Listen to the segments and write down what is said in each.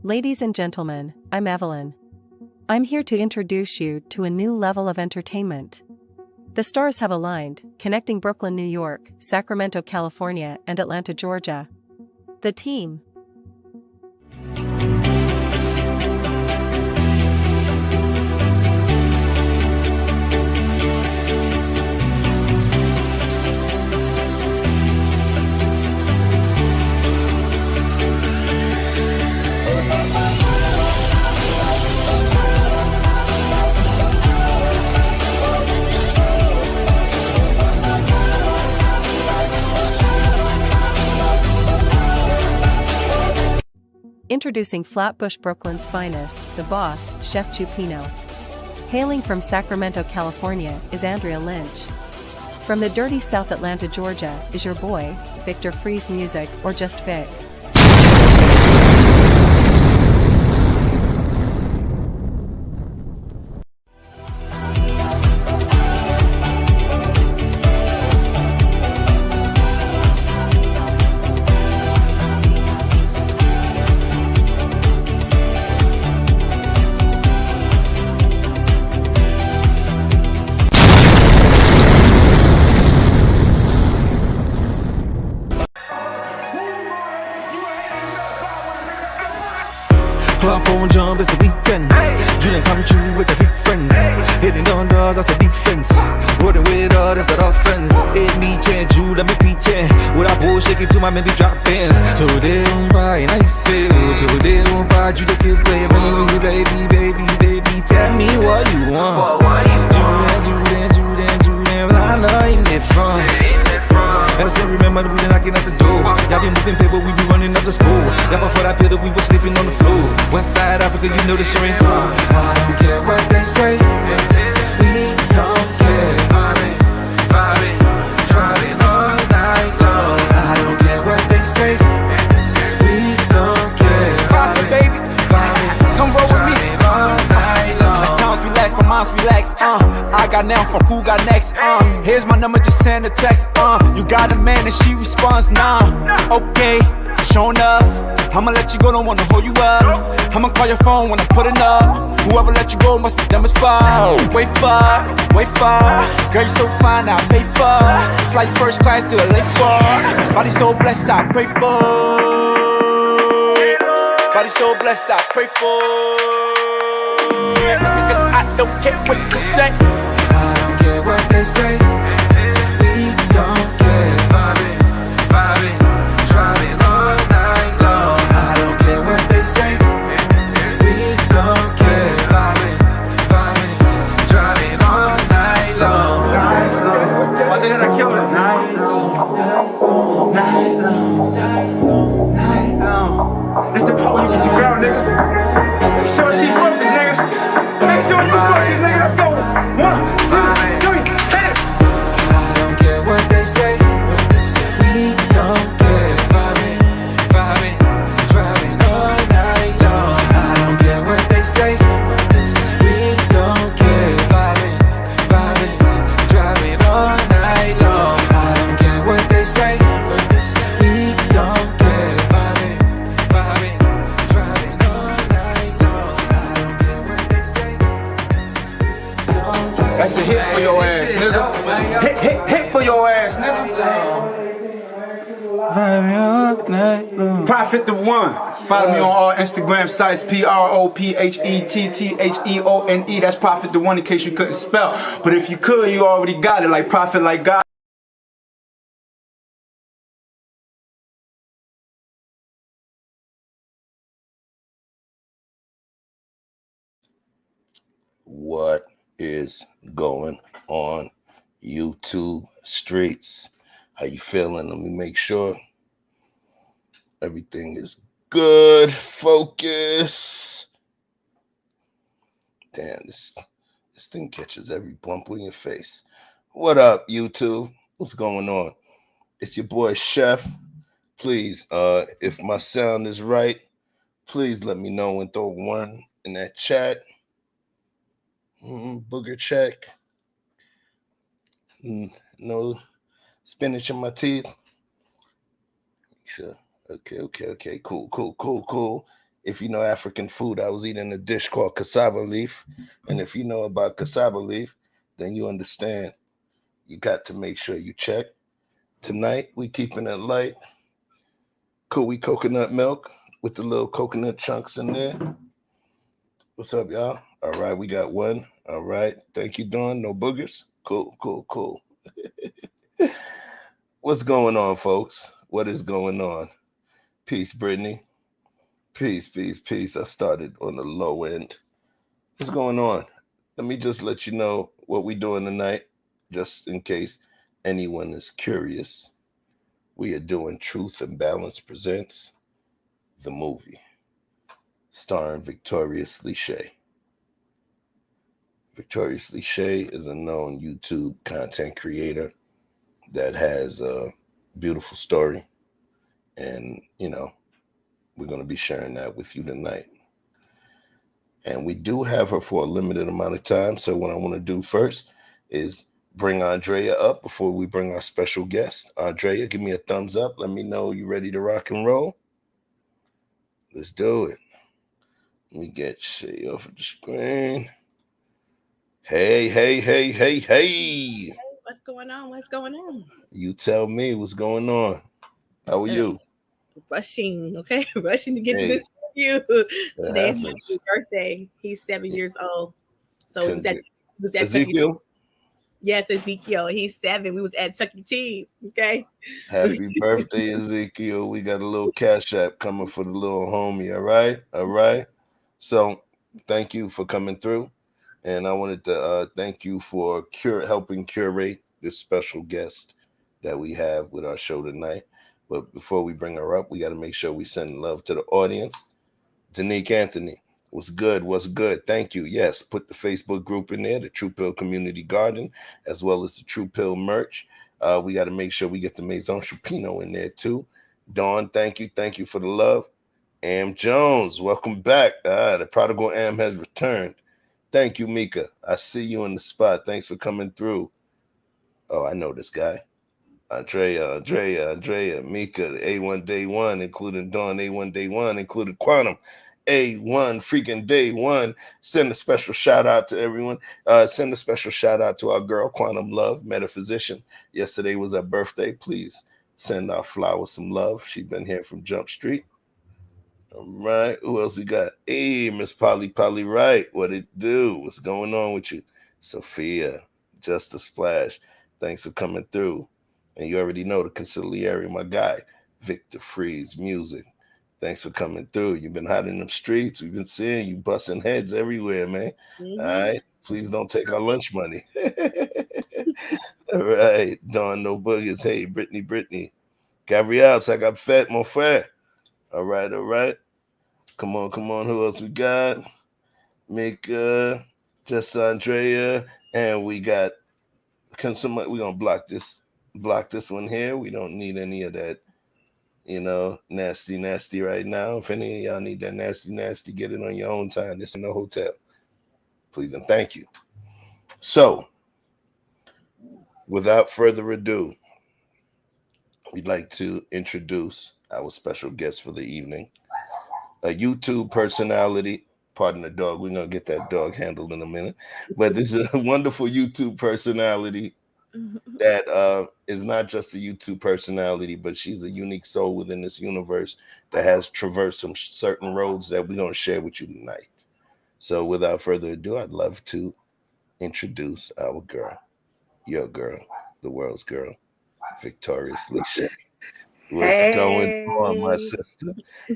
Ladies and gentlemen, I'm Evelyn. I'm here to introduce you to a new level of entertainment. The stars have aligned, connecting Brooklyn, New York, Sacramento, California, and Atlanta, Georgia. The team. Introducing Flatbush, Brooklyn's finest, the boss, Chef Chupino. Hailing from Sacramento, California, is Andrea Lynch. From the dirty South Atlanta, Georgia, is your boy, Victor Freeze Music, or just Vic. Club phone jump, it's the weekend. Dream come true with the freak friends. Hitting on doors, that's the defense. Rolling with all, that's the offense. Hit me, change you, let me preach it. With a bull shaking to my maybe drop bands. So they won't buy, and I say, so they won't buy you to keep playing. Baby, tell me what you want. Julian, I know you need fun. I still remember that we been knocking at the door. Y'all been moving paper, we be running up the school. Y'all before that pillar, we was sleeping on the floor. West side Africa, you know the shit ain't wrong. I don't care what they say. We don't care. Driving all night long. I don't care what they say. We don't care. Profit, baby. Come roll with me. All night long. As times relax, my mind's relax. I got now from who got next. Here's my number, just send a text. You got a man and she responds, nah. Okay, show enough. I'ma let you go, don't wanna hold you up. I'ma call your phone when I put it up. Whoever let you go must be them as far. Wait far. Girl, you so fine, I'll pay for. Fly you first class to the lake bar. Body so blessed, I pray for. Body so blessed, I pray for. Because I don't care what you say. I don't care what they say. We don't care. Driving all night long. I don't care what they say. We don't care. Driving all night long. My nigga, I killed it. Night long. This the part where you get your girl, nigga. Make sure she focused, nigga. Make sure you focus, nigga. Let's go. 1, 2, 3, hit it. I don't care what they say. We don't care. Driving all night long. I don't care what they say. We don't care. Driving all night long. I don't care what they say. We don't care. Driving all night long. I don't care what they say. That's a hit for your ass, nigga. Hit for your ass, nigga. Prophet the One. Follow me on all Instagram sites, PROPHETTHEONE. That's Prophet the One in case you couldn't spell. But if you could, you already got it. Like Prophet, like God. What is going on, YouTube streets? How you feeling? Let me make sure everything is good. Focus. Damn, this thing catches every bump in your face. What up, YouTube? What's going on? It's your boy Chef. Please, if my sound is right, please let me know and throw one in that chat. Booger check. No spinach in my teeth. Sure. Okay. Cool. If you know African food, I was eating a dish called cassava leaf. And if you know about cassava leaf, then you understand you got to make sure you check. Tonight, we keeping it light. Cool, coconut milk with the little coconut chunks in there. What's up, y'all? All right, we got one. All right. Thank you, Dawn. No boogers. Cool. What's going on, folks? What is going on? Peace, Brittany. Peace. I started on the low end. What's going on? Let me just let you know what we're doing tonight, just in case anyone is curious. We are doing Truth and Balance Presents the movie, starring Victoriously Shay. Victoriously Shay is a known YouTube content creator that has a beautiful story. And, we're going to be sharing that with you tonight. And we do have her for a limited amount of time. So what I want to do first is bring Andrea up before we bring our special guest. Andrea, give me a thumbs up. Let me know you're ready to rock and roll. Let's do it. Let me get Shay off of the screen. Hey. What's going on? You tell me what's going on. How are you? Rushing to get to this interview. Today is his birthday. He's 7 years old. So he was at Ezekiel? Yes, Ezekiel. He's 7. We was at Chuck E. Cheese. Okay. Happy birthday, Ezekiel. We got a little cash app coming for the little homie. All right. So thank you for coming through. And I wanted to thank you for helping curate this special guest that we have with our show tonight. But before we bring her up, we got to make sure we send love to the audience. Danique Anthony, what's good? Thank you. Yes, put the Facebook group in there, the True Pill Community Garden, as well as the True Pill merch. We got to make sure we get the Maison Chupino in there too. Dawn, thank you for the love. Am Jones, welcome back. The prodigal Am has returned. Thank you, Mika. I see you in the spot. Thanks for coming through. Oh, I know this guy. Andrea, Mika, A1 Day 1, including Dawn, A1 Day 1, including Quantum, A1 freaking Day 1. Send a special shout out to everyone. Send a special shout out to our girl, Quantum Love, metaphysician. Yesterday was her birthday. Please send our flower some love. She's been here from Jump Street. All right. Who else we got? Hey, Miss Polly Wright. What it do? What's going on with you? Sophia, Just a Splash. Thanks for coming through. And you already know the conciliary, my guy, Victor Freeze Music. Thanks for coming through. You've been hot in them streets. We've been seeing you busting heads everywhere, man. Mm-hmm. All right. Please don't take our lunch money. All right. Dawn, no boogers. Hey, Brittany. Gabrielle, I got fat, mon frère. All right. Come on. Who else we got? Mika, just Andrea, and we got. We're gonna block this one here. We don't need any of that, nasty right now. If any of y'all need that nasty, get it on your own time. This in the hotel. Please and thank you. So, without further ado, we'd like to introduce our special guest for the evening, a YouTube personality. Pardon the dog. We're going to get that dog handled in a minute. But this is a wonderful YouTube personality that is not just a YouTube personality, but she's a unique soul within this universe that has traversed some certain roads that we're going to share with you tonight. So without further ado, I'd love to introduce our girl, your girl, the world's girl, Victoriously Shay. What's going on, my sister?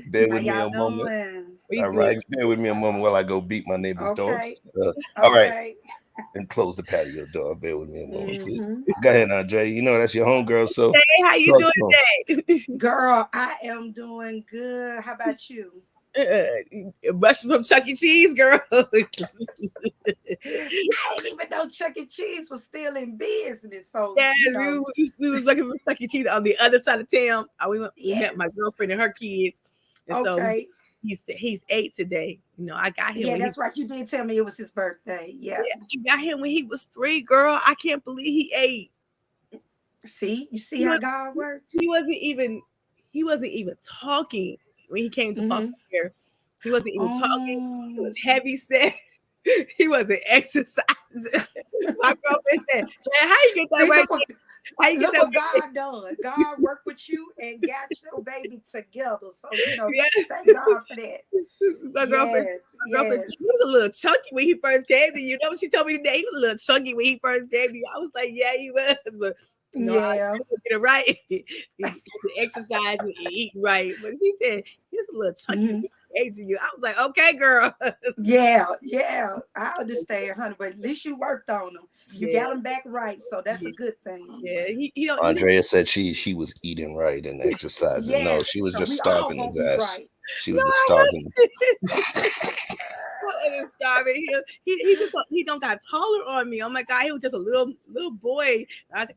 Bear with me a moment. All right, bear with me a moment while I go beat my neighbor's dogs. All right, and close the patio door. Bear with me a moment, please. Go ahead, Andre. You know that's your homegirl. So, hey, how you doing today? Girl, I am doing good. How about you? Rushing from Chuck E. Cheese, girl. I didn't even know Chuck E. Cheese was still in business. So yeah, we was looking for Chuck E. Cheese on the other side of town. We met my girlfriend and her kids. And so he's 8 today. I got him. Yeah, that's right. You did tell me it was his birthday. Yeah, I got him when he was 3. Girl, I can't believe he 8. See, you see how God works. He wasn't even talking when he came to foster care. He wasn't even talking. He was heavy set. He wasn't exercising. My girlfriend said, "How you get that right? How you Look get what that God done. God worked with you and got your baby together. So, Yes. thank God for that. My girlfriend, he was a little chunky when he first came to you. Know what she told me today? He was a little chunky when he first came to you. I was like, yeah, he was, but I get it right. He exercise and eat right. But she said he was a little chunky when he came to you. I was like, okay, girl. Yeah, I understand, honey. But at least you worked on them. You got them back right, so that's a good thing. Yeah, he don't. Andrea said she was eating right and exercising. No, she was just starving his ass. Right. She was just starving. Starving. He don't got taller on me. Oh my God, he was just a little boy. I the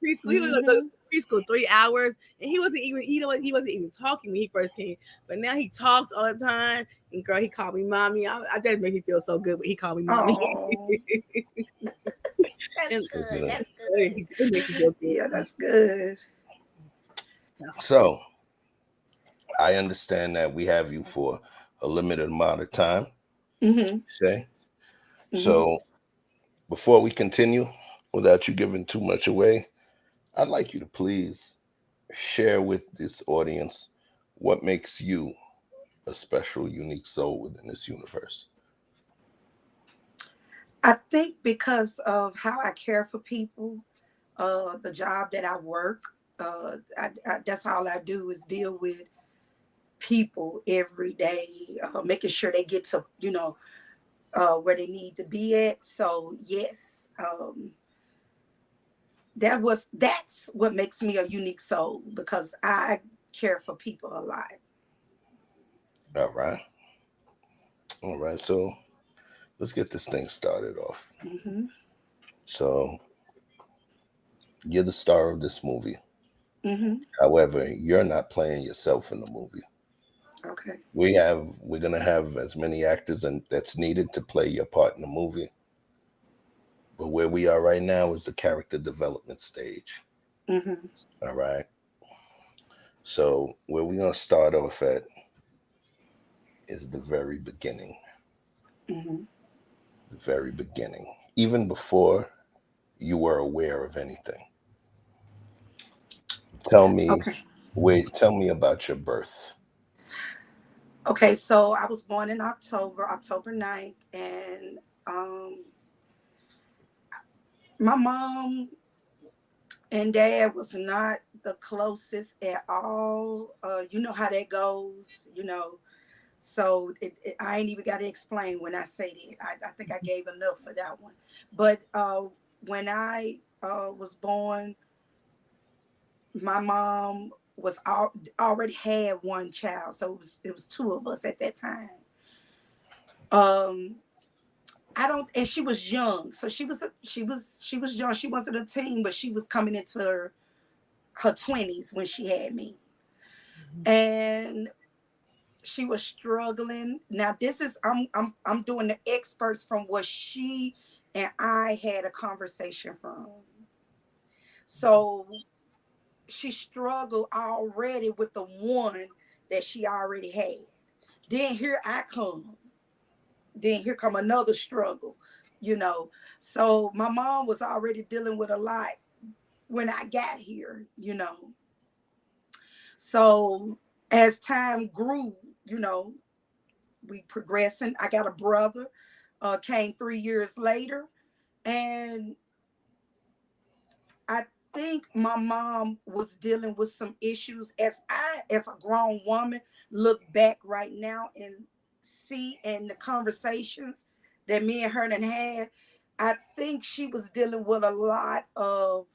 preschool. He was like preschool 3 hours, and he wasn't even. He wasn't even talking when he first came. But now he talks all the time. And girl, he called me mommy. I that made me feel so good. But he called me mommy. That's good. That's good. It makes me feel good. Yeah, that's good. So I understand that we have you for a limited amount of time. Shay. So before we continue, without you giving too much away, I'd like you to please share with this audience what makes you a special, unique soul within this universe. I think because of how I care for people, the job that I work, that's all I do is deal with people every day, making sure they get to, where they need to be at. So yes, that's what makes me a unique soul, because I care for people a lot. All right. So let's get this thing started off. So you're the star of this movie. However, you're not playing yourself in the movie. Okay. We're gonna have as many actors that's needed to play your part in the movie. But where we are right now is the character development stage. All right. So where we're gonna start off at is the very beginning. The very beginning. Even before you were aware of anything. Tell me about your birth. Okay, so I was born in October 9th, and my mom and dad was not the closest at all. You know how that goes, So I ain't even got to explain when I say that. I think I gave enough for that one. But when I was born, my mom was already had one child, so it was two of us at that time. And she was young, so she was young. She wasn't a teen, but she was coming into her 20s when she had me, and she was struggling. Now this is I'm doing the experts from what she and I had a conversation from. So she struggled already with the one that she already had. Then here I come. Then here come another struggle, So my mom was already dealing with a lot when I got here, So as time grew, we progressing. I got a brother, came 3 years later, and I think my mom was dealing with some issues. As a grown woman, look back right now and see in the conversations that me and her done had, I think she was dealing with a lot of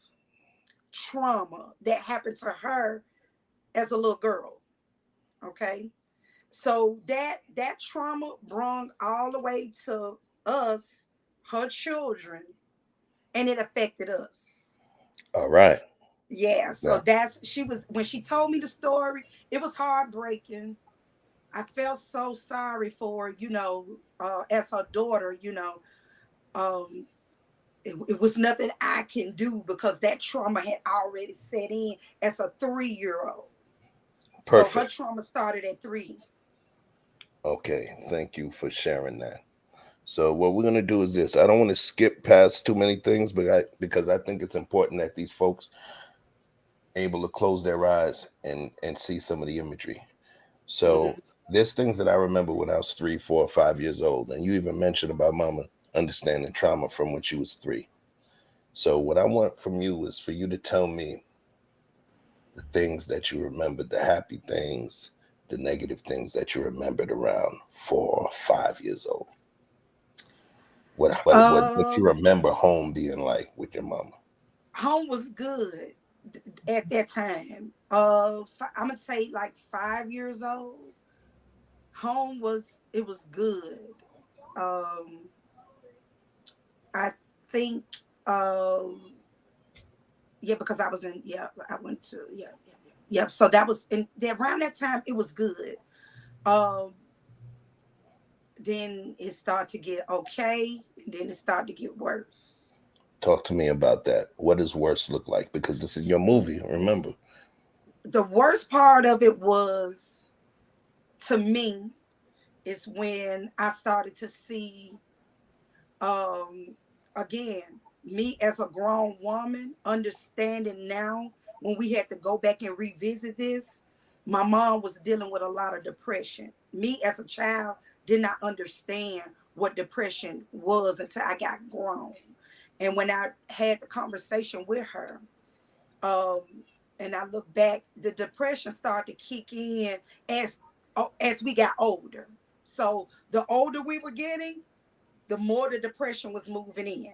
trauma that happened to her as a little girl. Okay. So that trauma brought all the way to us, her children, and it affected us. All right. Yeah. So when she told me the story, it was heartbreaking. I felt so sorry for her, as her daughter, it was nothing I can do because that trauma had already set in as a 3-year-old. Perfect. So her trauma started at 3. Okay, thank you for sharing that. So what we're gonna do is this. I don't want to skip past too many things, but because I think it's important that these folks able to close their eyes and see some of the imagery. So Mm-hmm. there's things that I remember when I was 3, 4, 5 years old, and you even mentioned about Mama understanding trauma from when she was 3. So what I want from you is for you to tell me the things that you remembered, the happy things, the negative things that you remembered around 4 or 5 years old. What you Um, remember home being like with your mama? Home was good at that time. I'm gonna say like 5 years old. Home was it was good. Um, I think yeah, because I was in I went to yeah. So that was in around that time it was good. Um, then it started to get okay, and then it started to get worse. Talk to me about that. What does worse look like? Because this is your movie, remember? The worst part of it was to me is when I started to see um again me as a grown woman understanding now when we had to go back and revisit this. My mom was dealing with a lot of depression. Me as a child did not understand what depression was until I got grown. And when I had the conversation with her, um and I look back, the depression started to kick in as as we got older. So the older we were getting, the more the depression was moving in.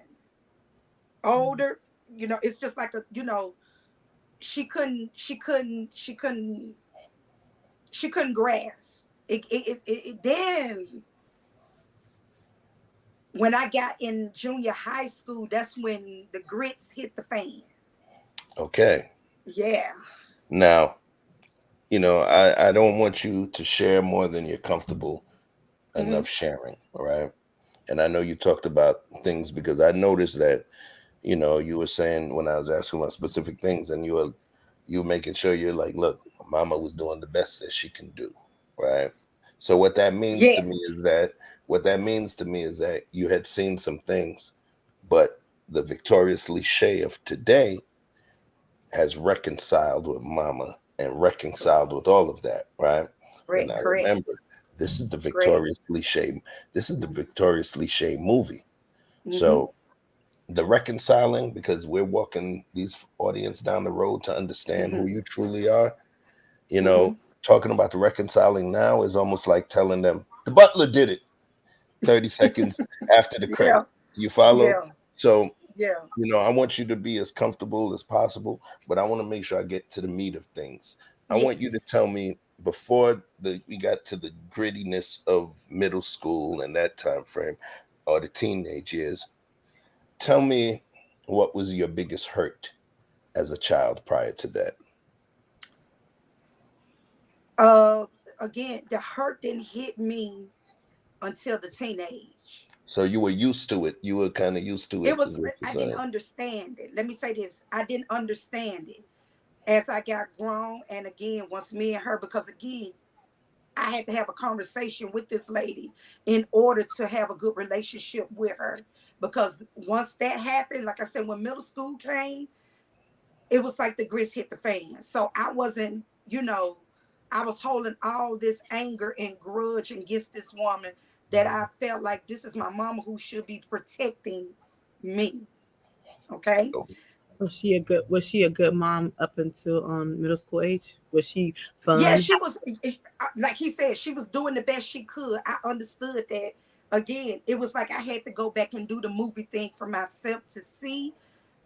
Older, it's just like she couldn't grasp then when I got in junior high school, that's when the grits hit the fan. Okay. Yeah. Now, I don't want you to share more than you're comfortable Hmm. enough sharing, all right? And I know you talked about things because I noticed that, you were saying when I was asking about specific things, and you were making sure you're like, look, mama was doing the best that she can do, right? So Yes. what that means to me is that you had seen some things, but the victoriously Shay of today has reconciled with mama and reconciled with all of that, right? And Correct. I Correct. remember this is the Correct. victoriously Shay. This is the victoriously Shay movie. Hmm. So the reconciling, because we're walking these audience down the road to understand Hmm. who you truly are, you Hmm. know, talking about the reconciling now is almost like telling them the butler did it 30 seconds after the Yeah. credit. You follow? Yeah. So, Yeah. I want you to be as comfortable as possible, but I want to make sure I get to the meat of things. I want you to Yes. tell me before we got to the grittiness of middle school and that time frame or the teenage years, tell me what was your biggest hurt as a child prior to that? Uh, Again, the hurt didn't hit me until the teenage. So you were used to it. You were kind of used to It it, was is what you're I didn't saying. understand it. Let me say this: I didn't understand it as I got grown. And again, once me and her, because again, I had to have a conversation with this lady in order to have a good relationship with her. Because once that happened, like I said, when middle school came, it was like the grits hit the fan. So I wasn't, I was holding all this anger and grudge against this woman that I felt like this is my mama who should be protecting me. Okay. Oh, Was she a good mom up until middle school age? Was she Yeah, fun? she was, like he said, she was doing the best she could. I understood that. Again, it was like I had to go back and do the movie thing for myself to see,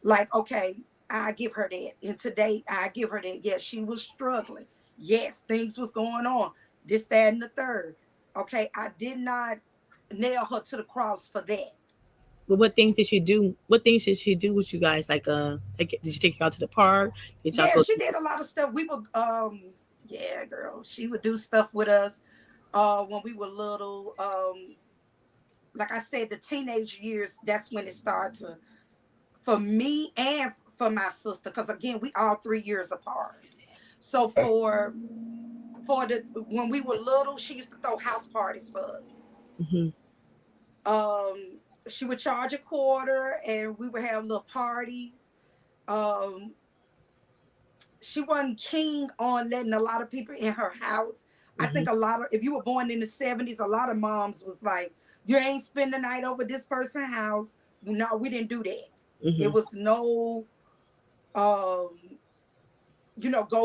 like, okay, I give her that. And today I give her that. Yes, she was struggling. Yes, things was going on. This, that, and the third. Okay, I did not nail her to the cross for that. But what things did she do? What things did she do with you guys? Like did she take you out to the park? Did y'all Yeah, go she to did a lot of stuff. We were yeah, girl. She would do stuff with us when we were little. Like I said, the teenage years, that's when it started to, for me and for my sister, because again, we all 3 years apart. So okay. for when we were little, she used to throw house parties for us. Mm-hmm. She would charge a quarter, and we would have little parties. She wasn't keen on letting a lot of people in her house. Mm-hmm. I think if you were born in the 70s, a lot of moms was like, you ain't spend the night over this person's house. No, we didn't do that. Mm-hmm. It was no, go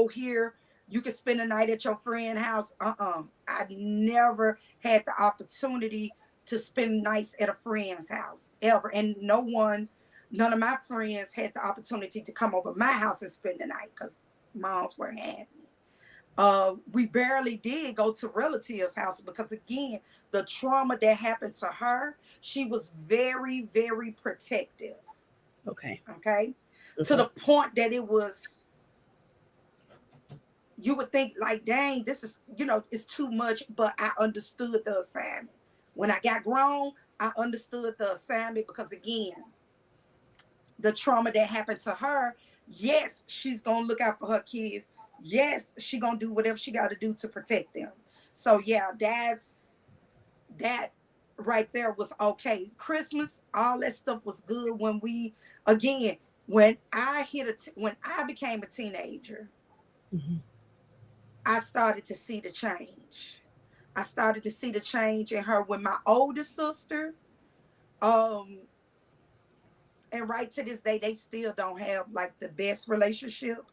here. You can spend the night at your friend's house. I never had the opportunity to spend nights at a friend's house ever. And none of my friends had the opportunity to come over my house and spend the night because moms weren't having it. We barely did go to relatives' house because, again, the trauma that happened to her, she was very, very protective. Okay. To the point that it was, you would think like, dang, this is, it's too much, but I understood the assignment. When I got grown, I understood the assignment because, again, the trauma that happened to her, yes, she's going to look out for her kids. Yes, she's going to do whatever she got to do to protect them. So, yeah, that right there was okay. Christmas, all that stuff was good when I became a teenager, mm-hmm. I started to see the change. I started to see the change in her with my oldest sister. And right to this day, they still don't have like the best relationship.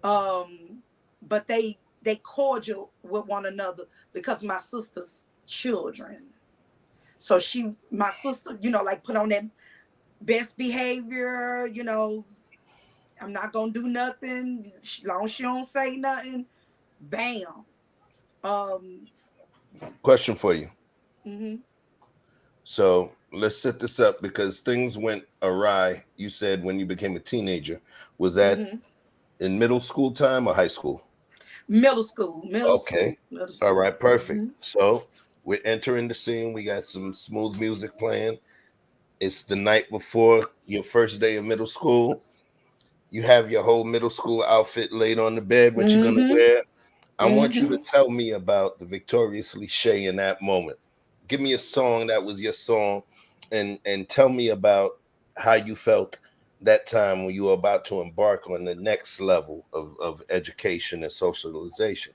But they cordial with one another because my sister's children. So my sister, like put on that best behavior, I'm not going to do nothing. As long as she don't say nothing, bam. Question for you. Mm-hmm. So let's set this up because things went awry. You said when you became a teenager. Was that mm-hmm. in middle school time or high school? Middle school. Okay. All right. Perfect. Mm-hmm. So we're entering the scene. We got some smooth music playing. It's the night before your first day of middle school. You have your whole middle school outfit laid on the bed, what mm-hmm. you're going to wear. I mm-hmm. want you to tell me about the Victoriously Shay in that moment. Give me a song that was your song and tell me about how you felt that time when you were about to embark on the next level of education and socialization.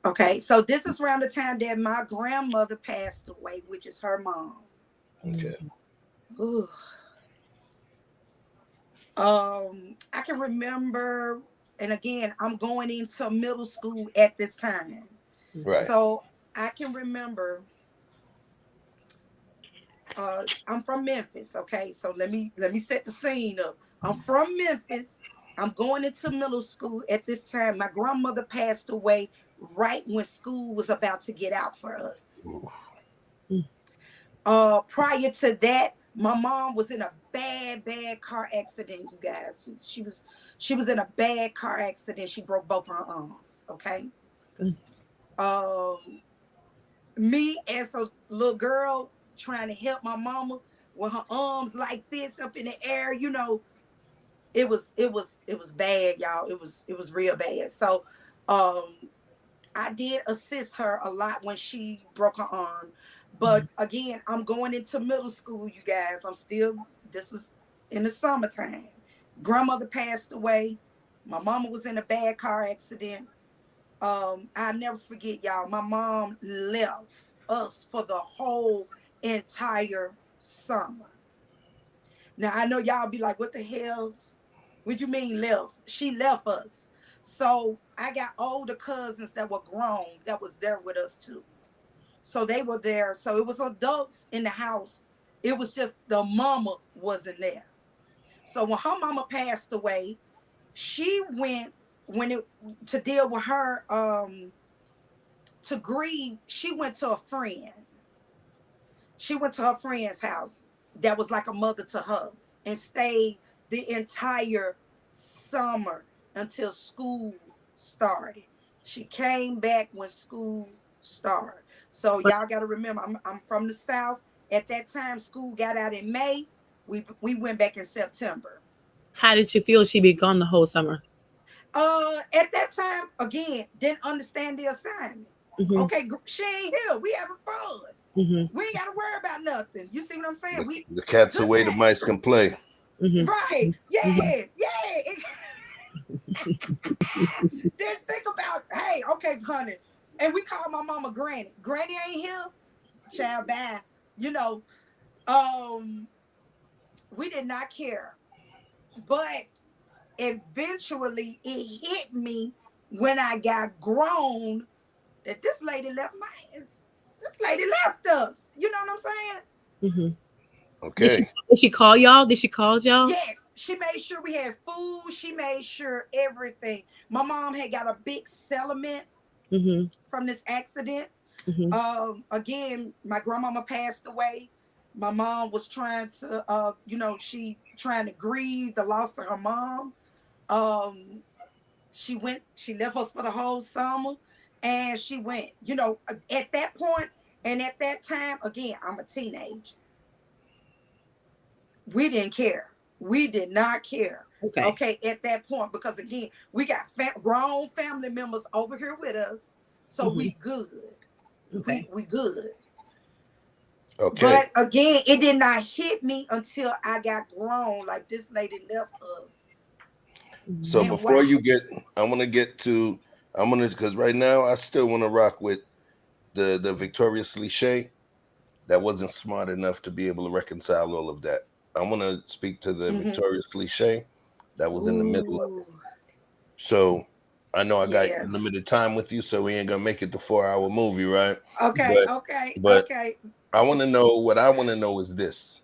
Okay, so this is around the time that my grandmother passed away, which is her mom. Okay. Ooh. I can remember, and again, I'm going into middle school at this time. Right. So I can remember, I'm from Memphis. Okay. So let me set the scene up. I'm from Memphis. I'm going into middle school at this time. My grandmother passed away right when school was about to get out for us. Prior to that, my mom was in a bad car accident, you guys. She was in a bad car accident. She broke both her arms. Okay. Goodness. Me as a little girl trying to help my mama with her arms like this up in the air, it was bad, y'all. It was real bad. So I did assist her a lot when she broke her arm. But again, I'm going into middle school, you guys. This was in the summertime. Grandmother passed away. My mama was in a bad car accident. I'll never forget, y'all. My mom left us for the whole entire summer. Now, I know y'all be like, what the hell? What you mean left? She left us. So I got older cousins that were grown that was there with us too. So they were there. So it was adults in the house. It was just the mama wasn't there. So when her mama passed away, she went to deal with her, to grieve. She went to a friend. She went to her friend's house that was like a mother to her and stayed the entire summer until school started. She came back when school started. So y'all got to remember, I'm from the South. At that time, school got out in May. We went back in September. How did you feel she be gone the whole summer? At that time, again, didn't understand the assignment. Okay, she ain't here. We having fun. We ain't got to worry about nothing. You see what I'm saying? The cat's good away, the time. mice can play. Right. Yeah. Then think about, hey, okay, honey. And we call my mama Granny. Granny ain't here. Child, bye. You know, we did not care. But eventually it hit me when I got grown that this lady left my ass. This lady left us. You know what I'm saying? Okay. Did she call y'all? Did she call y'all? Yes. She made sure we had food. She made sure everything. My mom had got a big settlement from this accident. Again, my grandmama passed away. My mom was trying to, she trying to grieve the loss of her mom. She left us for the whole summer, and she went, at that point and at that time, again, I'm a teenager. We didn't care. We did not care. Okay, at that point, because again, we got grown family members over here with us, so we good. Okay. We good. Okay. But again, it did not hit me until I got grown. Like, this lady left us. So and before you get, because right now I still want to rock with the victoriously Shay that wasn't smart enough to be able to reconcile all of that. I want to speak to the victoriously Shay that was in the middle of it. So I know I got limited time with you, so we ain't gonna make it the 4-hour movie, right? Okay, but I want to know, what I want to know is this.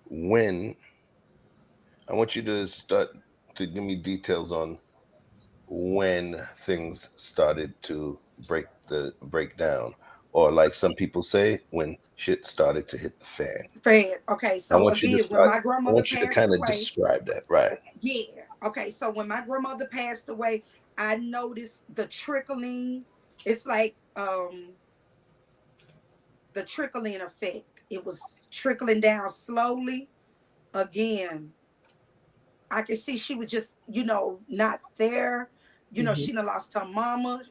When I want you to start to give me details on when things started to break down, or like some people say, when shit started to hit the fan. Okay, so again, when my grandmother passed away, I want you to kind of describe that, right? Yeah. Okay, so when my grandmother passed away, I noticed the trickling. It's like the trickling effect. It was trickling down slowly. Again, I could see she was just, not there. She done lost her mama.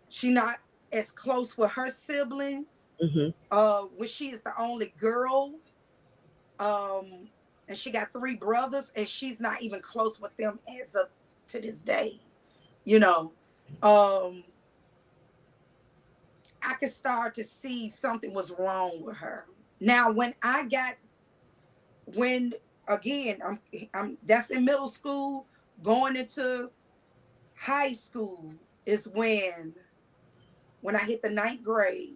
She not as close with her siblings. When she is the only girl. And she got 3 brothers, and she's not even close with them as of to this day. I could start to see something was wrong with her. Now, again, I'm that's in middle school, going into high school is when I hit the 9th grade,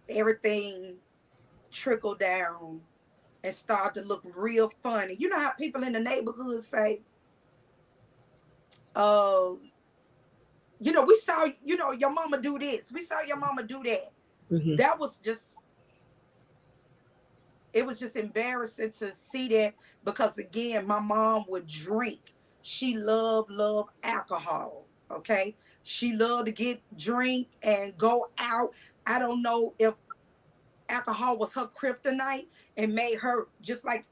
everything trickled down and start to look real funny. You know how people in the neighborhood say, we saw, your mama do this. We saw your mama do that. That was just, it was just embarrassing to see that, because again, my mom would drink. She loved alcohol. Okay. She loved to drink and go out. I don't know if alcohol was her kryptonite and made her just like,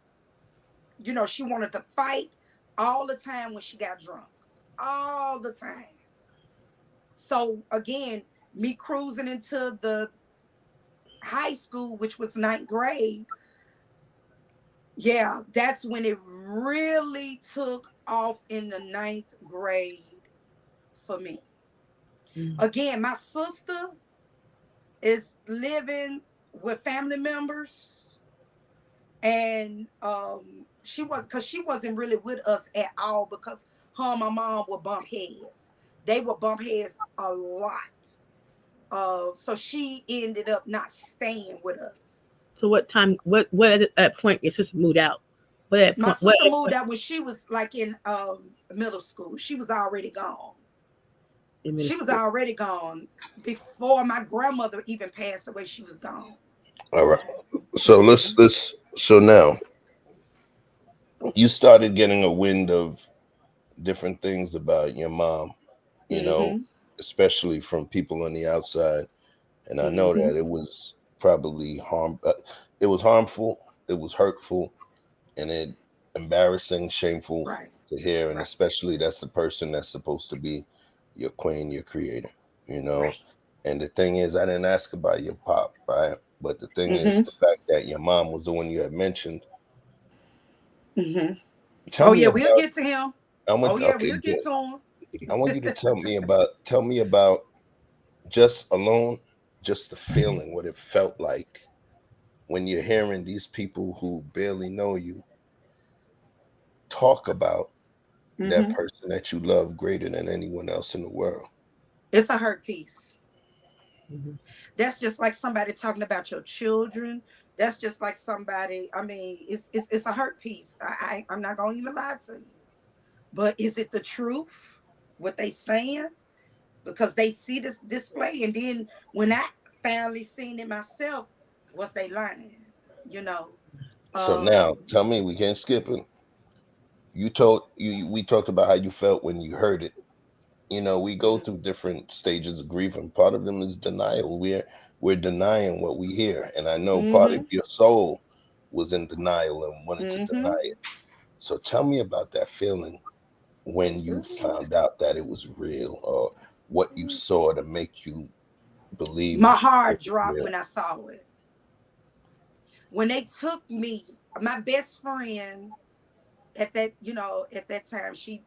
she wanted to fight all the time when she got drunk, all the time. So again, me cruising into the high school, which was 9th grade. Yeah, that's when it really took off in the 9th grade for me. Again, my sister is living with family members, and she wasn't really with us at all, because her and my mom would bump heads. They would bump heads a lot. So she ended up not staying with us. So what at that point your sister moved out? My sister moved out when she was like in middle school. She was already gone. She was already gone before my grandmother even passed away. She was gone. All right. So so now you started getting a wind of different things about your mom, especially from people on the outside. And I know that it was probably it was harmful, it was hurtful, and it embarrassing, shameful Right. to hear, and Right. especially that's the person that's supposed to be your queen, your creator, you know. Right. And the thing is, I didn't ask about your pop, right? But the thing is, Mm-hmm. the fact that your mom was the one you had mentioned. Mm-hmm. Tell Oh me yeah, we'll about. get to him. I Oh want. yeah, Okay, we'll get good. to him. I want you to tell me about just alone, just the feeling, what it felt like when you're hearing these people who barely know you talk about that Mm-hmm. person that you love greater than anyone else in the world. It's a hurt piece. Mhm. That's just like somebody talking about your children. That's just like somebody. I mean, it's a hurt piece. I'm not gonna even lie to you. But is it the truth? What they saying? Because they see this display, and then when I finally seen it myself, was they lying? You know. So now, Um. tell me, we can't skip it. You told you we talked about how you felt when you heard it. You know, we go through different stages of grief, and part of them is denial. We're denying what we hear, and I know part of Mm-hmm. your soul was in denial and wanted to Mm-hmm. deny it. So tell me about that feeling when you found out that it was real, or what you saw to make you believe My it heart was dropped real. when I saw it. When they took me, my best friend at that, at that time, she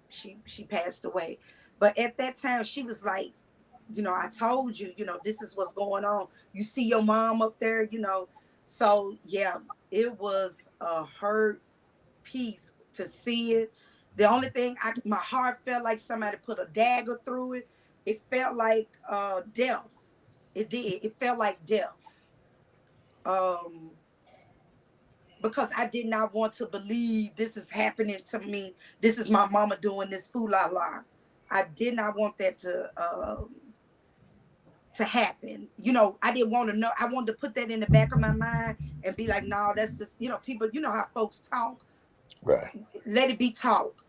passed away. But at that time, she was like, I told you, this is what's going on. You see your mom up there. So yeah, it was a hurt piece to see it. The only thing my heart felt like somebody put a dagger through it. It felt like death. It did. It felt like death. Um, because I did not want to believe this is happening to me. This is my mama doing this fool la la. I did not want that to happen. I didn't want to know. I wanted to put that in the back of my mind and be like, no, that's just, people, how folks talk. Right. Let it be talk.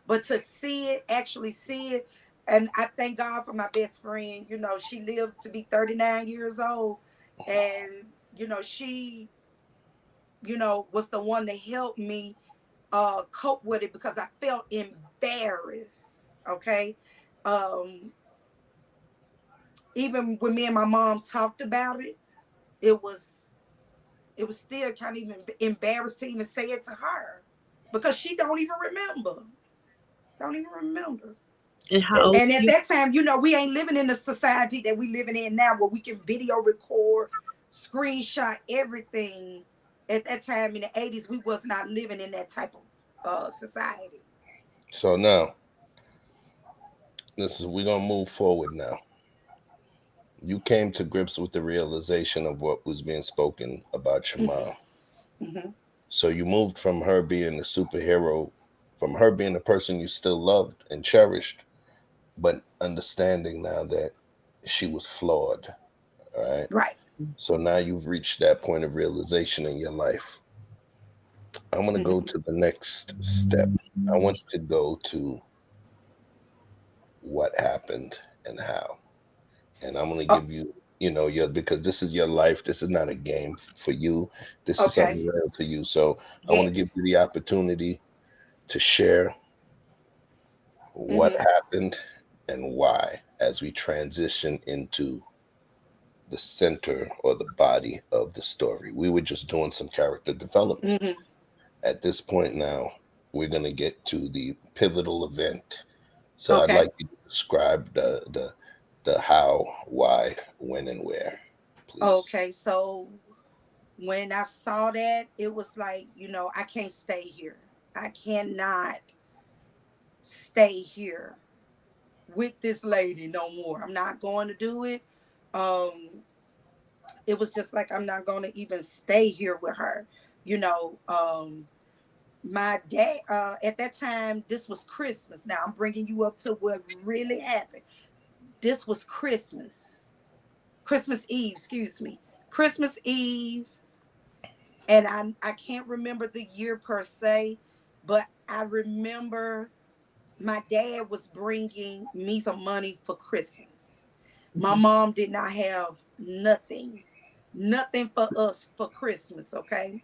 But to see it, actually see it, and I thank God for my best friend. She lived to be 39 years old, and she was the one that helped me cope with it because I felt embarrassed. Okay. Um, Even when me and my mom talked about it, it was still kind of even embarrassed to even say it to her because she don't even remember. Don't even remember. And how old And were at you? that time, we ain't living in the society that we living in now where we can video record, screenshot everything. At that time in the 80s, we was not living in that type of society. So now, we're gonna move forward now. You came to grips with the realization of what was being spoken about your Mm-hmm. mom. Mm-hmm. So you moved from her being the superhero, from her being the person you still loved and cherished, but understanding now that she was flawed. All right. Right. So now you've reached that point of realization in your life. I'm going to go Mm-hmm. to the next step. I want you to go to what happened and how. And I'm going to Oh, give you, because this is your life. This is not a game for you. This is okay. something real to you. So I want to give you Yes. the opportunity to share what Mm-hmm. happened and why as we transition into the center or the body of the story. We were just doing some character development. Mm-hmm. At this point now, we're going to get to the pivotal event. So I'd Okay. like you to describe the how, why, when, and where, please. Okay. So when I saw that, it was like, I can't stay here. I cannot stay here with this lady no more. I'm not going to do it. Um, it was just like I'm not going to even stay here with her. You know, my dad at that time, this was Christmas. Now I'm bringing you up to what really happened. This was Christmas Eve, excuse me, Christmas Eve, and I can't remember the year per se, but I remember my dad was bringing me some money for Christmas. My mom did not have nothing for us for Christmas. Okay.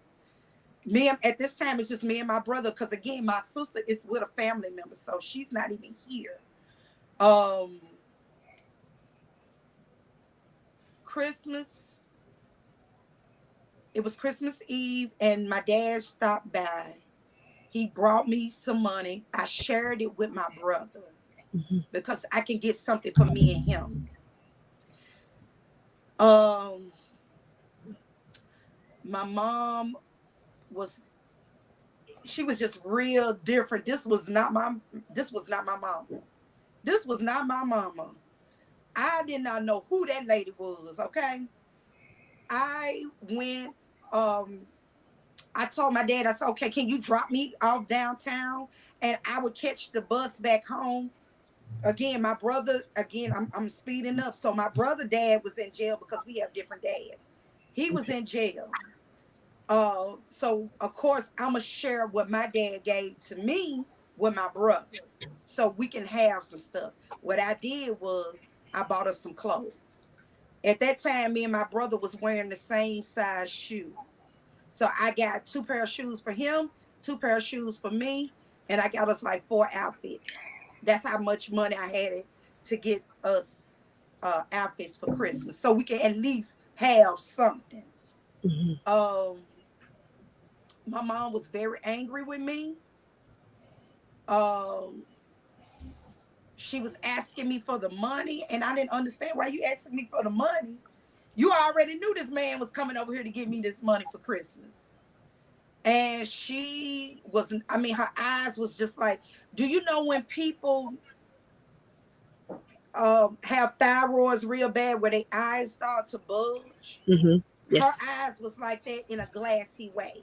At this time, it's just me and my brother. Because again, my sister is with a family member, so she's not even here. Christmas, it was Christmas Eve, and my dad stopped by. He brought me some money. I shared it with my brother because I can get something for me and him. My mom she was just real different. This was not my mom. This was not my mama. I did not know who that lady was, okay? I went, I told my dad, I said, okay, can you drop me off downtown? And I would catch the bus back home. Again, my brother, I'm speeding up. So my brother dad was in jail because we have different dads. He was in jail. So of course I'm gonna share what my dad gave to me with my brother, so we can have some stuff. What I did was I bought us some clothes. At that time, me and my brother was wearing the same size shoes. So I got 2 pair of shoes for him, 2 pair of shoes for me, and I got us like 4 outfits. That's how much money I had to get us outfits for Christmas, so we can at least have something. My mom was very angry with me. She was asking me for the money, and I didn't understand why you asking me for the money. You already knew this man was coming over here to give me this money for Christmas. And she wasn't, I mean, her eyes was just like, do you know when people have thyroids real bad where their eyes start to bulge? Yes. Her eyes was like that in a glassy way.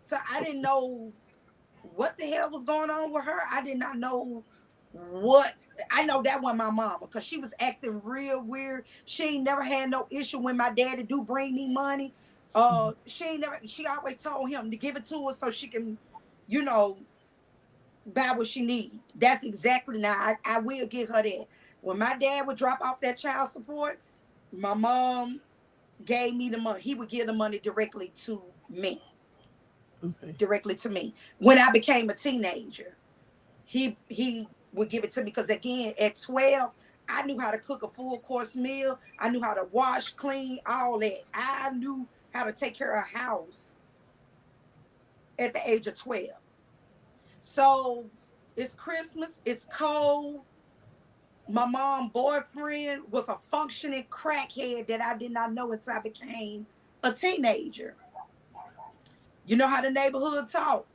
So I didn't know what the hell was going on with her. I did not know what. I know that wasn't my mama, because she was acting real weird. She ain't never had no issue when my daddy do bring me money. She always told him to give it to her so she can, buy what she need. That's exactly, now I will give her that. When my dad would drop off that child support, my mom gave me the money. He would give the money directly to me. Okay. Directly to me. When I became a teenager, he would give it to me, because again, at 12, I knew how to cook a full course meal. I knew how to wash, clean, all that. I knew how to take care of a house at the age of 12. So it's Christmas, it's cold. My mom's boyfriend was a functioning crackhead that I did not know until I became a teenager. You know how the neighborhood talk.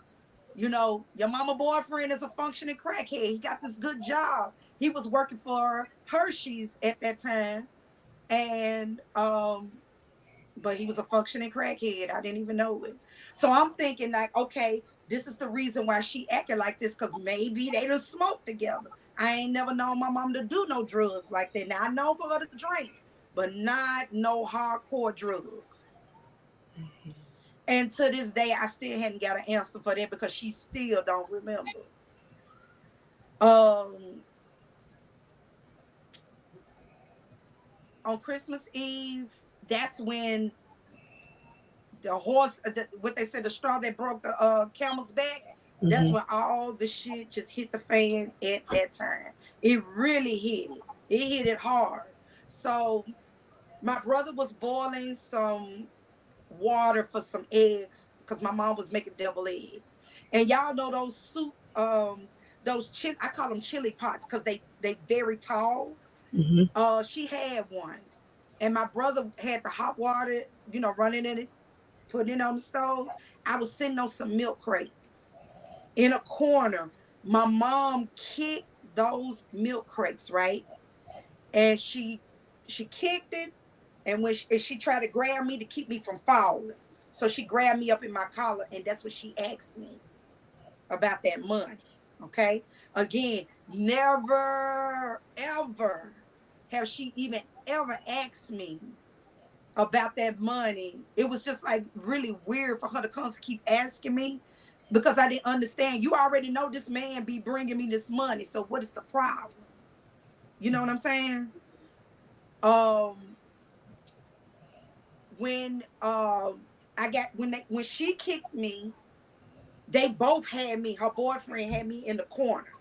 Your mama boyfriend is a functioning crackhead. He got this good job. He was working for Hershey's at that time. And, but he was a functioning crackhead. I didn't even know it. So I'm thinking like, okay, this is the reason why she acted like this, because maybe they done smoked together. I ain't never known my mom to do no drugs like that. Now I know for her to drink, but not no hardcore drugs. Mm-hmm. And to this day, I still hadn't got an answer for that, because she still don't remember. On Christmas Eve, that's when the horse, what they said, the straw that broke the camel's back, mm-hmm. That's when all the shit just hit the fan at that time. It really hit it. It hit it hard. So my brother was boiling some water for some eggs, because my mom was making devil eggs. And y'all know those soup, I call them chili pots, because they very tall. Mm-hmm. She had one, and my brother had the hot water, running in it, putting it on the stove. I was sitting on some milk crates in a corner. My mom kicked those milk crates, right? And she kicked it, and when she tried to grab me to keep me from falling. So she grabbed me up in my collar, and that's what she asked me about that money. Okay? Again, never, ever have she even ever asked me about that money. It was just like really weird for her to come to keep asking me, because I didn't understand. You already know this man be bringing me this money, so what is the problem? You know what I'm saying? When when she kicked me, they both had me, her boyfriend had me in the corner.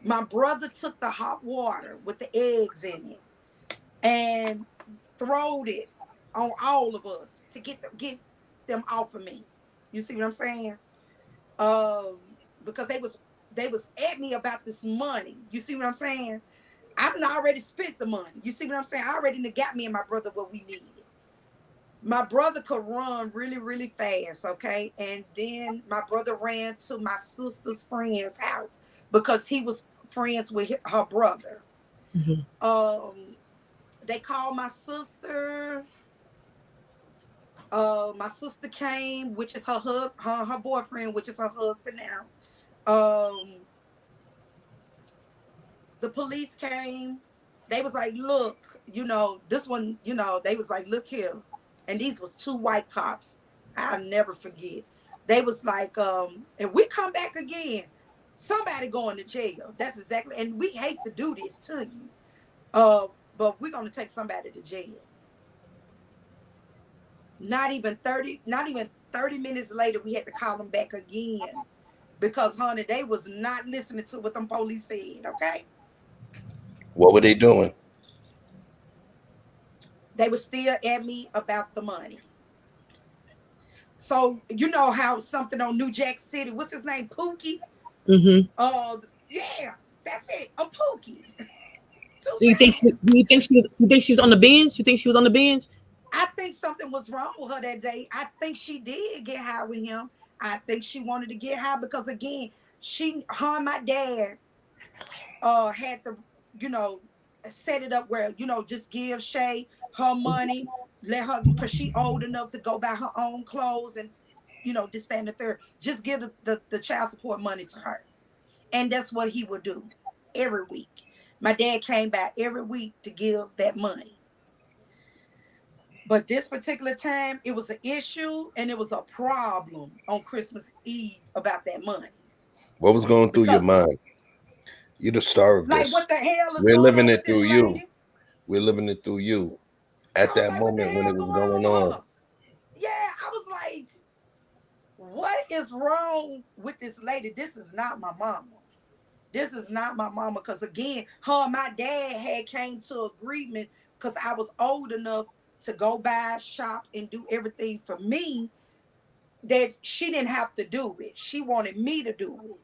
My brother took the hot water with the eggs in it and throwed it on all of us to get them off of me. You see what I'm saying? Because they was at me about this money. You see what I'm saying? I've already spent the money. You see what I'm saying? I already got me and my brother what we needed. My brother could run really, really fast, okay? And then my brother ran to my sister's friend's house because he was friends with her brother. They called my sister. My sister came, which is her husband, her boyfriend, which is her husband now. The police came. They was like, look, this one, they was like, look here. And these was 2 white cops. I'll never forget. They was like, if we come back again, somebody going to jail. That's exactly, and we hate to do this to you. But we're gonna take somebody to jail. Not even 30 minutes later, we had to call them back again. Because, honey, they was not listening to what them police said, okay? What were they doing? They were still at me about the money. So, you know how something on New Jack City, what's his name, Pookie? Yeah, that's it, a Pookie. Do you think she was on the bench? You think she was on the bench? I think something was wrong with her that day. I think she did get high with him. I think she wanted to get high because, again, her and my dad had to, set it up where, just give Shay her money, let her, because she old enough to go buy her own clothes and, this, that, and the third. Just give the child support money to her. And that's what he would do every week. My dad came back every week to give that money. But this particular time, it was an issue and it was a problem on Christmas Eve about that money. What was going through your mind? You're the star of this. Like, what the hell is We're going living on it with through this you. lady? We're living it through you. At that moment when it was going on. Yeah, I was like, what is wrong with this lady? This is not my mama. This is not my mama. Because, again, her and my dad had came to agreement because I was old enough to go buy, shop, and do everything for me, that she didn't have to do it. She wanted me to do it.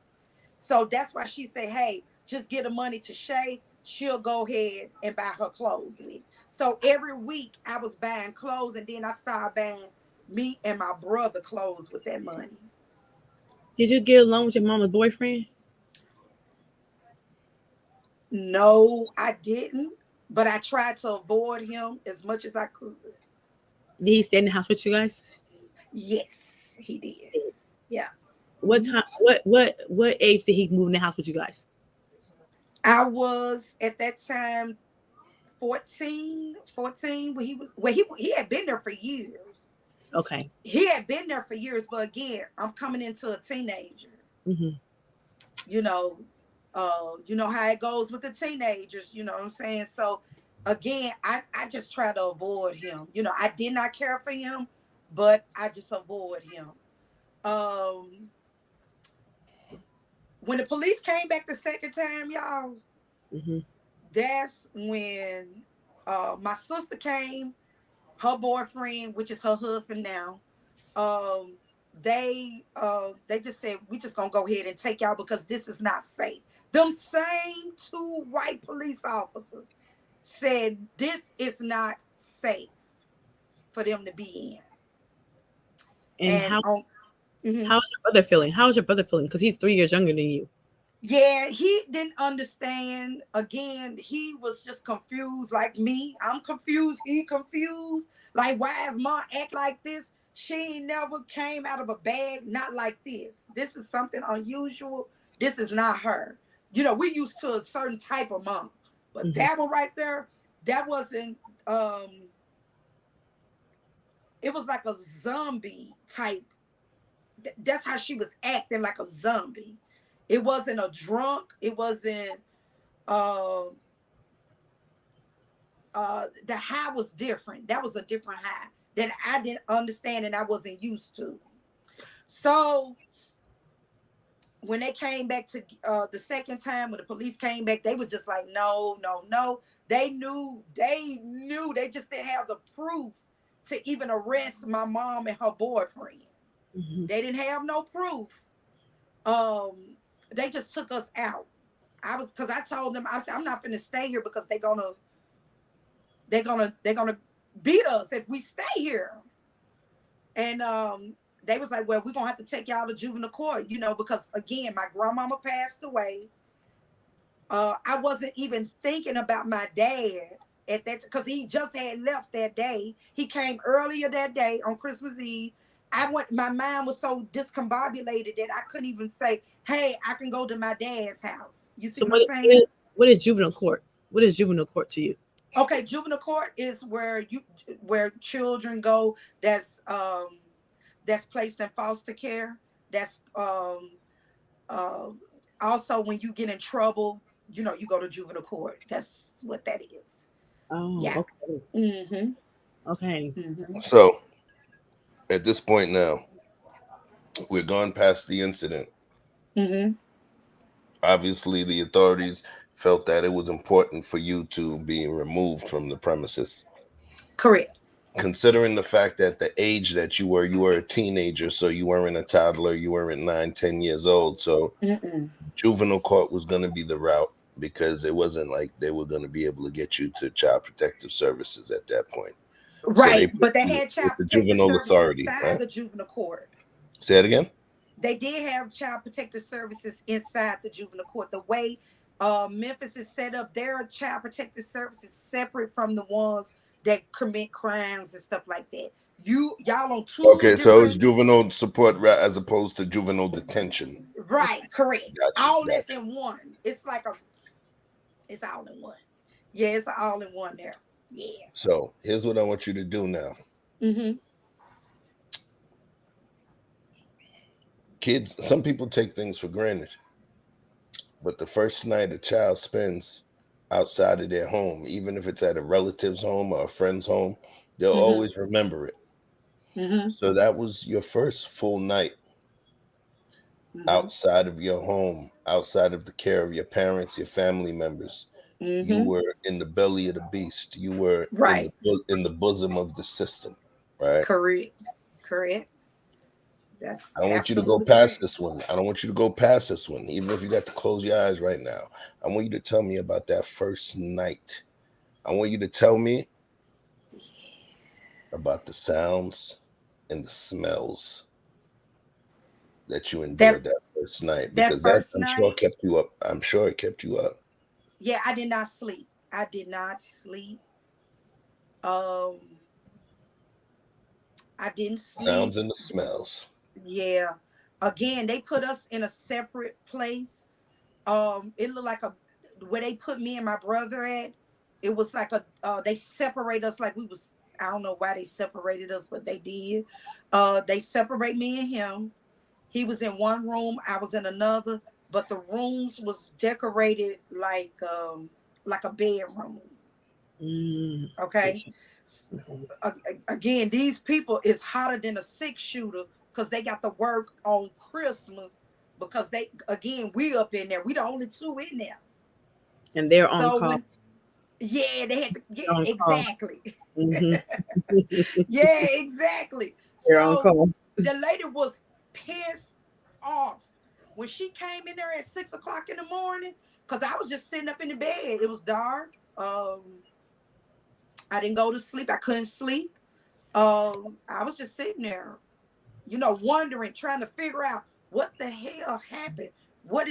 So that's why she said, hey, just get the money to Shay. She'll go ahead and buy her clothes with. So every week I was buying clothes, and then I started buying me and my brother clothes with that money. Did you get along with your mama's boyfriend? No, I didn't. But I tried to avoid him as much as I could. Did he stay in the house with you guys? Yes, he did. Yeah. What time? What age did he move in the house with you guys? I was at that time 14 when he had been there for years. Okay. He had been there for years, but again, I'm coming into a teenager. Mm-hmm. You know how it goes with the teenagers, you know what I'm saying? So again, I just try to avoid him. I did not care for him, but I just avoid him. When the police came back the second time, y'all, that's when my sister came, her boyfriend, which is her husband now. They just said, we just gonna go ahead and take y'all because this is not safe. Them same 2 white police officers said this is not safe for them to be in. And how's your brother feeling? How's your brother feeling? Because he's 3 years younger than you. Yeah, he didn't understand. Again, he was just confused like me. I'm confused. He confused. Like, why is mom act like this? She ain't never came out of a bag, not like this. This is something unusual. This is not her. We used to a certain type of mom. But that one right there, that wasn't, it was like a zombie type. That's how she was acting, like a zombie. It wasn't a drunk. It wasn't, the high was different. That was a different high. that I didn't understand and I wasn't used to. So when they came back to the second time, when the police came back, they was just like, no, no, no. They knew, they just didn't have the proof to even arrest my mom and her boyfriend. Mm-hmm. They didn't have no proof. They just took us out. Because I told them, I said, I'm not gonna stay here because they're gonna beat us if we stay here. And they was like, well, we're gonna have to take y'all to juvenile court, because again, my grandmama passed away. I wasn't even thinking about my dad at that, because he just had left that day. He came earlier that day on Christmas Eve. My mind was so discombobulated that I couldn't even say, hey, I can go to my dad's house. You see what I'm saying? What is juvenile court? What is juvenile court to you? Okay, juvenile court is where children go that's placed in foster care. That's also when you get in trouble, you go to juvenile court. That's what that is. Oh, yeah. Okay. Mm-hmm. Okay. Mm-hmm. So at this point now, we're gone past the incident. Mm-hmm. Obviously, the authorities felt that it was important for you to be removed from the premises. Correct. Considering the fact that the age that you were a teenager, so you weren't a toddler, you weren't 9, 10 years old. So juvenile court was going to be the route, because it wasn't like they were going to be able to get you to child protective services at that point. Right, So but they had child protective services inside the juvenile court. Say it again? They did have child protective services inside the juvenile court. The way Memphis is set up, there are child protective services separate from the ones that commit crimes and stuff like that. Y'all on two Okay, so it's juvenile support as opposed to juvenile detention. Right, correct. Gotcha, all this in one. It's it's all in one. Yeah, it's all in one there. Yeah. So here's what I want you to do now. Mm-hmm. Kids, some people take things for granted, but the first night a child spends outside of their home, even if it's at a relative's home or a friend's home, they'll always remember it. Mm-hmm. So that was your first full night outside of your home, outside of the care of your parents, your family members. You were in the belly of the beast. You were in the bosom of the system, right? Correct. I don't want you to go past this one. I don't want you to go past this one, even if you got to close your eyes right now. I want you to tell me about that first night. I want you to tell me about the sounds and the smells that you endured that first night, because that I'm sure kept you up. I'm sure it kept you up. Yeah, I did not sleep. I didn't sleep. Sounds and the smells. Yeah. Again, they put us in a separate place. It looked like where they put me and my brother at. It was like they separate us like we was. I don't know why they separated us, but they did. They separate me and him. He was in one room. I was in another. But the rooms was decorated like a bedroom. Okay. Again, these people is hotter than a 6-shooter because they got to work on Christmas, because we up in there. We the only 2 in there. And they're on call. They had to exactly. Yeah, exactly. They're on call. The lady was pissed off when she came in there at 6 o'clock in the morning, because I was just sitting up in the bed. It was dark. I didn't go to sleep. I couldn't sleep. I was just sitting there, wondering, trying to figure out what the hell happened. Why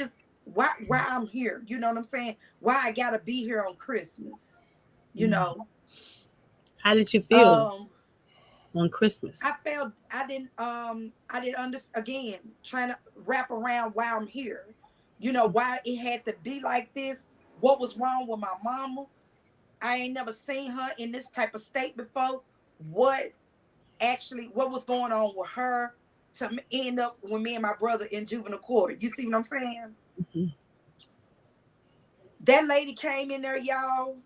I'm here? You know what I'm saying? Why I gotta be here on Christmas? How did you feel on Christmas? I didn't understand. Again, trying to wrap around why I'm here. Why it had to be like this. What was wrong with my mama? I ain't never seen her in this type of state before. What was going on with her to end up with me and my brother in juvenile court? You see what I'm saying? Mm-hmm. That lady came in there, y'all.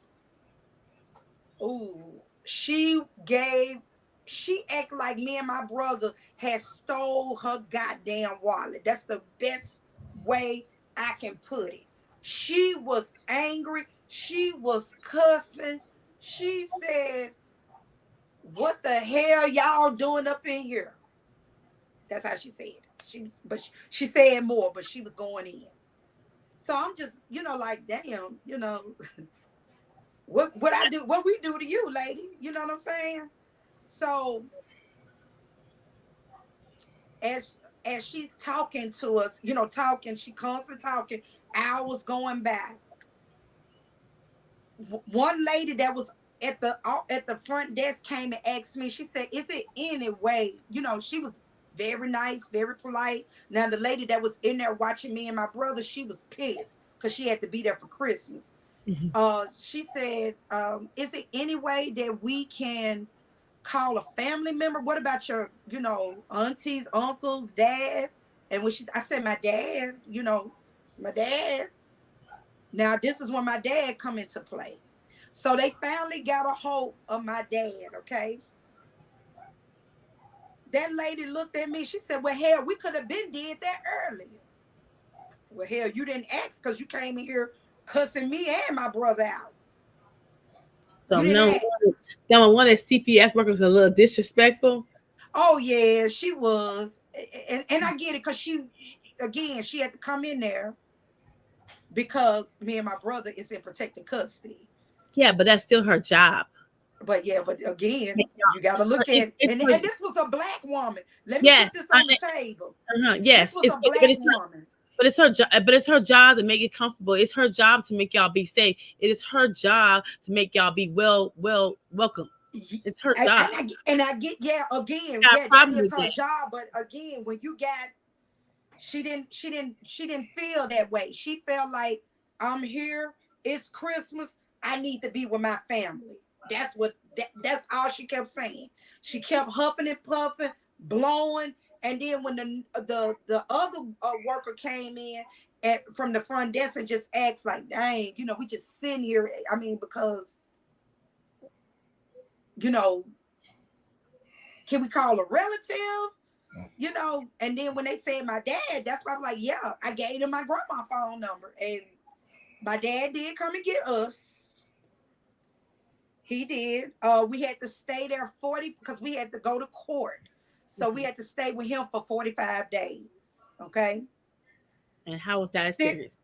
Ooh, she gave she act like me and my brother had stole her goddamn wallet. That's the best way I can put it. She was angry. She was cussing. She said, "What the hell y'all doing up in here?" That's how she said it. She said more, but she was going in. So I'm just, like, damn, what I do, what we do to you, lady. You know what I'm saying? So as she's talking to us, she constantly talking, hours going by. One lady that was at the front desk came and asked me, she said, "Is it any way?" She was very nice, very polite. Now the lady that was in there watching me and my brother, she was pissed because she had to be there for Christmas. She said, "Is it any way that we can call a family member? What about your, aunties, uncles, dad?" And when I said, "My dad, my dad." Now this is when my dad come into play. So they finally got a hold of my dad, okay? That lady looked at me. She said, "Well, hell, we could have been did that earlier." Well, hell, you didn't ask because you came in here cussing me and my brother out. So no one of CPS workers was a little disrespectful. Oh yeah, she was, and I get it because she had to come in there because me and my brother is in protected custody. Yeah, but that's still her job. But again, you got to look at it. And this was a black woman. Let me put this on the table. Yes, this was a black woman. But it's her job. But it's her job to make it comfortable. It's her job to make y'all be safe. It is her job to make y'all be welcome. It's her job. And I get that is her job. But again, when you got, she didn't feel that way. She felt like, I'm here. It's Christmas. I need to be with my family. That's all she kept saying. She kept huffing and puffing, blowing. And then when the other worker came in from the front desk and just asked like, "Dang, we just sitting here." I mean, because, can we call a relative? And then when they said my dad, that's why I'm like, yeah, I gave them my grandma's phone number. And my dad did come and get us. He did. We had to stay there because we had to go to court. So we had to stay with him for 45 days. Okay. And how was that experience?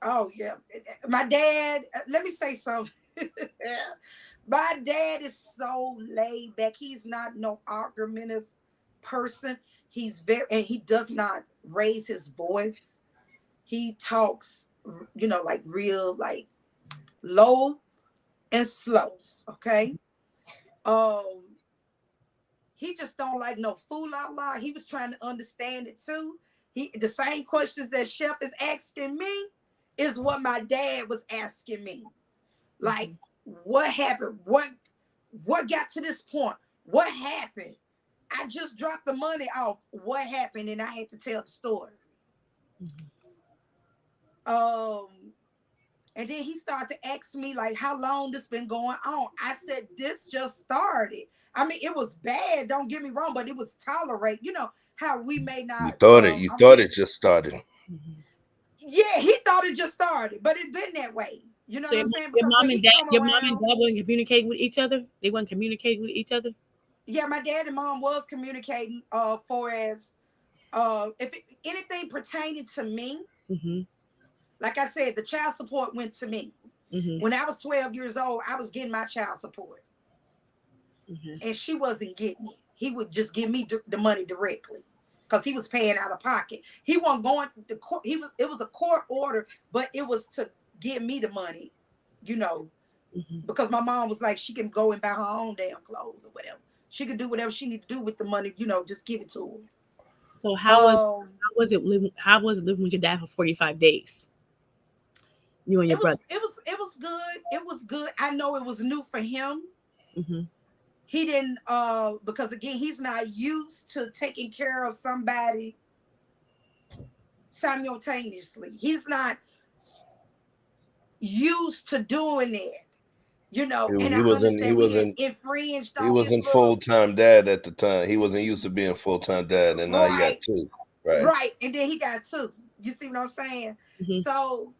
Oh, yeah. My dad, let me say something. My dad is so laid back. He's not no argumentative person. And he does not raise his voice. He talks, like real, like low and slow. Okay. He just don't like no fool out loud. He was trying to understand it too. The same questions that Chef is asking me is what my dad was asking me. Like, what happened? What got to this point? What happened? I just dropped the money off. What happened? And I had to tell the story. And then he started to ask me, like, how long this been going on? I said, this just started. I mean, it was bad, don't get me wrong, but it was tolerated. How we may not. You thought it just started. Yeah, he thought it just started, but it's been that way. You know what I'm saying? Your mom and dad wasn't communicating with each other? They weren't communicating with each other? Yeah, my dad and mom was communicating for as if anything pertaining to me. Like I said, the child support went to me. When I was 12 years old, I was getting my child support. And she wasn't getting it. He would just give me the money directly because he was paying out of pocket. He wasn't going to court. It was a court order, but it was to give me the money, because my mom was like, she can go and buy her own damn clothes or whatever. She could do whatever she need to do with the money, just give it to her. So how was it living with your dad for 45 days? You and your brother. It was good. It was good. I know it was new for him. He didn't because again, he's not used to taking care of somebody simultaneously. He's not used to doing it. You know, He, and he I wasn't. He understand we didn't wasn't. infringed He on his wasn't little full-time dad at the time. He wasn't used to being full-time dad, and now he got right, two. Right. right, and then he got two. You see what I'm saying? Mhm. So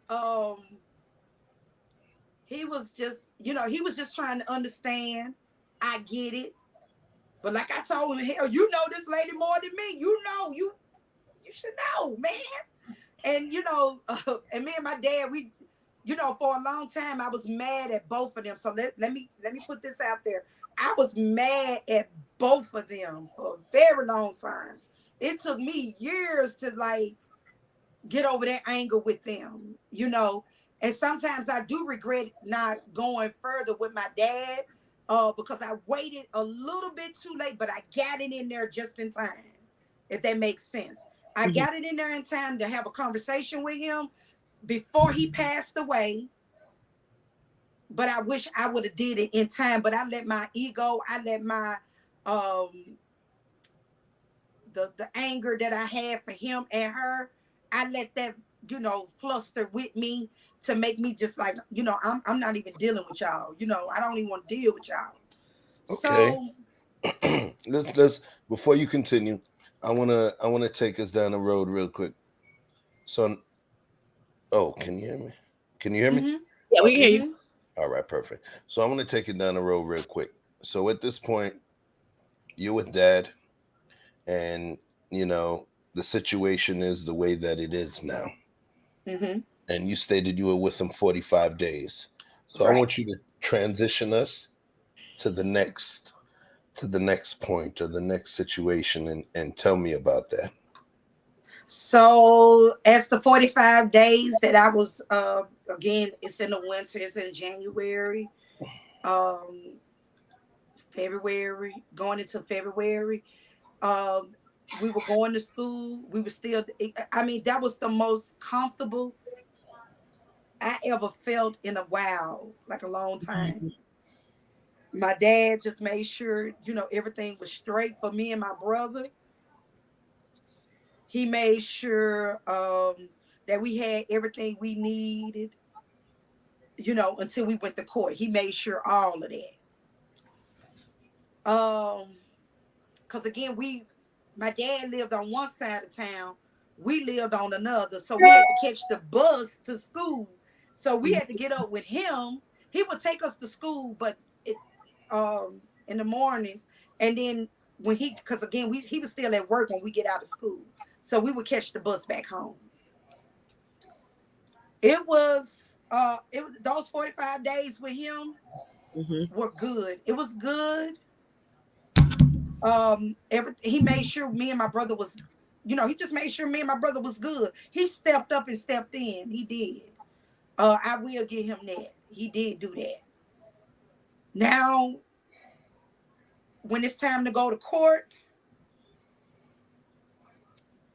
he was just, you know, he was just trying to understand. I get it. But like I told him, hell, you know this lady more than me. You know, you should know, man. And you know, and me and my dad, we, you know, for a long time I was mad at both of them. So let me put this out there. I was mad at both of them for a very long time. It took me years to like get over that anger with them, you know. And sometimes I do regret not going further with my dad, because I waited a little bit too late, but I got it in there just in time, if that makes sense. I got it in there in time to have a conversation with him before he passed away. But I wish I would have did it in time. But I let my ego, I let my the anger that I had for him and her, I let that, you know, fluster with me to make me just like, you know, I'm not even dealing with y'all. You know, I don't even want to deal with y'all. Okay. So let's before you continue, I wanna take us down the road real quick. So, oh, can you hear me? Can you hear me? Yeah, we can hear Okay. you. All right, perfect. So I'm gonna take it down the road real quick. So at this point, you're with dad, and you know the situation is the way that it is now. And you stated you were with him 45 days. So I right. want you to transition us to the next point or the next situation, and tell me about that. So as the 45 days that I was again, it's in the winter, it's in January, um, February, going into February. Um, we were going to school. We were still, I mean, that was the most comfortable I ever felt in a while, like a long time. My dad just made sure, you know, everything was straight for me and my brother. He made sure that we had everything we needed, you know, until we went to court. He made sure all of that. Because again, my dad lived on one side of town, we lived on another, so we had to catch the bus to school. So we had to get up with him. He would take us to school, but it in the mornings, and then when because again, he was still at work when we get out of school, so we would catch the bus back home. It was those 45 days with him were good. It was good. He made sure me and my brother was, you know, he just made sure me and my brother was good. He stepped up and stepped in. He did. I will give him that. He did do that. Now, when it's time to go to court,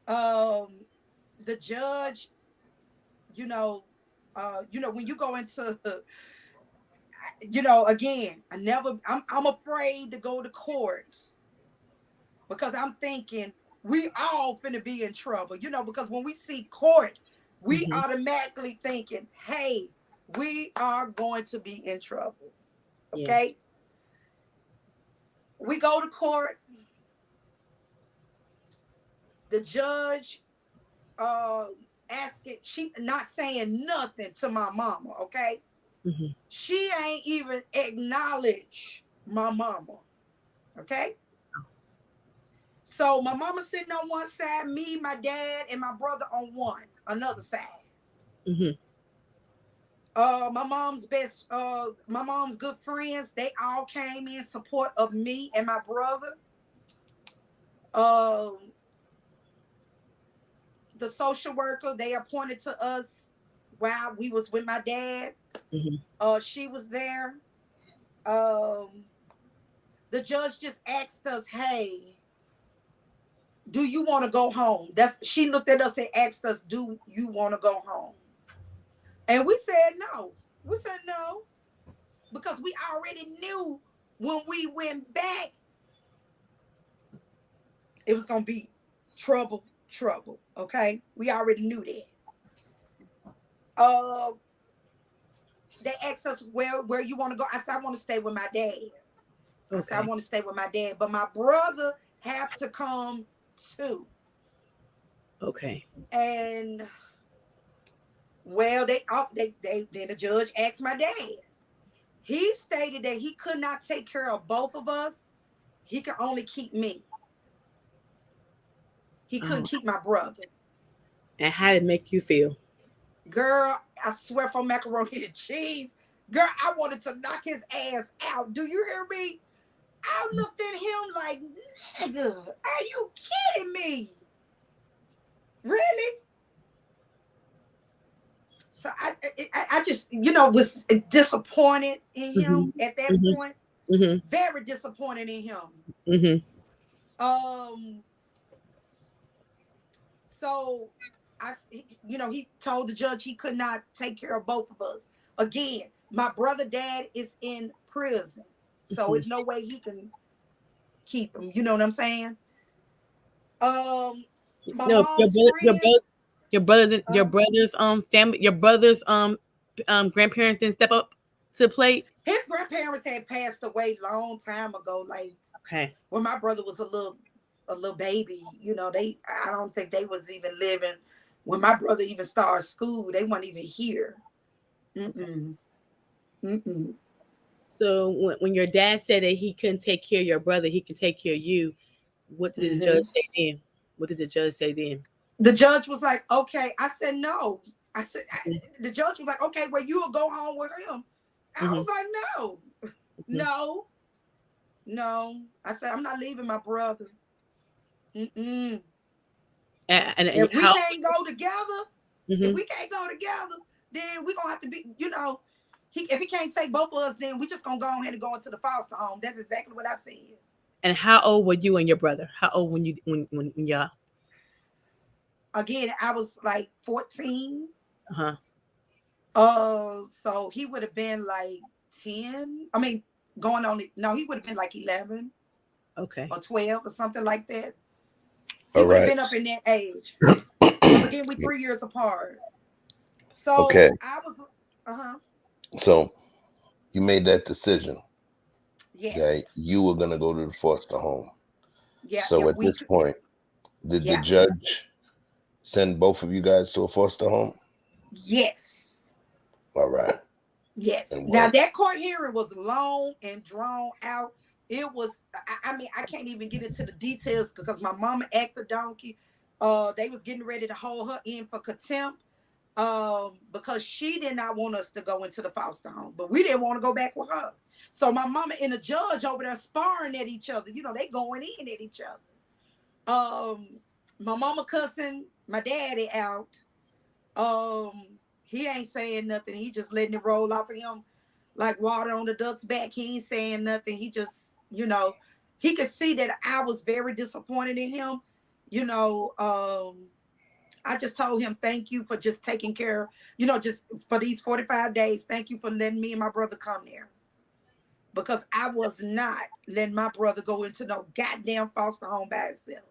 the judge, you know, when you go into again, I'm afraid to go to court because I'm thinking we all finna be in trouble, you know, because when we see court, we automatically thinking, hey, we are going to be in trouble. Okay. We go to court. The judge asking, she not saying nothing to my mama, okay? She ain't even acknowledge my mama. Okay. So my mama sitting on one side, me, my dad, and my brother on another side. My mom's good friends, they all came in support of me and my brother. The social worker they appointed to us while we was with my dad, she was there. The judge just asked us, hey, do you want to go home? She looked at us and asked us, do you want to go home? And we said no. We said no because we already knew when we went back it was gonna be trouble. Okay, we already knew that. they asked us where you want to go. I said, I want to stay with my dad. Okay. I said, I want to stay with my dad, but my brother have to come too. Okay. And well, then the judge asked my dad. He stated that he could not take care of both of us. He could only keep me. He couldn't keep my brother. And how did it make you feel? Girl, I swear for macaroni and cheese. Girl, I wanted to knock his ass out. Do you hear me? I looked at him like, nigga, are you kidding me? Really? So I just, was disappointed in him at that point. Very disappointed in him. So he told the judge he could not take care of both of us. Again, my brother dad is in prison, so it's no way he can keep him. You know what I'm saying? Your brother's family, your brother's grandparents didn't step up to the plate. His grandparents had passed away long time ago. Like, okay, when my brother was a little baby, I don't think they was even living when my brother even started school. They weren't even here. So when your dad said that he couldn't take care of your brother, he can take care of you, what did the judge say then? What did the judge say then? The judge was like, okay. I said, no. The judge was like, okay, well, you will go home with him. I was like, no. I said, I'm not leaving my brother. And if we can't go together, then we're going to have to be, if he can't take both of us, then we just going to go ahead and go into the foster home. That's exactly what I said. And how old were you and your brother? How old when y'all? Again, I was like 14. So he would have been like 10. I mean, he would have been like 11. Okay. Or 12 or something like that. He would have been up in that age. Again, we're 3 years apart. So I was So you made that decision. Yes. That you were gonna go to the foster home. Yeah. So at this point, did the judge send both of you guys to a foster home? Yes. All right. Yes. Now that court hearing was long and drawn out. It was, I mean, I can't even get into the details because my mama acted donkey. They was getting ready to hold her in for contempt because she did not want us to go into the foster home, but we didn't want to go back with her. So my mama and the judge over there sparring at each other. They going in at each other. My mama cussing my daddy out. He ain't saying nothing. He just letting it roll off of him like water on the duck's back. He ain't saying nothing. He just, he could see that I was very disappointed in him. I just told him, thank you for just taking care, just for these 45 days. Thank you for letting me and my brother come there. Because I was not letting my brother go into no goddamn foster home by himself.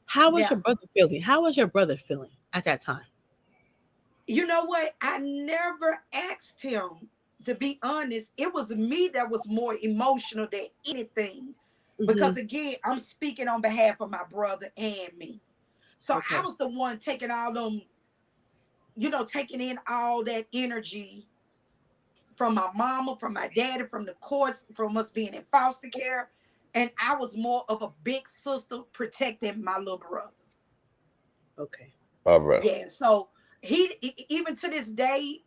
How was your brother feeling? How was your brother feeling at that time? You know what? I never asked him, to be honest. It was me that was more emotional than anything. Because again, I'm speaking on behalf of my brother and me. So I was the one taking all them, taking in all that energy from my mama, from my daddy, from the courts, from us being in foster care. And I was more of a big sister protecting my little brother. Okay. All right. Yeah. So he, even to this day,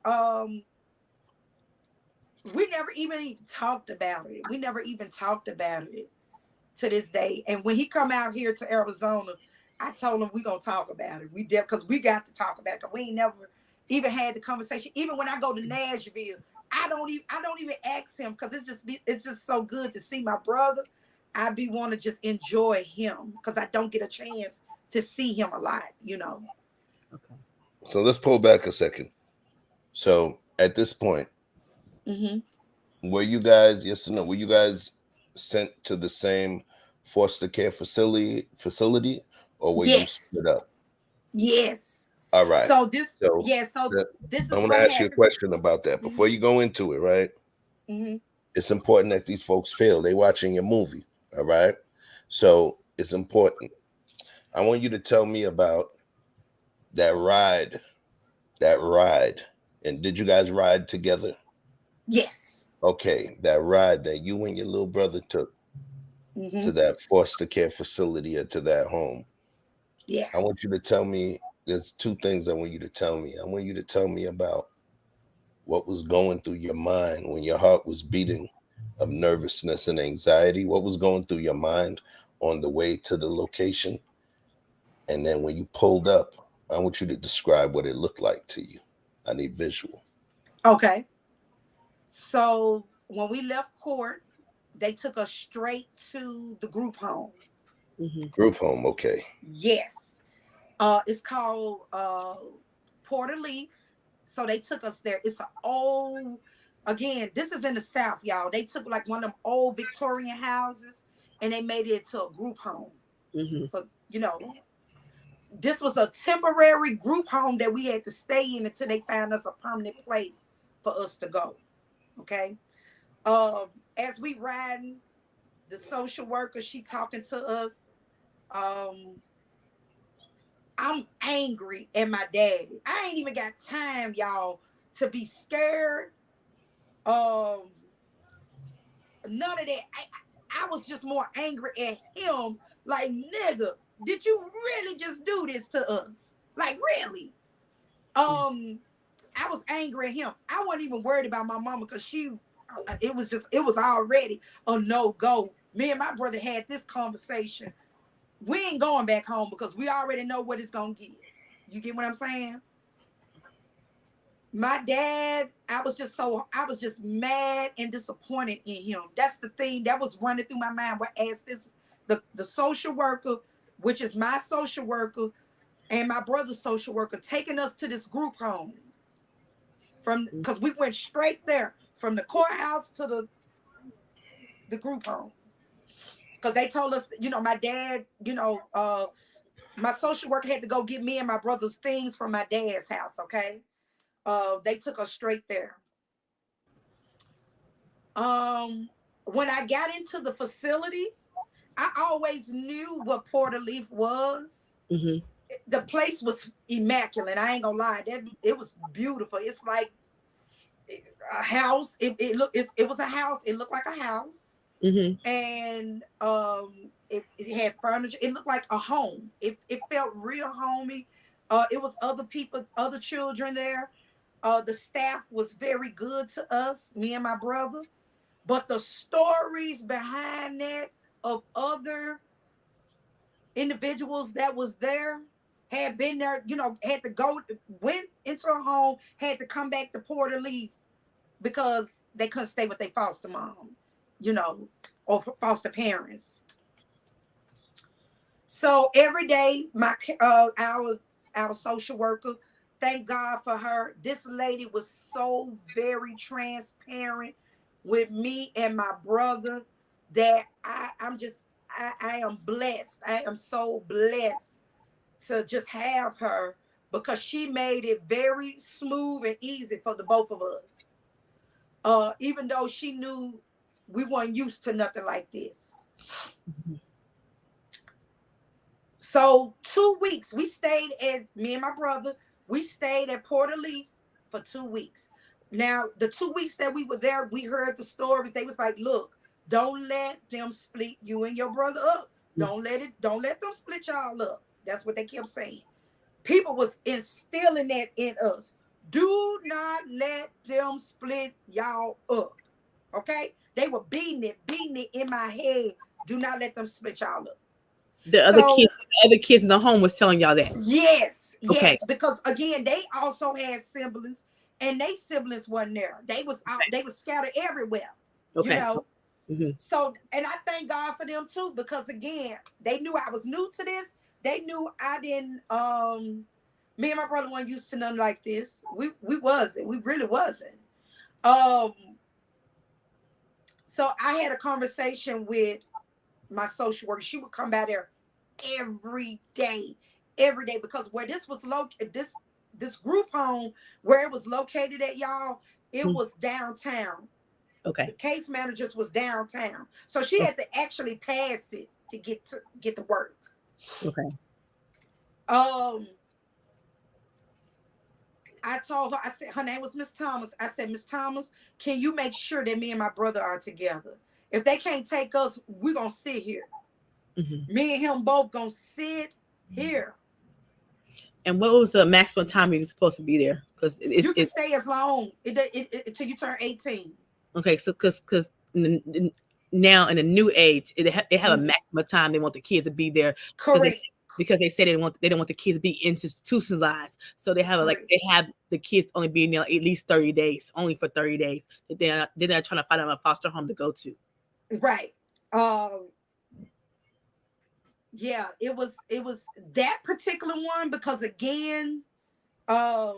we never even talked about it. We never even talked about it to this day. And when he come out here to Arizona, I told him we gonna talk about it. We did, because we got to talk about it. Cause we ain't never even had the conversation. Even when I go to Nashville, I don't even ask him, because it's just so good to see my brother. I be want to just enjoy him because I don't get a chance to see him a lot, Okay. So let's pull back a second. So at this point, were you guys, yes or no, were you guys sent to the same foster care facility, or were you split up? Yes. All right. So this, So this is I want what to ask you a happened. question about that before you go into it, right? Mm-hmm. It's important that these folks feel they watching your movie. All right. So it's important. I want you to tell me about that ride. That ride. And did you guys ride together? Yes. Okay, that ride that you and your little brother took Mm-hmm. to that foster care facility or to that home. Yeah. I want you to tell me, there's two things I want you to tell me. I want you to tell me about what was going through your mind when your heart was beating of nervousness and anxiety. What was going through your mind on the way to the location? And then when you pulled up, I want you to describe what it looked like to you. I need visual. Okay. So when we left court, they took us straight to the group home. Mm-hmm. Group home, okay. Yes. It's called Porter Leaf. So they took us there. It's an old, again, this is in the South, y'all. They took like one of them old Victorian houses and they made it to a group home. Mm-hmm. For, this was a temporary group home that we had to stay in until they found us a permanent place for us to go. Okay. As we riding, the social worker, she talking to us. I'm angry at my daddy. I ain't even got time, y'all, to be scared. None of that. I was just more angry at him. Like, nigga, did you really just do this to us? Like, really? I was angry at him. I wasn't even worried about my mama because it was already a no-go. Me and my brother had this conversation. We ain't going back home because we already know what it's gonna give. You get what I'm saying? My dad, I was just mad and disappointed in him. That's the thing that was running through my mind. As the social worker, which is my social worker, and my brother's social worker, taking us to this group home. Because we went straight there from the courthouse to the group home. Because they told us, my dad, my social worker had to go get me and my brother's things from my dad's house, okay? They took us straight there. When I got into the facility, I always knew what Porter Leaf was. Mm-hmm. The place was immaculate. I ain't gonna lie. It was beautiful. It's like a house. It was a house. It looked like a house. Mm-hmm. And it had furniture. It looked like a home. It felt real homey. It was other people, other children there. The staff was very good to us, me and my brother. But the stories behind that of other individuals that was there, had been there, had to went into a home, had to come back to Porter Leaf because they couldn't stay with their foster mom, or foster parents. So every day, our social worker, thank God for her. This lady was so very transparent with me and my brother that I am blessed. I am so blessed to just have her because she made it very smooth and easy for the both of us. Even though she knew we weren't used to nothing like this. So 2 weeks, me and my brother, we stayed at Porter Leaf for 2 weeks. Now, the 2 weeks that we were there, we heard the stories. They was like, look, don't let them split you and your brother up. Don't let them split y'all up. That's what they kept saying. People was instilling that in us. Do not let them split y'all up. Okay? They were beating it in my head. Do not let them split y'all up. The other kids in the home was telling y'all that. Yes, okay. Because again, they also had siblings, and they siblings wasn't there. They was out. They was scattered everywhere. Okay. Mm-hmm. So, and I thank God for them too, because again, they knew I was new to this. They knew I didn't. Me and my brother weren't used to nothing like this. We wasn't. We really wasn't. So I had a conversation with my social worker. She would come by there every day. every day, because where this was located, this group home, where it was located at, y'all, it was downtown. Okay. The case managers was downtown, so she had to actually pass it to get to work. Okay. I told her, I said, her name was Miss Thomas. I said, Miss Thomas, can you make sure that me and my brother are together? If they can't take us, we're going to sit here. Me and him both going to sit here. And what was the maximum time you were supposed to be there? Because you can stay as long until you turn 18. Okay, so because now in a new age, they have a maximum time they want the kids to be there. Correct. Because they say they don't want the kids to be institutionalized, so they have they have the kids only being there at least 30 days, only for 30 days. They're not trying to find them a foster home to go to. Right. Yeah, it was that particular one, because again, they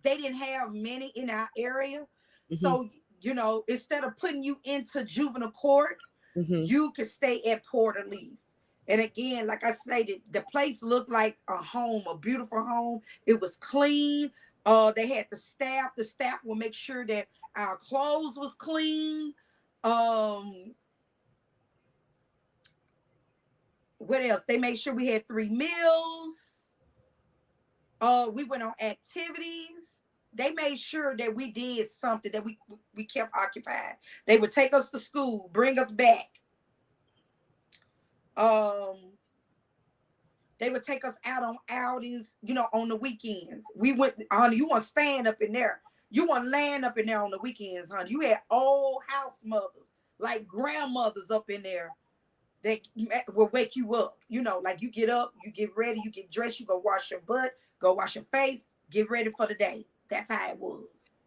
didn't have many in our area, so instead of putting you into juvenile court, you could stay at Port Leaf. And again, like I stated, the place looked like a home, a beautiful home. It was clean. They had the staff. The staff will make sure that our clothes was clean. What else? They made sure we had 3 meals. We went on activities. They made sure that we did something, that we kept occupied. They would take us to school, bring us back. They would take us out on outings, on the weekends. We went, honey, you weren't staying up in there. You weren't laying up in there on the weekends, honey. You had old house mothers, like grandmothers up in there that will wake you up. Like you get up, you get ready, you get dressed, you go wash your butt, go wash your face, get ready for the day. That's how it was.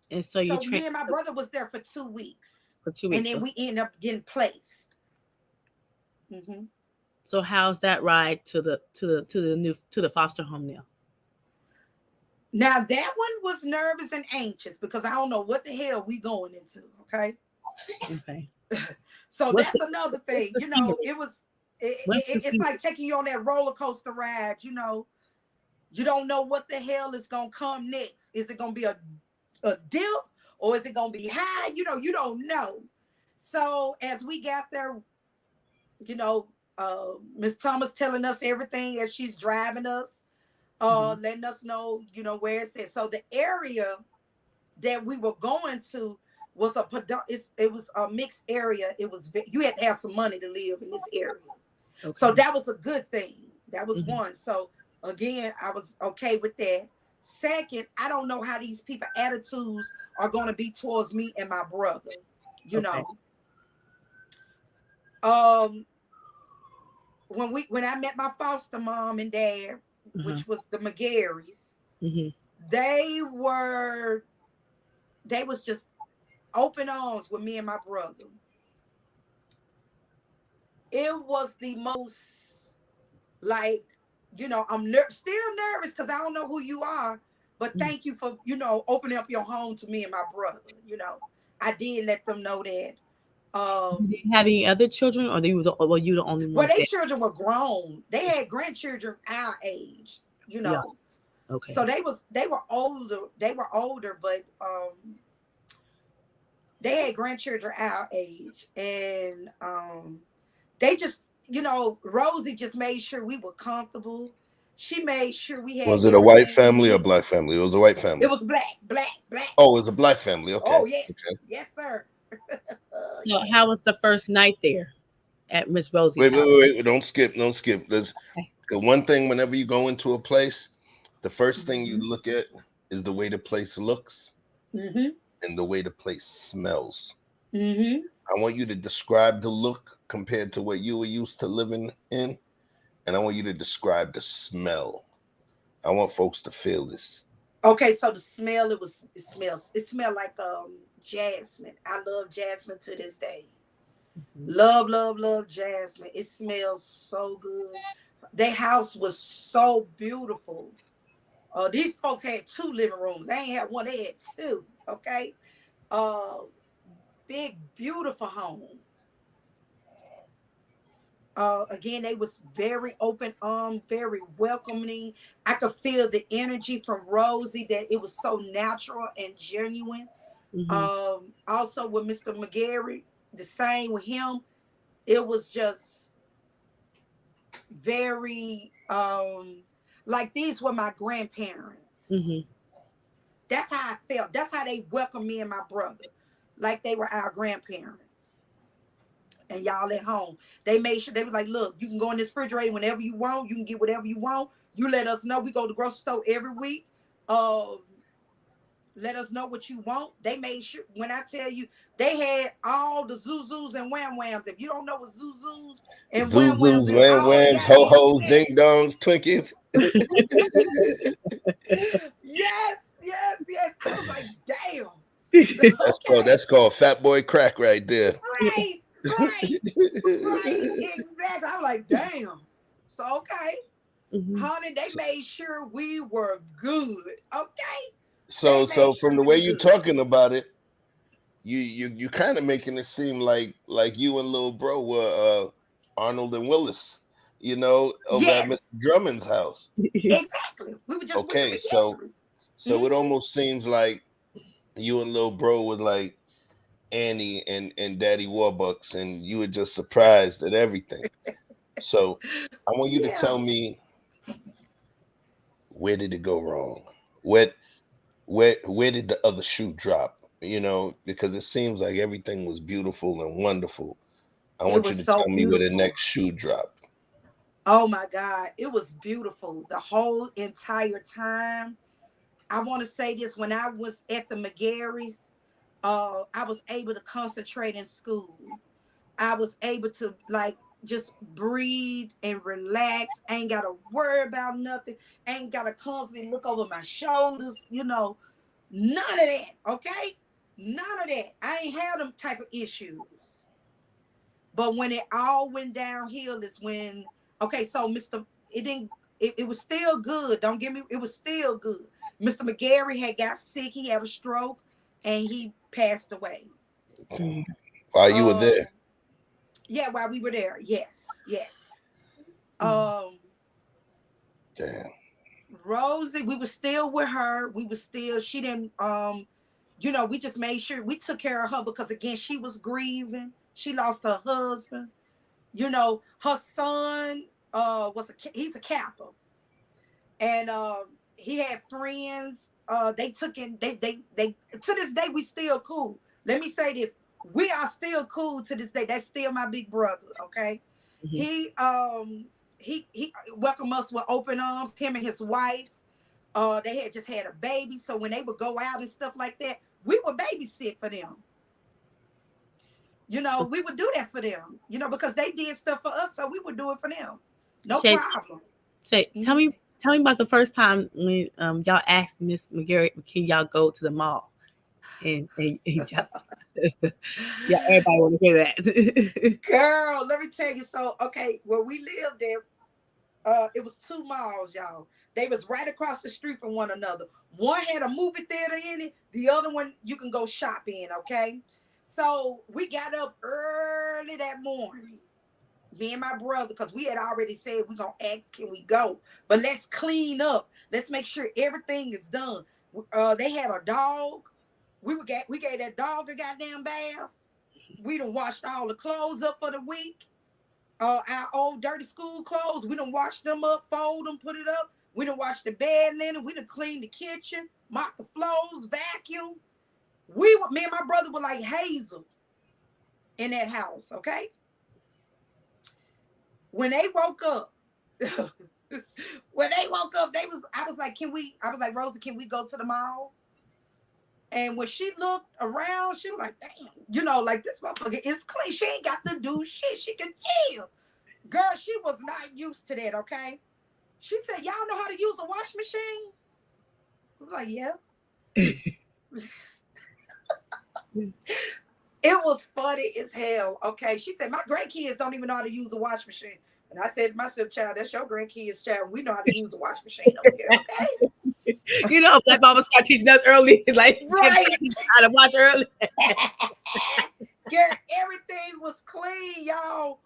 And so me and my brother was there for 2 weeks. And then we ended up getting placed. So how's that ride to the foster home now? Now that one was nervous and anxious, because I don't know what the hell we going into. Okay. So that's another thing. It's like taking you on that roller coaster ride. You don't know what the hell is gonna come next. Is it gonna be a dip, or is it gonna be high? You don't know. So as we got there, Miss Thomas telling us everything as she's driving us, letting us know, where it's at. So the area that we were going to was it was a mixed area. You had to have some money to live in this area. Okay. So that was a good thing. That was one. So again, I was okay with that. Second, I don't know how these people attitudes are going to be towards me and my brother. When I met my foster mom and dad, which was the McGarrys, they was just open arms with me and my brother. It was the most, like, I'm still nervous because I don't know who you are, but thank you for, opening up your home to me and my brother. I did let them know that. Did they have any other children, or were you the only one? Well, their children were grown. They had grandchildren our age, Yeah. Okay. So they were older. They were older, but they had grandchildren our age, and they just, Rosie just made sure we were comfortable. She made sure we had. Was it a white family or black family? It was a white family. It was black. Oh, it was a black family. Okay. Oh yes, okay. Yes, sir. So how was the first night there at Miss Rosie's house? Wait. Don't skip. There's the one thing whenever you go into a place, the first thing you look at is the way the place looks and the way the place smells. I want you to describe the look compared to what you were used to living in, and I want you to describe the smell. I want folks to feel this. Okay, so the smell, it smelled like jasmine. I love jasmine to this day. Love jasmine. It smells so good. Their house was so beautiful. These folks had 2 living rooms. They ain't had one, they had 2. Okay. Big, beautiful home. Again, they was very open, very welcoming. I could feel the energy from Rosie, that it was so natural and genuine. Also with Mr. McGarry, the same with him. It was just very like these were my grandparents. That's how I felt. That's how they welcomed me and my brother, like they were our grandparents. And y'all at home, they made sure, they was like, look, you can go in this refrigerator whenever you want. You can get whatever you want. You let us know. We go to the grocery store every week. Let us know what you want. They made sure, when I tell you, they had all the Zuzus and Wham Whams. If you don't know what Zuzus and Wham Whams Zuzus, is, Wham Whams, Ho Hos, Ding Dongs, Twinkies. Yes. I was like, damn. That's called Fat Boy Crack right there. Right. Exactly. I was like, damn. So honey, they made sure we were good. Okay. So from the way you're talking about it, you kind of making it seem like you and little bro were Arnold and Willis, over at Mr. Drummond's house. Exactly. We were just okay. So it almost seems like you and little bro were like Annie and Daddy Warbucks, and you were just surprised at everything. So I want you to tell me, where did it go wrong? Where did the other shoe drop? Because it seems like everything was beautiful and wonderful. I want you to tell me where the next shoe dropped. Oh my God, it was beautiful the whole entire time. I want to say this: when I was at the McGarry's, I was able to concentrate in school. I was able to just breathe and relax. I ain't got to worry about nothing. I ain't got to constantly look over my shoulders. None of that. Okay, none of that. I ain't had them type of issues. But when it all went downhill is when, so it was still good. Don't get me, it was still good. Mr. McGarry had got sick. He had a stroke and he passed away. While you were there? Yeah, while we were there. Yes. Damn. Rosie, we were still with her. She didn't, we just made sure we took care of her because again, she was grieving. She lost her husband. Her son he's a Kappa. And he had friends. They took him, they to this day we still cool. Let me say this. We are still cool to this day. That's still my big brother, okay? He welcomed us with open arms, him and his wife. They had just had a baby. So when they would go out and stuff like that, we would babysit for them. We would do that for them, because they did stuff for us, so we would do it for them. No problem. Shay, tell me about the first time when y'all asked Miss McGarry, can y'all go to the mall? And y'all, yeah, everybody want to hear that. Girl, let me tell you. So, where we lived there, it was 2 malls, y'all. They was right across the street from one another. One had a movie theater in it. The other one you can go shop in, okay? So we got up early that morning, me and my brother, because we had already said we're going to ask, can we go? But let's clean up. Let's make sure everything is done. They had a dog. We gave that dog a goddamn bath. We done washed all the clothes up for the week. Our old dirty school clothes, we done washed them up, fold them, put it up. We done washed the bed linen. We done cleaned the kitchen, mop the floors, vacuum. Me and my brother were like Hazel in that house, okay? When they woke up, I was like, Rosie, can we go to the mall? And when she looked around, she was like, damn, this motherfucker is clean. She ain't got to do shit. She can chill. Girl, she was not used to that, okay? She said, y'all know how to use a wash machine? I was like, yeah. It was funny as hell, okay? She said, my grandkids don't even know how to use a wash machine. And I said to myself, child, that's your grandkids, child. We know how to use a wash machine over here, okay? Black mama start teaching us early, like right. How to watch early. Girl, everything was clean, y'all.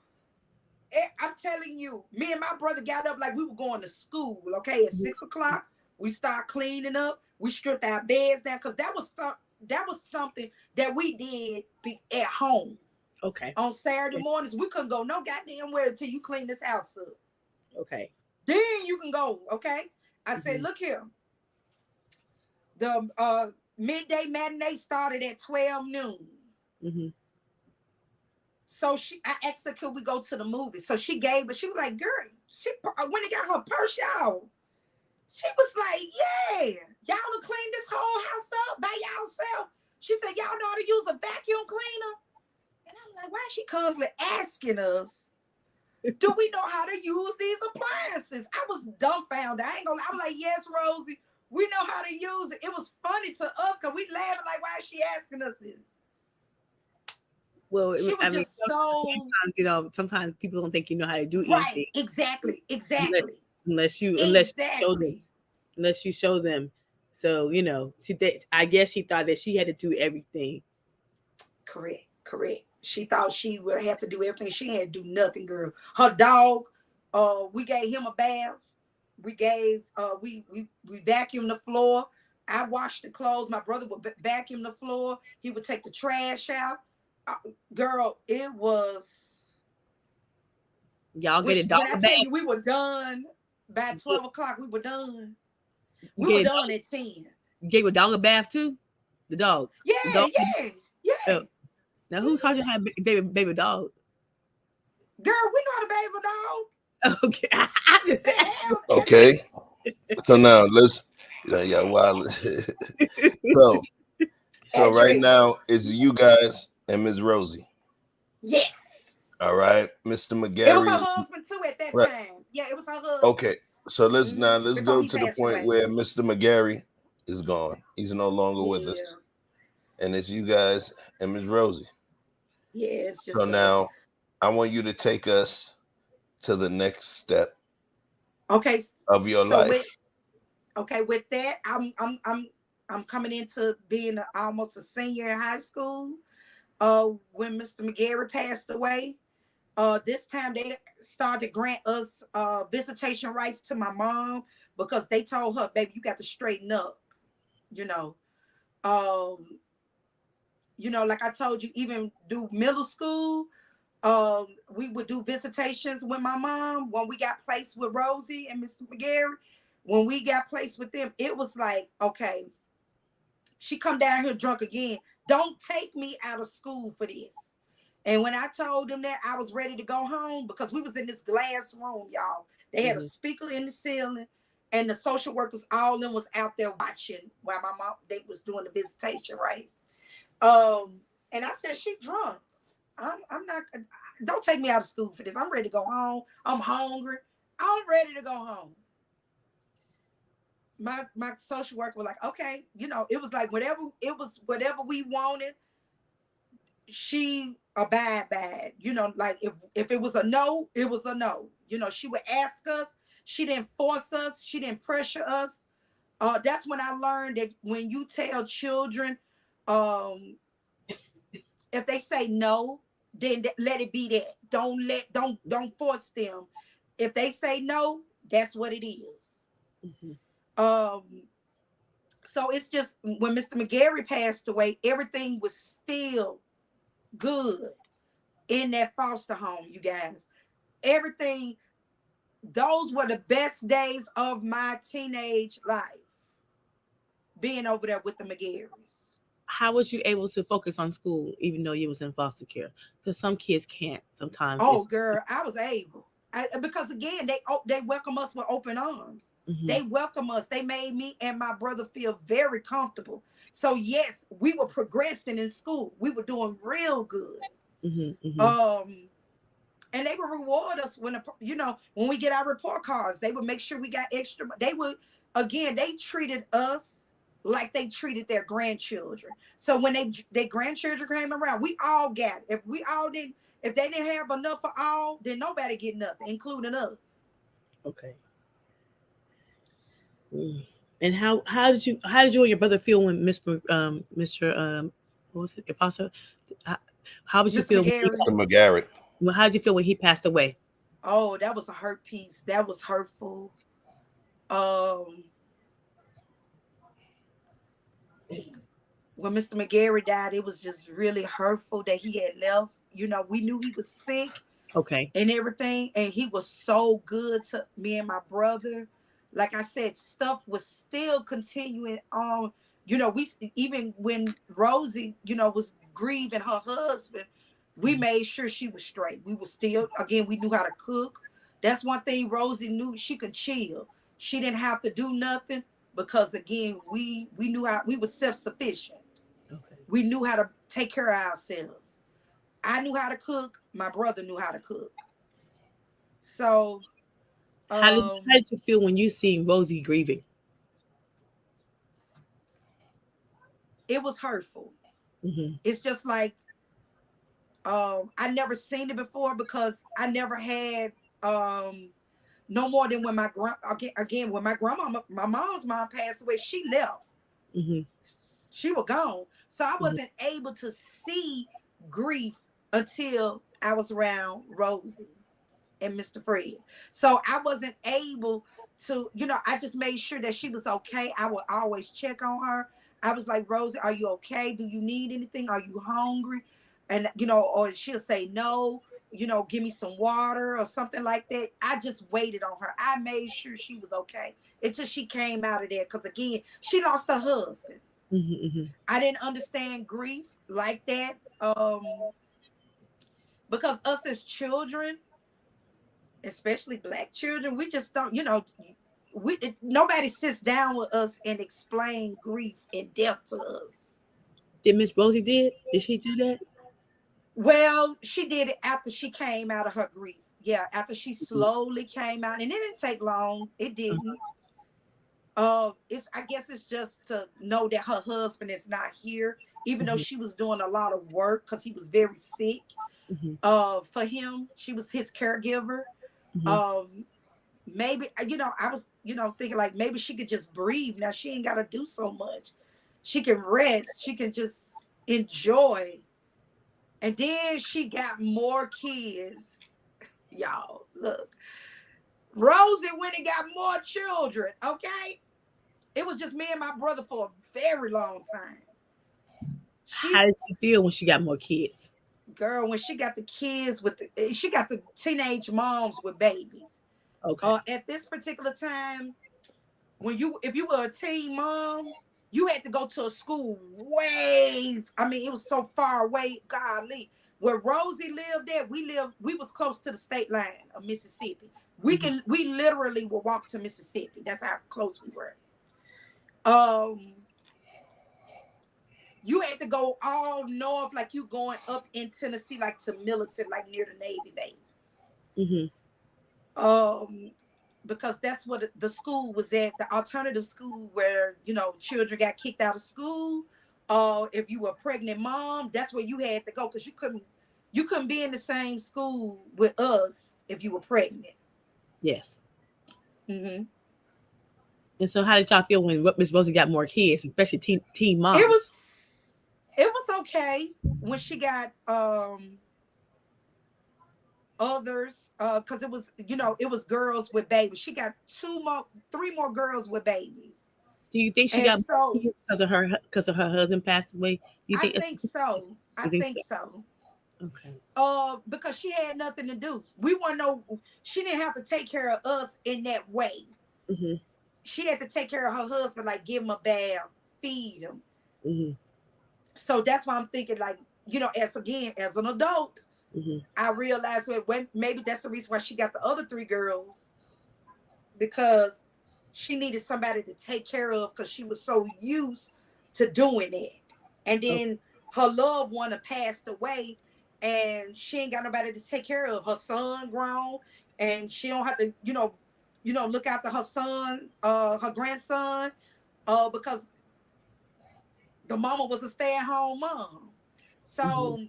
I'm telling you, me and my brother got up like we were going to school. Okay, at 6 o'clock, we start cleaning up. We stripped our beds down because that was something that we did at home. Okay. On Saturday mornings, we couldn't go no goddamn where until you clean this house up. Okay. Then you can go. Okay. I said, look here. The midday matinee started at 12 noon. So I asked her, could we go to the movie? So she gave, but she was like, girl, she when it got her purse, y'all. She was like, yeah, y'all to clean this whole house up by yourself. She said, y'all know how to use a vacuum cleaner? And I'm like, why is she constantly asking us, do we know how to use these appliances? I was dumbfounded. I was like, yes, Rosie, we know how to use it. It was funny to us because we laughing like, why is she asking us this? Well, sometimes people don't think you know how to do anything. Right, exactly. Unless you show them. So, I guess she thought that she had to do everything. Correct. She thought she would have to do everything. She had to do nothing, girl. Her dog, we gave him a bath. We vacuumed the floor. I washed the clothes. My brother would vacuum the floor. He would take the trash out. Girl, it was. Y'all get it dog when I tell you we were done by 12 o'clock, we were done. We were done at 10. You gave a dog a bath too? The dog? Yeah, dog? Yeah. Oh. Now who taught you how to baby dog? Girl, we know how to baby a dog. Okay. Okay. So now let's So right now it's you guys and Ms. Rosie. Yes. All right, Mr. McGarry. It was her husband too at that time. Yeah, it was her husband. Okay, so let's go to the point where Mr. McGarry is gone. He's no longer with us, and it's you guys and Ms. Rosie. Yeah, it's just so now I want you to take us to the next step. Okay. Of your life. With that, I'm coming into being almost a senior in high school. When Mr. McGarry passed away, this time they started to grant us visitation rights to my mom because they told her, baby, you got to straighten up. Like I told you, even do middle school, we would do visitations with my mom when we got placed with Rosie and Mr. McGarry. When we got placed with them, it was like, okay, she come down here drunk again. Don't take me out of school for this. And when I told them that, I was ready to go home because we was in this glass room, y'all. They had a speaker in the ceiling, and the social workers, all of them was out there watching while my mom, they was doing the visitation, right? And I said, she drunk. I'm not, don't take me out of school for this. I'm ready to go home. I'm hungry. I'm ready to go home. My social worker was like, okay, it was like whatever we wanted, she abide by it. Like if it was a no, it was a no. She would ask us. She didn't force us. She didn't pressure us. That's when I learned that when you tell children, if they say no, then let it be that. Don't force them. If they say no, that's what it is. So it's just when Mr. McGarry passed away, everything was still good in that foster home, you guys. Everything, those were the best days of my teenage life, being over there with the McGarrys. How was you able to focus on school even though you was in foster care? Because some kids can't sometimes. Oh, girl, I was able. Because again, they welcome us with open arms. They welcome us. They made me and my brother feel very comfortable. So yes, we were progressing in school. We were doing real good. And they would reward us when we get our report cards. They would make sure we got extra. They treated us like they treated their grandchildren. So when their grandchildren came around, we all got it. If they didn't have enough for all, then nobody get nothing, including us. Okay. And how did you and your brother feel when Mr. What was it? Your foster? How would you feel? Mr. McGarry. Well, how did you feel when he passed away? Oh, that was a hurt piece. That was hurtful. Um, when Mr. McGarry died, it was just really hurtful that he had left. You know, we knew he was sick Okay. and everything, and he was so good to me and my brother. Like I said, stuff was still continuing on. You know, we even when Rosie, you know, was grieving her husband, we made sure she was straight. We were still, again, we knew how to cook. That's one thing Rosie knew, she could chill. She didn't have to do nothing because again, we knew how, we were self-sufficient. Okay. We knew how to take care of ourselves. I knew how to cook. My brother knew how to cook. So How did you feel when you seen Rosie grieving? it was hurtful. Mm-hmm. It's just like I never seen it before because I never had no more than when my again when my grandma, my mom's mom passed away, she left. Mm-hmm. She was gone. So I Mm-hmm. wasn't able to see grief until I was around Rosie and Mr. Fred. So I wasn't able to, you know, I just made sure that she was okay. I would always check on her. I was like, Rosie, are you okay? Do you need anything? Are you hungry? And, you know, or she'll say no, you know, give me some water or something like that. I just waited on her. I made sure she was okay until she came out of there. Because again, she lost her husband. Mm-hmm. I didn't understand grief like that. Because us as children, especially Black children, we just don't, you know, nobody sits down with us and explain grief and death to us. Did Miss Rosie did? Did she do that? Well, she did it after she came out of her grief. Yeah, after she Mm-hmm. slowly came out, and it didn't take long. It Uh-huh. didn't. It's I guess it's just to know that her husband is not here, even though Mm-hmm. she was doing a lot of work because he was very sick. Mm-hmm. For him, she was his caregiver. Mm-hmm. Um, maybe you know I was thinking like maybe she could just breathe. Now she ain't got to do so much. She can rest. She can just enjoy. And then she got more kids. Y'all, look. Rosie went and got more children, okay? It was just me and my brother for a very long time. How She, did you feel when she got more kids? girl, when she got the kids she got the teenage moms with babies. Okay. At this particular time, if you were a teen mom, you had to go to a school way. I mean, it was so far away. Golly, where Rosie lived at, we was close to the state line of Mississippi. Mm-hmm. We literally would walk to Mississippi. That's how close we were. Um, you had to go all north, like you going up in Tennessee, like to Militant, like near the Navy base. Mm-hmm. Um, because that's what the school was at, the alternative school where, you know, children got kicked out of school. If you were a pregnant mom, that's where you had to go because you couldn't be in the same school with us if you were pregnant. Yes. Mm-hmm. And so, how did y'all feel when Miss Rosie got more kids, especially teen moms? It was okay when she got others because it was, you know, it was girls with babies. She got three more girls with babies. Do you think she And got more so kids because of her husband passed away? Do you I think think so. I you think think so? so. Okay. Because she had nothing to do. She didn't have to take care of us in that way. Mm-hmm. She had to take care of her husband, like give him a bath, feed him. Mm-hmm. So that's why I'm thinking, like, you know, as an adult, Mm-hmm. I realized maybe that's the reason why she got the other three girls, because she needed somebody to take care of because she was so used to doing it. And then her loved one had passed away and she ain't got nobody to take care of. Her son grown and she don't have to, look after her son, her grandson, because the mama was a stay-at-home mom. So Mm-hmm.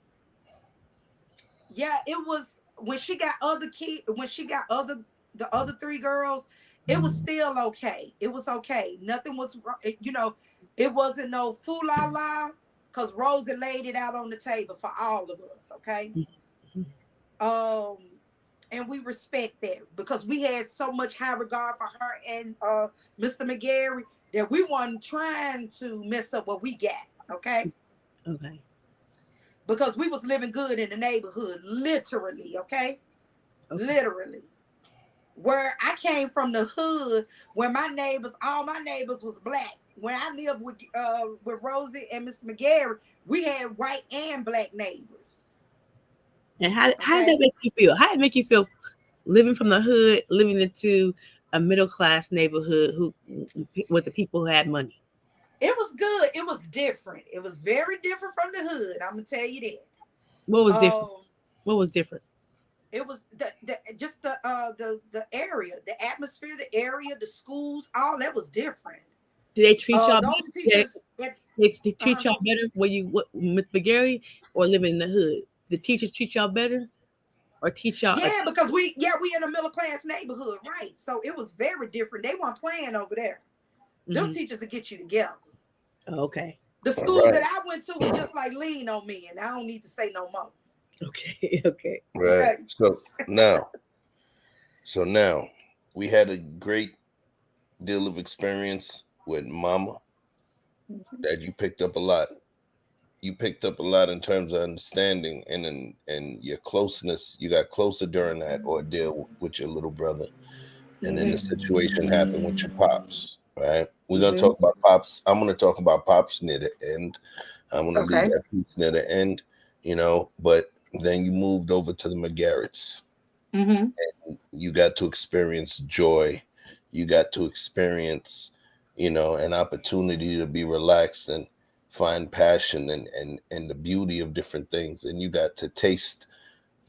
yeah, it was when she got the other three girls, it was still okay. It was okay. Nothing was, it wasn't no fool la la, because Rosie laid it out on the table for all of us. Okay. Mm-hmm. Um, and we respect that because we had so much high regard for her and Mr. McGarry that we weren't trying to mess up what we got. Okay. Okay. Because we was living good in the neighborhood, literally. Okay. Literally. Where I came from the hood, where my neighbors, all my neighbors was black. When I lived with Rosie and Mr. McGarry, we had white and black neighbors. And how did that make you feel? How did it make you feel living from the hood, living into a middle class neighborhood with the people who had money? It was good. It was different. It was very different from the hood. I'm gonna tell you that. What was different? What was different? It was the area, the atmosphere, the area, the schools, all that was different. Did they treat y'all better? Teachers, they treat y'all better when you with McGarry or living in the hood? The teachers treat y'all better or teach y'all? Yeah, because we in a middle class neighborhood, right? So it was very different. They weren't playing over there. Them teachers will get you together. Okay. The schools that I went to were just like lean on me, and I don't need to say no more. Okay. Okay. Right. Okay. So now we had a great deal of experience with Mama that you picked up a lot. You picked up a lot in terms of understanding and your closeness. You got closer during that ordeal with your little brother. And then the situation happened with your pops, right? We're going to talk about pops. I'm going to talk about pops near the end. I'm going to leave that piece near the end, but then you moved over to the McGarretts. And you got to experience joy. You got to experience, an opportunity to be relaxed and find passion and the beauty of different things. And you got to taste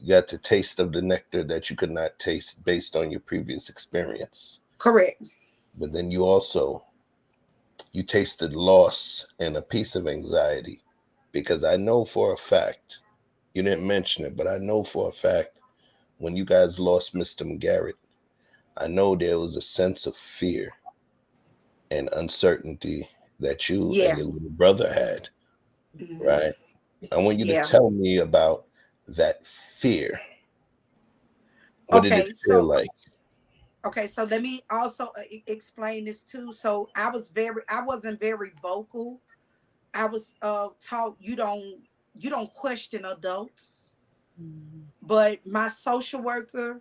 of the nectar that you could not taste based on your previous experience. Correct. But then you tasted loss and a piece of anxiety, because I know for a fact, you didn't mention it, but I know for a fact when you guys lost Mr. McGarrett, I know there was a sense of fear and uncertainty that you and your little brother had, right? I want you to tell me about that fear. What did it feel like? Okay, so let me also explain this too. So I wasn't very vocal. I was taught you don't question adults. But my social worker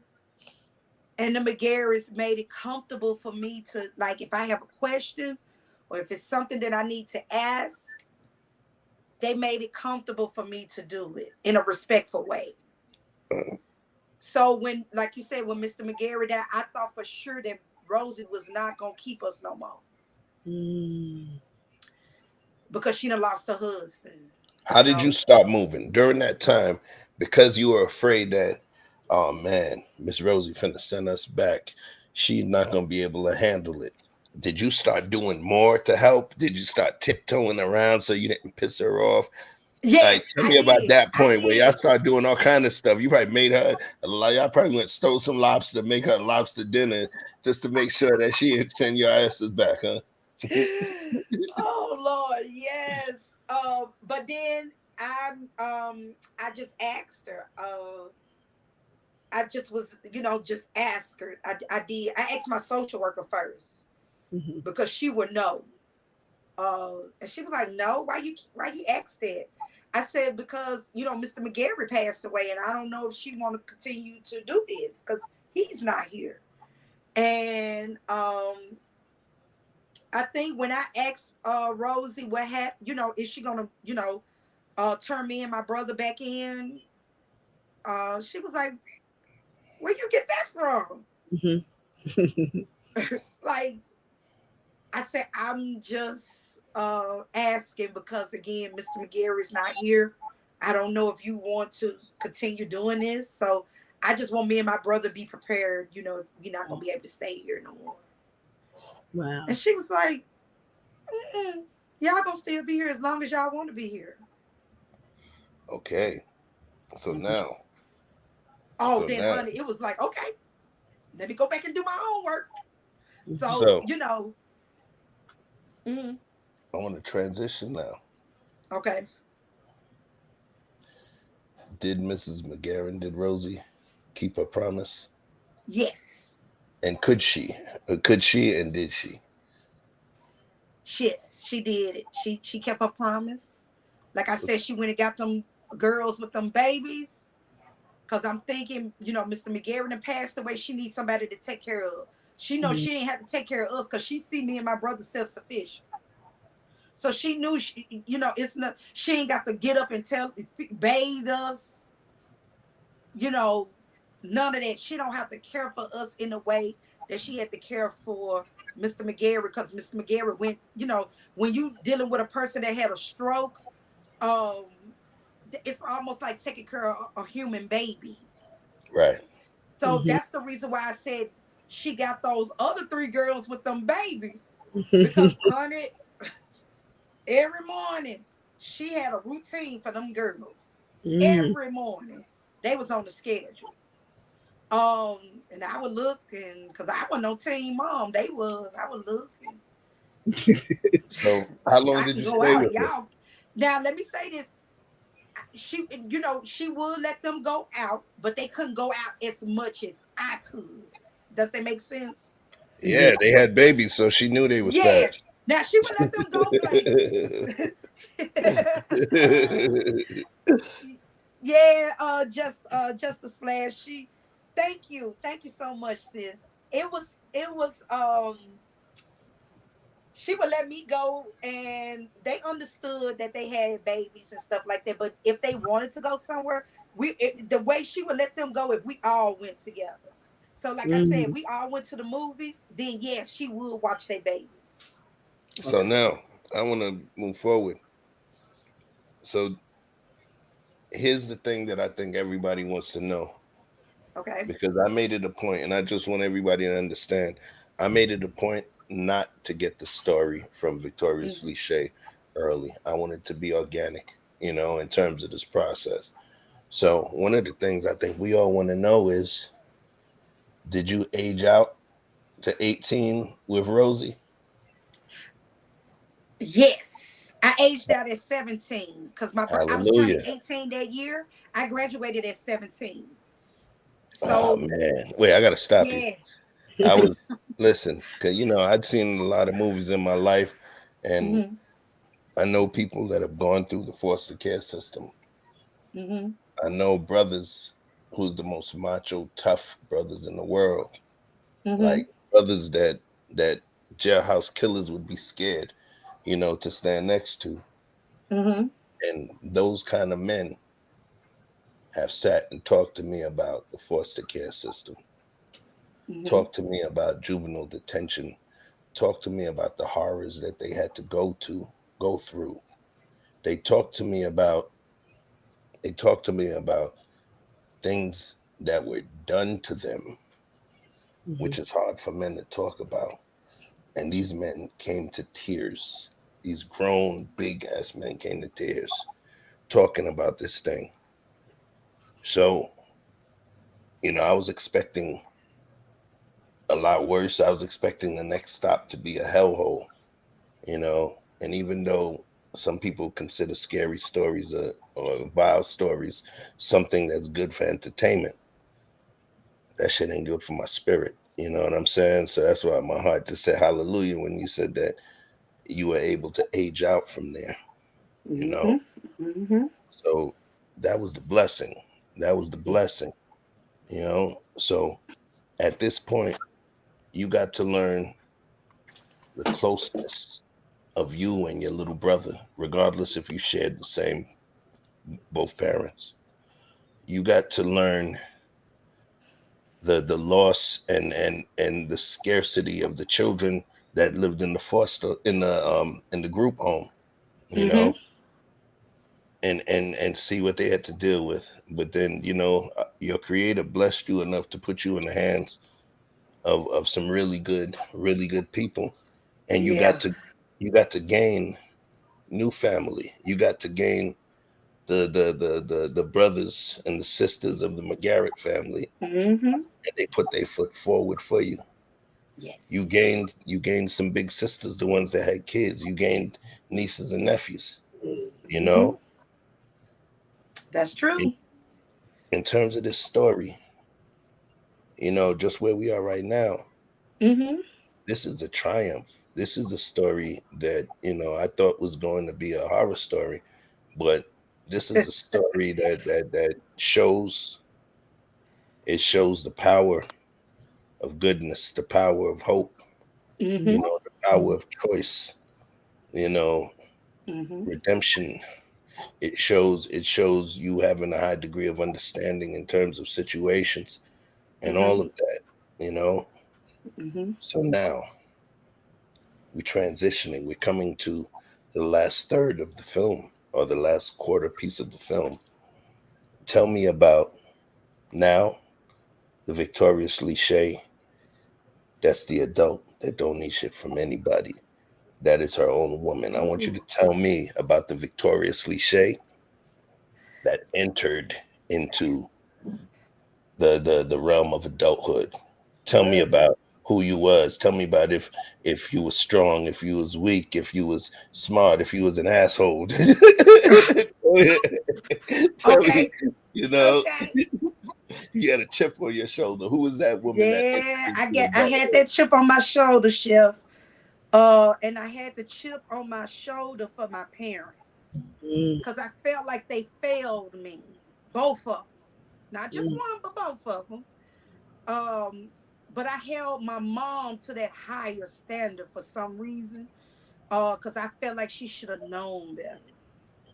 and the McGarretts made it comfortable for me to, like, if I have a question or if it's something that I need to ask, they made it comfortable for me to do it in a respectful way. So when, like you said, when Mr. McGarrett died, I thought for sure that Rosie was not going to keep us no more. Because she done lost her husband. How did you start moving during that time? Because you were afraid that, oh man, Miss Rosie finna send us back. She's not gonna be able to handle it. Did you start doing more to help? Did you start tiptoeing around so you didn't piss her off? Yes, tell me about that point where y'all start doing all kind of stuff. You probably made her, y'all probably went stole some lobster, make her lobster dinner just to make sure that she didn't send your asses back, huh? Oh Lord, yes. But then I just asked her. I just was, just ask her. I did. I asked my social worker first because she would know. And she was like, "No, why you ask that?" I said, "Because Mr. McGarry passed away, and I don't know if she want to continue to do this because he's not here." And I think when I asked Rosie what happened, is she gonna, turn me and my brother back in? She was like, "Where you get that from?" Like, I said, "I'm just asking because again, Mr. McGarry's not here. I don't know if you want to continue doing this. So I just want me and my brother be prepared, if we're not gonna be able to stay here no more." Wow. And she was like, "Y'all gonna still be here as long as y'all want to be here." Okay. So now. Honey, it was like, okay, let me go back and do my homework. So I want to transition now. Okay. Did Mrs. McGarren, did Rosie keep her promise? Yes. And could she? Could she and did she? Yes, she did it. She kept her promise. Like I So, said, she went and got them girls with them babies. Cause I'm thinking, Mr. McGarry done passed away. She needs somebody to take care of. She knows she ain't have to take care of us because she see me and my brother self-sufficient. So she knew it's not, she ain't got to get up and bathe us, none of that. She don't have to care for us in a way that she had to care for Mr. McGarry, because Mr. McGarry went, when you dealing with a person that had a stroke, um, it's almost like taking care of a human baby. right. So that's the reason why I said she got those other 3 girls with them babies. Because, honey, every morning she had a routine for them girls. Every morning they was on the schedule. And I would look, and because I wasn't no teen mom, I would look. So how long I did can you go stay out, with her? y'all. Now let me say this: she would let them go out, but they couldn't go out as much as I could. Does that make sense? Yeah, they had babies, so she knew they were Yes. stashed. Now she would let them go places. Yeah, just a splash. Thank you so much, sis. It was she would let me go, and they understood that they had babies and stuff like that. But if they wanted to go somewhere, the way she would let them go if we all went together. So like I said, we all went to the movies, then yes, she would watch their babies. So now I want to move forward. So here's the thing that I think everybody wants to know, Okay. because I made it a point, and I just want everybody to understand. I made it a point not to get the story from Victoriously Shay early. I want it to be organic, in terms of this process. So one of the things I think we all want to know is, did you age out to 18 with Rosie? Yes. I aged out at 17 because I was turning Hallelujah. 18 that year. I graduated at 17. Oh So man. Wait, I gotta stop you. yeah. I was listen, because I'd seen a lot of movies in my life, and hmm I know people that have gone through the foster care system. hmm I know brothers who's the most macho, tough brothers in the world. hmm Like brothers that jailhouse killers would be scared, to stand next to. hmm And those kind of men have sat and talked to me about the foster care system, hmm talked to me about juvenile detention, talked to me about the horrors that they had to go through. They talked to me about they talked to me about things that were done to them, which is hard for men to talk about. And these men came to tears. These grown, big ass men came to tears talking about this thing. So, I was expecting a lot worse. I was expecting the next stop to be a hellhole, and even though some people consider scary stories or vile stories something that's good for entertainment, that shit ain't good for my spirit. You know what I'm saying? So that's why my heart just said hallelujah when you said that you were able to age out from there, you know? hmm hmm So that was the blessing. That was the blessing, So at this point, you got to learn the closeness of you and your little brother, regardless if you shared the same both parents. You got to learn the loss and the scarcity of the children that lived in the foster in the group home, you hmm know, and see what they had to deal with. But then, your creator blessed you enough to put you in the hands of some really good people, and Yeah. you got to gain new family. You got to gain the brothers and the sisters of the McGarrett family, hmm and they put their foot forward for you. Yes. You gained some big sisters, the ones that had kids. You gained nieces and nephews. You hmm know, That's in, true. in terms of this story, just where we are right now. Mm-hmm. This is a triumph. This is a story that, I thought was going to be a horror story, but this is a story that shows the power of goodness, the power of hope, Mm-hmm. the power of choice, you know, Mm-hmm. redemption. It shows you having a high degree of understanding in terms of situations and all Mm-hmm. of that. Mm-hmm. So now we're transitioning. We're coming to the last third of the film or the last quarter piece of the film. Tell me about now the victoriously Shay. That's the adult that don't need shit from anybody. That is her own woman. I want you to tell me about the victoriously Shay that entered into the realm of adulthood. Tell me about who you was. Tell me about if you was strong, if you was weak, if you was smart, if you was an asshole. Tell me, Okay. you know, Okay. you had a chip on your shoulder. Who was that woman that entered Yeah, into I had adulthood? that chip on my shoulder, Chef. And I had the chip on my shoulder for my parents. Because I felt like they failed me. Both of them. Not just one, but both of them. But I held my mom to that higher standard for some reason. Because I felt like she should have known better.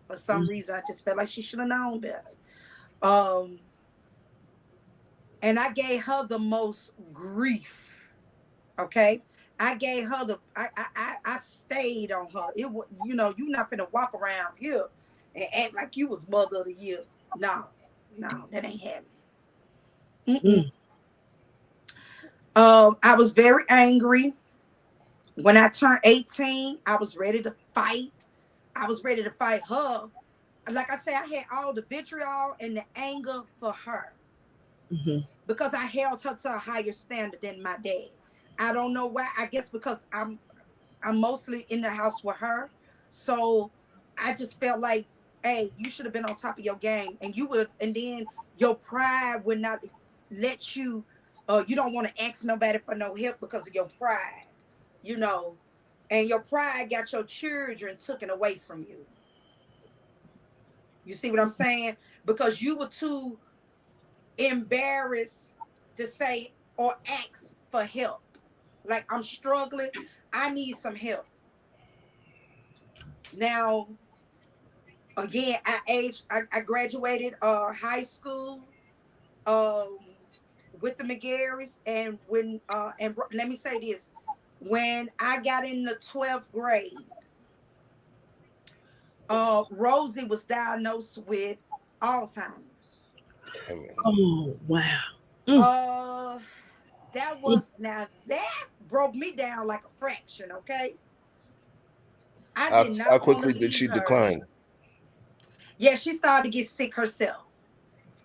For some reason, I just felt like she should have known better. And I gave her the most grief. Okay. I gave her I stayed on her. It was, you're not gonna walk around here and act like you was mother of the year. No, that ain't happening. I was very angry. When I turned 18, I was ready to fight. I was ready to fight her. Like I said, I had all the vitriol and the anger for her. Because I held her to a higher standard than my dad. I don't know why. I guess because I'm mostly in the house with her. So I just felt like, hey, you should have been on top of your game. And then your pride would not let you, you don't want to ask nobody for no help because of your pride, and your pride got your children taken away from you. You see what I'm saying? Because you were too embarrassed to say or ask for help. Like, I'm struggling. I need some help. Now, again, I graduated high school with the McGarrys, and let me say this. When I got in the 12th grade, Rosie was diagnosed with Alzheimer's. Oh, wow. That broke me down like a fraction, okay? I How, did how not want to quickly did she leave her. decline? Yeah, she started to get sick herself.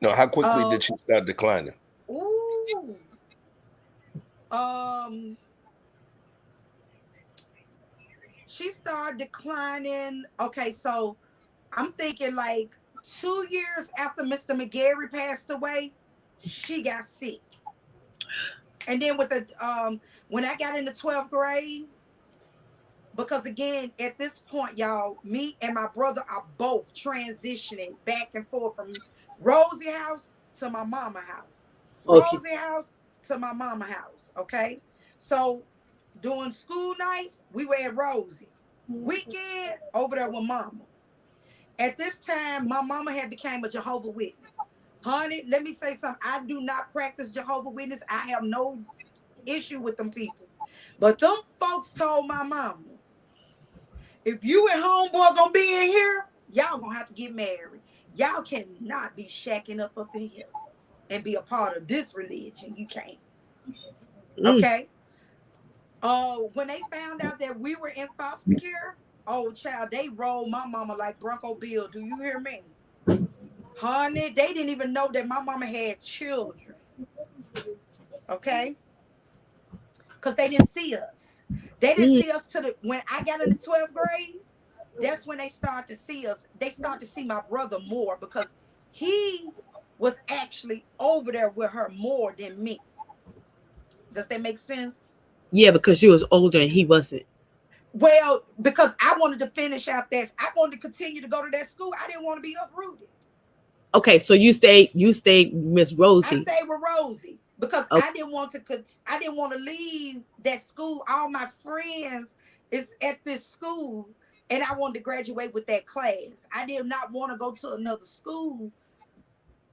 No, how quickly did she start declining? Ooh. She started declining. Okay, so I'm thinking like 2 years after Mr. McGarry passed away, she got sick. And then when I got into 12th grade, because again, at this point, y'all, me and my brother are both transitioning back and forth from Rosie house to my mama house. Rosie house to my mama house. Okay. So during school nights, we were at Rosie. Weekend over there with mama. At this time, my mama had become a Jehovah's Witness. Honey, let me say something. I do not practice Jehovah's Witness. I have no issue with them people. But them folks told my mama, if you and homeboy gonna be in here, y'all gonna have to get married. Y'all cannot be shacking up in here and be a part of this religion. You can't. Okay. When they found out that we were in foster care, oh child, they rolled my mama like Bronco Bill. Do you hear me? Honey, they didn't even know that my mama had children. Okay. Because they didn't see us. They didn't see us when I got into 12th grade. That's when they start to see us. They start to see my brother more because he was actually over there with her more than me. Does that make sense? Yeah, because she was older and he wasn't. Well, because I wanted to finish out that, I wanted to continue to go to that school. I didn't want to be uprooted. Okay, so you stayed Miss Rosie. I stayed with Rosie because okay. I didn't want to leave that school. All my friends is at this school, and I wanted to graduate with that class. I did not want to go to another school,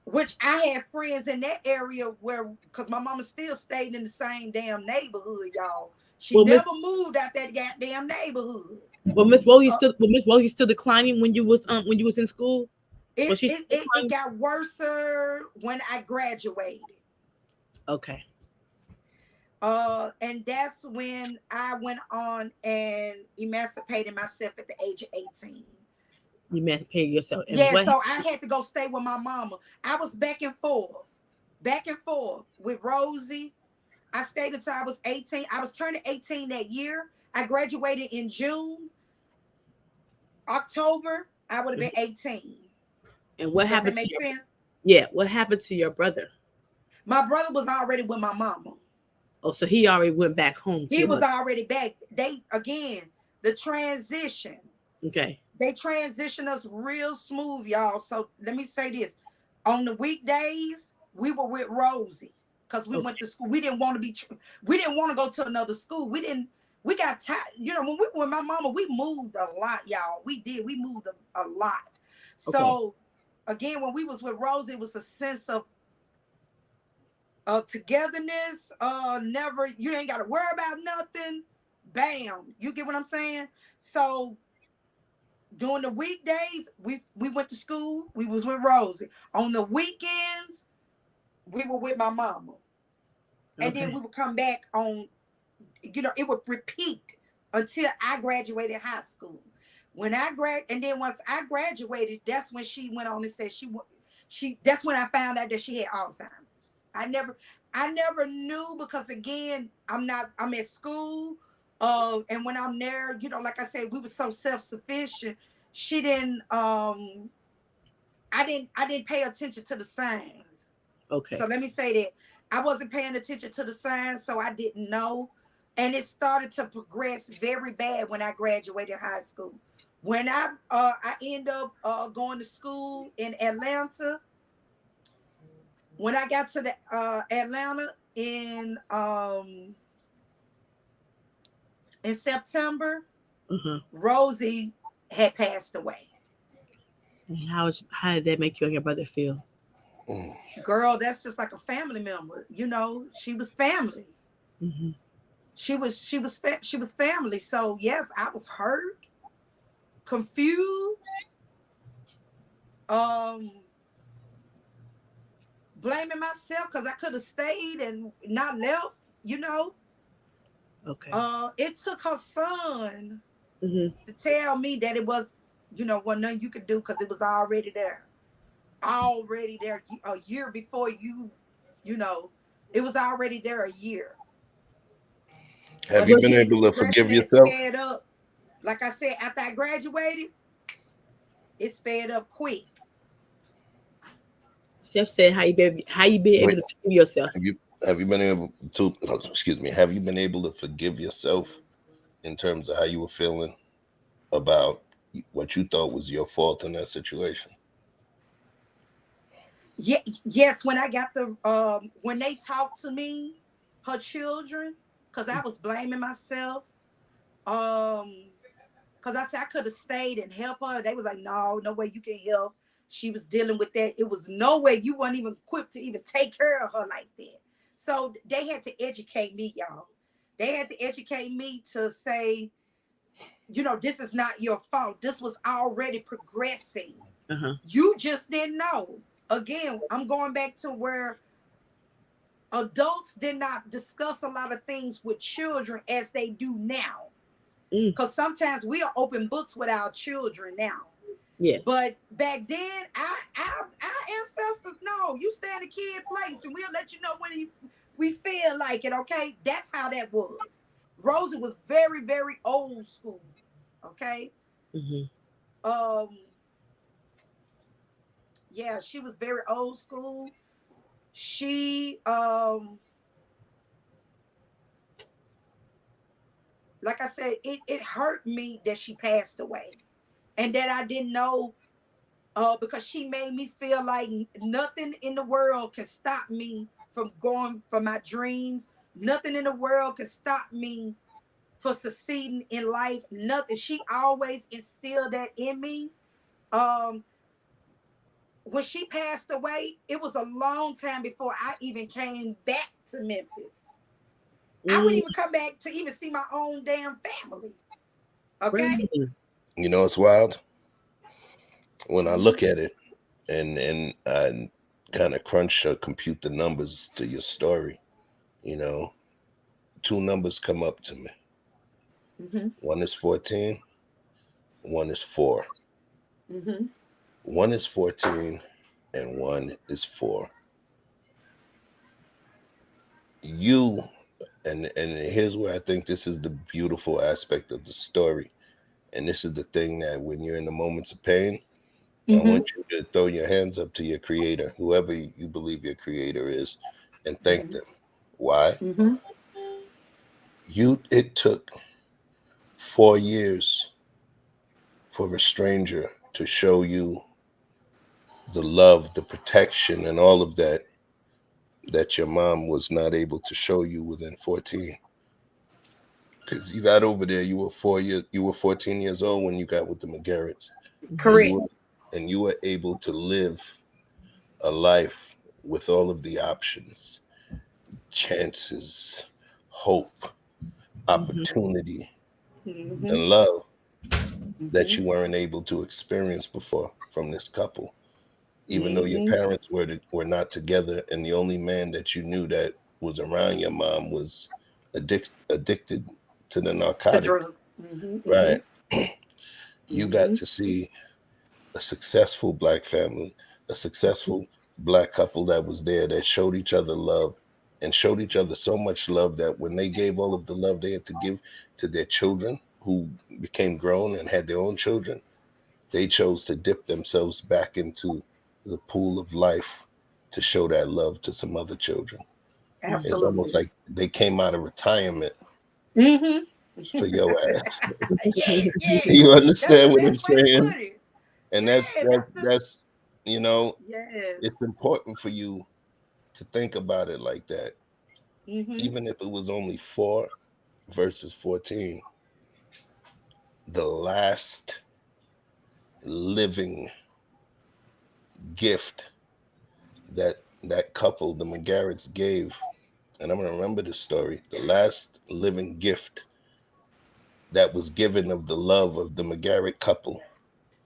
which I had friends in that area where, because my mama still stayed in the same damn neighborhood, y'all. She never moved out that goddamn neighborhood. Well, Miss Rosie still declining when you was in school. It got worse when I graduated. Okay. And that's when I went on and emancipated myself at the age of 18. You emancipated yourself. And so I had to go stay with my mama. I was back and forth with Rosie. I stayed until I was 18. I was turning 18 that year. I graduated in June. October, I would have been 18. And what happened to your sense? Yeah, what happened to your brother? My brother was already with my mama. Oh, so he already went back home. He was already back. The transition. Okay. They transitioned us real smooth, y'all. So let me say this. On the weekdays, we were with Rosie because we went to school. We didn't want to go to another school. We got tired. You know, when we were with my mama, we moved a lot, y'all. We moved a lot. Okay. So again, when we was with Rosie, it was a sense of togetherness. You ain't got to worry about nothing. Bam. You get what I'm saying? So during the weekdays, we went to school. We was with Rosie. On the weekends, we were with my mama. Okay. And then we would come back on, it would repeat until I graduated high school. And then once I graduated, that's when she went on and said that's when I found out that she had Alzheimer's. I never knew because again, I'm at school. And when I'm there, like I said, we were so self-sufficient. She didn't, I didn't pay attention to the signs. Okay. So let me say that I wasn't paying attention to the signs, so I didn't know. And it started to progress very bad when I graduated high school. When I ended up going to school in Atlanta, when I got to the Atlanta in September, Rosie had passed away. How did that make you and your brother feel? Girl, that's just like a family member. She was family. Mm-hmm. She was family. So yes, I was hurt, confused, blaming myself because I could have stayed and not left. Okay. It took her son to tell me that it was, wasn't nothing you could do because it was already there. Already there a year before it was already there a year. Have you been able to forgive yourself? Sped up. Like I said, after I graduated, it sped up quick. Chef said, how you been able to forgive yourself? Have you been able to? Excuse me. Have you been able to forgive yourself in terms of how you were feeling about what you thought was your fault in that situation? Yeah. Yes. When I got when they talked to me, her children, because I was blaming myself. Because I said I could have stayed and helped her. They was like, no way you can help. She was dealing with that. It was no way you weren't even equipped to even take care of her like that. So they had to educate me, y'all. They had to educate me to say, this is not your fault. This was already progressing. You just didn't know. Again, I'm going back to where adults did not discuss a lot of things with children as they do now. Because sometimes we are open books with our children now. Yes. But back then, our ancestors, no, you stay in a kid place and we'll let you know when we feel like it, okay? That's how that was. Rosie was very, very old school, okay? Yeah, she was very old school. She, like I said, it hurt me that she passed away, and that I didn't know, because she made me feel like nothing in the world can stop me from going for my dreams. Nothing in the world can stop me for succeeding in life. Nothing. She always instilled that in me. Um, when she passed away, it was a long time before I even came back to Memphis. I wouldn't even come back to even see my own damn family. Okay. You know, it's wild when I look at it and I kind of crunch or compute the numbers to your story. You know, two numbers come up to me. One is 14, one is 4. One is 14 and one is 4. You and here's where I think this is the beautiful aspect of the story. And this is the thing that when you're in the moments of pain, I want you to throw your hands up to your creator, whoever you believe your creator is, and thank them. Why? It took 4 years for a stranger to show you the love, the protection, and all of that your mom was not able to show you within 14. Because you got over there, you were 14 years old when you got with the McGarretts. Correct. And you were able to live a life with all of the options, chances, hope, opportunity, and love that you weren't able to experience before from this couple. Even though your parents were not together, and the only man that you knew that was around your mom was addicted to the narcotic. The drug. Right. You got to see a successful Black family, a successful Black couple that was there, that showed each other love and showed each other so much love that when they gave all of the love they had to give to their children who became grown and had their own children, they chose to dip themselves back into the pool of life to show that love to some other children. Absolutely. It's almost like they came out of retirement for your ass. You understand what I'm saying? And that's you know, it's important for you to think about it like that. Even if it was only 4 versus 14, the last living gift that couple, the McGarretts, gave, and I'm gonna remember this story, the last living gift that was given of the love of the McGarrett couple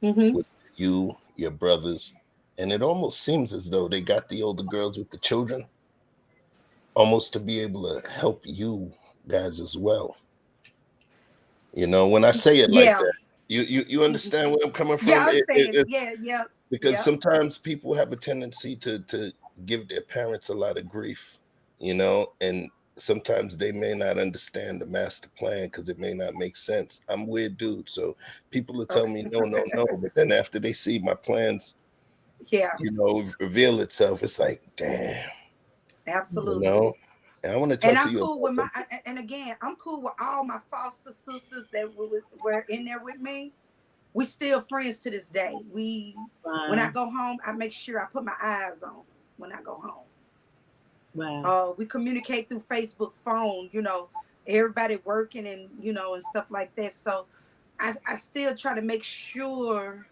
was you, your brothers, and it almost seems as though they got the older girls with the children almost to be able to help you guys as well. You know, when I say it like that, you understand where I'm coming from? Yeah, I'm saying, because sometimes people have a tendency to give their parents a lot of grief, you know, and sometimes they may not understand the master plan because it may not make sense. I'm a weird dude, so people will tell me no, but then after they see my plans, you know, reveal itself, it's like, damn. Absolutely. You know? And I want to talk and to I'm you cool about with and again, I'm cool with all my foster sisters that were in there with me. We still friends to this day. When I go home, I make sure I put my eyes on when I go home. Wow. We communicate through Facebook, phone, you know, everybody working and, you know, and stuff like that. So I still try to make sure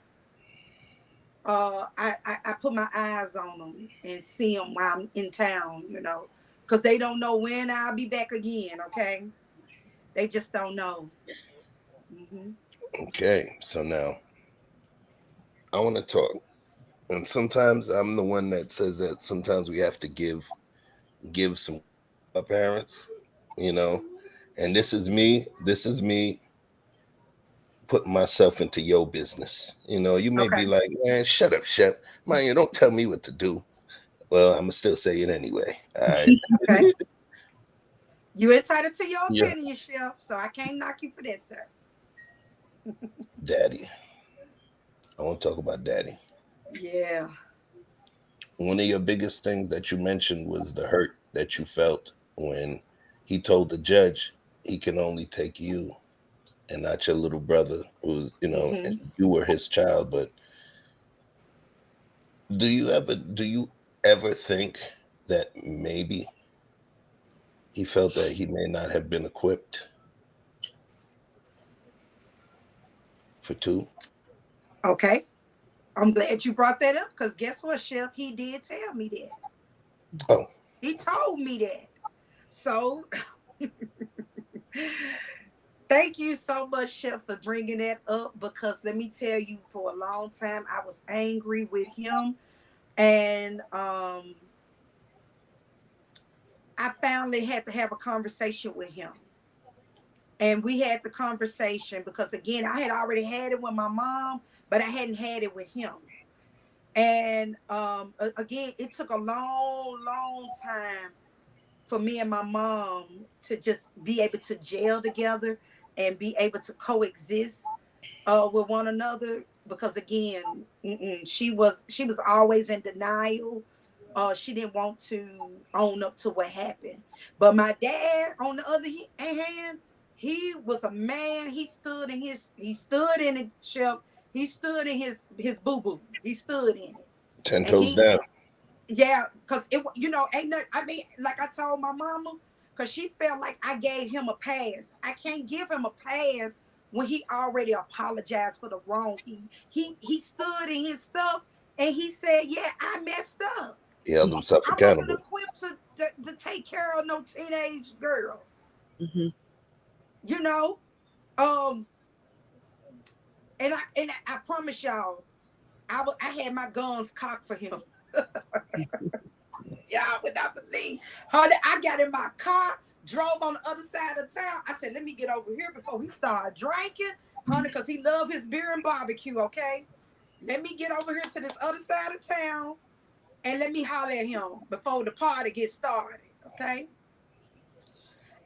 I put my eyes on them and see them while I'm in town, you know, because they don't know when I'll be back again, okay? They just don't know. Okay, so now I want to talk. And sometimes I'm the one that says that sometimes we have to give some our parents, you know. And this is me putting myself into your business. You know, you may be like, man, shut up, Chef. Man, you don't tell me what to do. Well, I'm gonna still say it anyway. All right. Okay. You're entitled to your opinion, Chef, so I can't knock you for that, sir. Daddy. I want to talk about Daddy. Yeah. One of your biggest things that you mentioned was the hurt that you felt when he told the judge he can only take you and not your little brother who, and Mm-hmm. you were his child. But do you ever think that maybe he felt that he may not have been equipped for two? Okay. I'm glad you brought that up because guess what, Chef? He did tell me that. Oh. He told me that. So thank you so much, Chef, for bringing that up because let me tell you, for a long time, I was angry with him. And I finally had to have a conversation with him. And we had the conversation because, again, I had already had it with my mom, but I hadn't had it with him. And again, it took a long time for me and my mom to just be able to gel together and be able to coexist with one another. Because again, she was always in denial. She didn't want to own up to what happened. But my dad, on the other hand, he was a man. He stood in it, Chef. He stood in his boo-boo. He stood in it. 10 toes down. Yeah, because ain't no, I mean, like I told my mama, because she felt like I gave him a pass. I can't give him a pass when he already apologized for the wrong. He stood in his stuff and he said, yeah, I messed up. He held himself I accountable. wasn't equipped to take care of no teenage girl. Mm-hmm. And I promise y'all, I had my guns cocked for him. Y'all would not believe. Honey, I got in my car, drove on the other side of town. I said, let me get over here before he started drinking, honey, because he loved his beer and barbecue, okay? Let me get over here to this other side of town and let me holler at him before the party gets started, okay?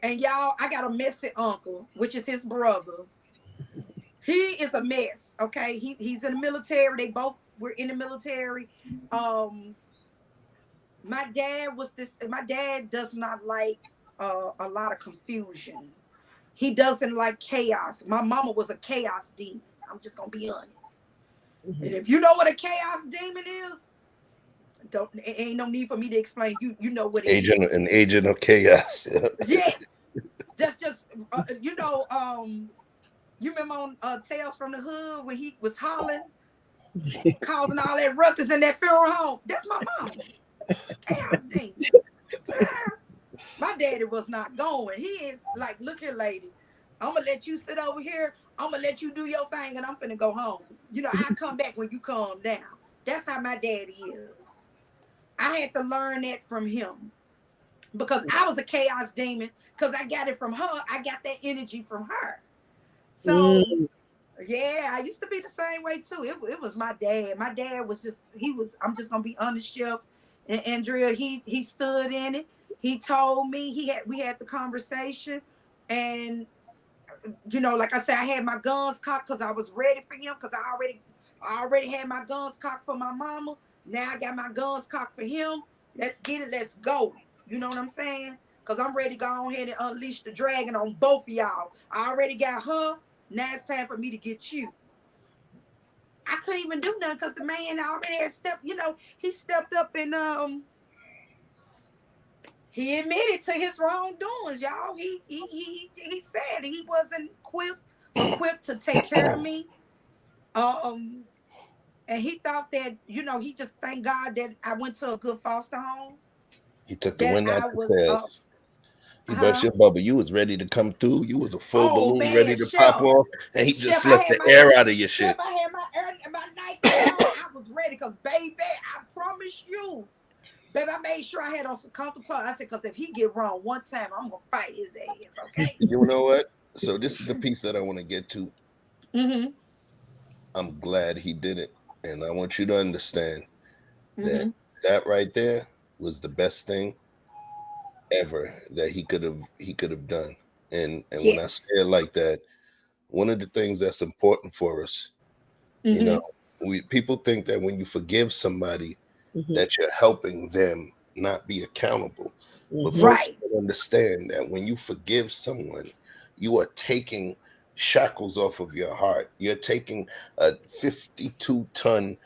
And y'all, I got a messy uncle, which is his brother. He is a mess, okay? He's in the military. They both were in the military. My dad does not like a lot of confusion. He doesn't like chaos. My mama was a chaos demon. I'm just gonna be honest. Mm-hmm. And if you know what a chaos demon is, it ain't no need for me to explain. You know what it is. An agent of chaos. Yes. Just you remember on Tales from the Hood when he was hollering, causing all that ruckus in that funeral home? That's my mama. Chaos demon. My daddy was not going. He is like, look here, lady. I'm gonna let you sit over here. I'm gonna let you do your thing, and I'm finna go home. I'll come back when you calm down. That's how my daddy is. I had to learn that from him because I was a chaos demon. Because I got it from her. I got that energy from her. So yeah, I used to be the same way too. It was my dad. My dad was I'm just gonna be honest, Chef and Andrea, he stood in it. He told me we had the conversation, and like I said, I had my guns cocked because I was ready for him because I already had my guns cocked for my mama. Now I got my guns cocked for him. Let's get it, let's go. You know what I'm saying? Because I'm ready to go ahead and unleash the dragon on both of y'all. I already got her. Now it's time for me to get you. I couldn't even do nothing because the man already had he stepped up and he admitted to his wrongdoings, y'all. He said he wasn't equipped to take care of me. And he thought that, he just thank God that I went to a good foster home. He took the wind out the sails. He burst your bubble. You was ready to come through. You was a full balloon ready to pop off, and he just let the air out of your shit. I had my night I was ready because, baby, I promise you, baby, I made sure I had on some comfortable clothes. I said, because if he get wrong one time, I'm gonna fight his ass. Okay. You know what? So this is the piece that I want to get to. Mm-hmm. I'm glad he did it, and I want you to understand that right there was the best thing ever that he could have done. And when I say it like that, one of the things that's important for us, people think that when you forgive somebody that you're helping them not be accountable. But folks don't understand that when you forgive someone, you are taking shackles off of your heart. You're taking a 52-ton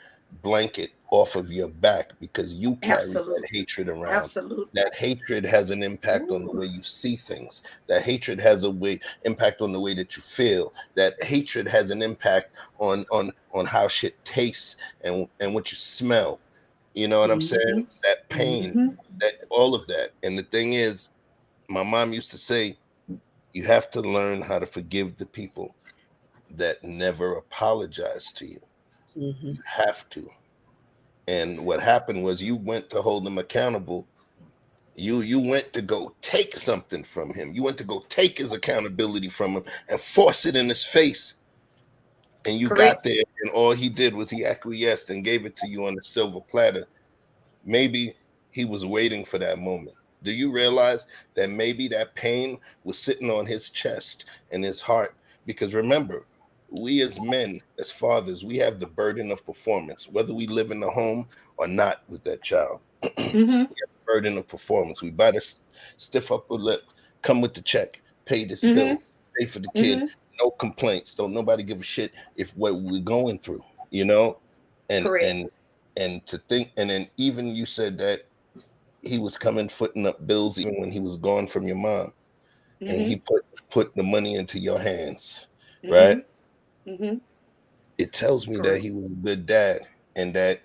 blanket off of your back because you carry that hatred around. Absolutely. That hatred has an impact on the way you see things. That hatred has a impact on the way that you feel. That hatred has an impact on how shit tastes and what you smell. You know what I'm saying? That pain, that all of that. And the thing is, my mom used to say, you have to learn how to forgive the people that never apologize to you. You have to. And what happened was you went to hold them accountable. You went to go take something from him. You went to go take his accountability from him and force it in his face. And you got there, and all he did was he acquiesced and gave it to you on a silver platter. Maybe he was waiting for that moment. Do you realize that maybe that pain was sitting on his chest and his heart? Because remember, we as men, as fathers, we have the burden of performance, whether we live in the home or not with that child. We have the burden of performance. We better stiff upper lip, come with the check, pay this bill, pay for the kid, no complaints. Don't nobody give a shit if what we're going through, you know? And to think, and then even you said that he was coming footing up bills even when he was gone from your mom, and he put the money into your hands, right? It tells me that he was a good dad, and that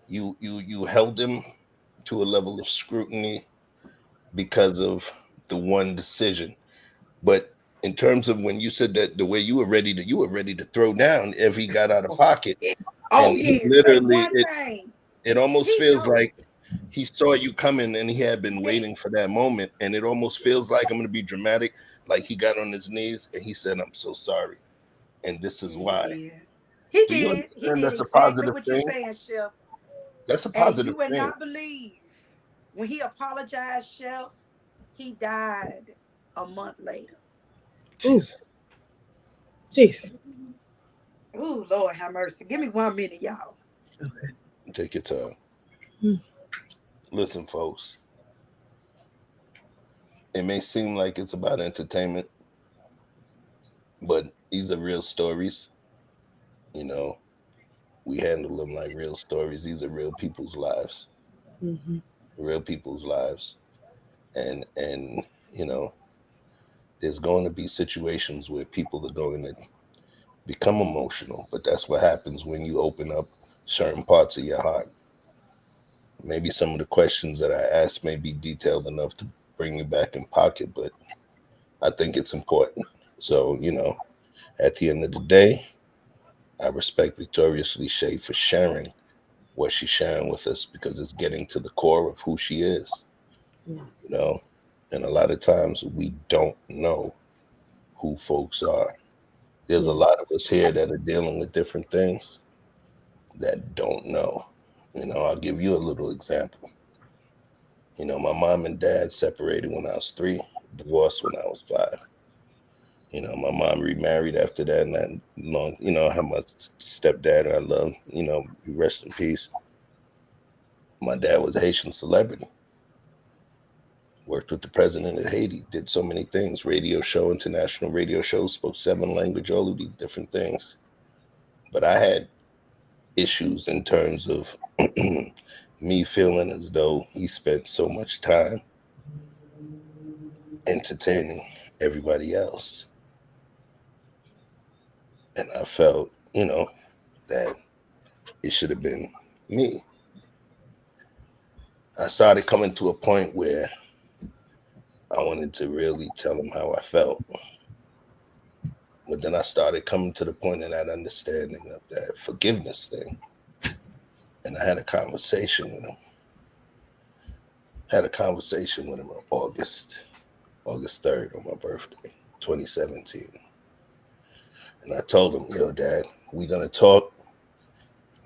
you held him to a level of scrutiny because of the one decision. But in terms of when you said that, the way you were ready to throw down if he got out of pocket. Oh, and he literally thing. It almost feels like he saw you coming and he had been waiting for that moment. And it almost feels like, I'm going to be dramatic, like he got on his knees and he said, I'm so sorry. And this is why. He did. He did that's exactly a positive what thing? you're saying, Chef. That's a positive you would thing. not believe when he apologized, Chef, he died a month later. Jeez. Ooh, Lord have mercy. Give me 1 minute, y'all. Okay. Take your time. Listen, folks. It may seem like it's about entertainment, but these are real stories. You know, we handle them like real stories. These are real people's lives. Real people's lives. And you know, there's going to be situations where people are going to become emotional, but that's what happens when you open up certain parts of your heart. Maybe some of the questions that I asked may be detailed enough to bring me back in pocket, but I think it's important. So, you know, at the end of the day, I respect Victoriously Shay for sharing what she's sharing with us, because it's getting to the core of who she is. You know, and a lot of times we don't know who folks are. There's a lot of us here that are dealing with different things that don't know. You know, I'll give you a little example. You know, my mom and dad separated when I was 3, divorced when I was 5. You know, my mom remarried after that, and that long, you know, I have my stepdad I love, you know, rest in peace. My dad was a Haitian celebrity. Worked with the president of Haiti, did so many things, radio show, international radio shows, spoke 7 languages, all of these different things. But I had issues in terms of me feeling as though he spent so much time entertaining everybody else. And I felt, you know, that it should have been me. I started coming to a point where I wanted to really tell him how I felt. But then I started coming to the point of that understanding of that forgiveness thing. And I had a conversation with him. On August 3rd on my birthday, 2017. And I told him, yo, Dad, we gonna talk.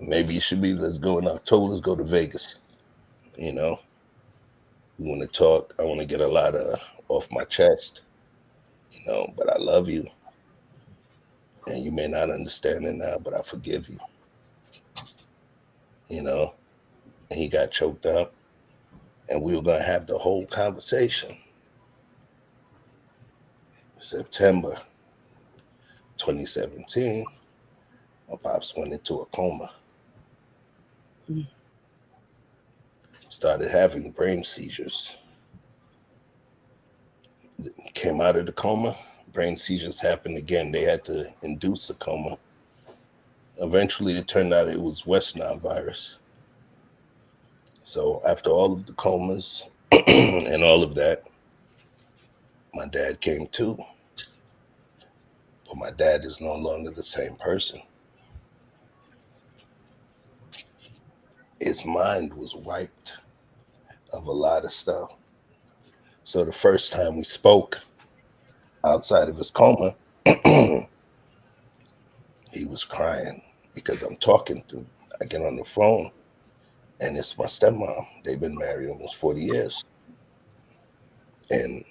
Maybe it should be, let's go in October, let's go to Vegas. You know, we want to talk. I want to get a lot off my chest, you know, but I love you. And you may not understand it now, but I forgive you. You know, and he got choked up, and we were going to have the whole conversation. September 2017, my pops went into a coma. Started having brain seizures. Came out of the coma, brain seizures happened again. They had to induce a coma. Eventually, it turned out it was West Nile virus. So after all of the comas and all of that, my dad came too. But my dad is no longer the same person. His mind was wiped of a lot of stuff. So the first time we spoke outside of his coma, he was crying because I'm talking to him. I get on the phone and it's my stepmom. They've been married almost 40 years. And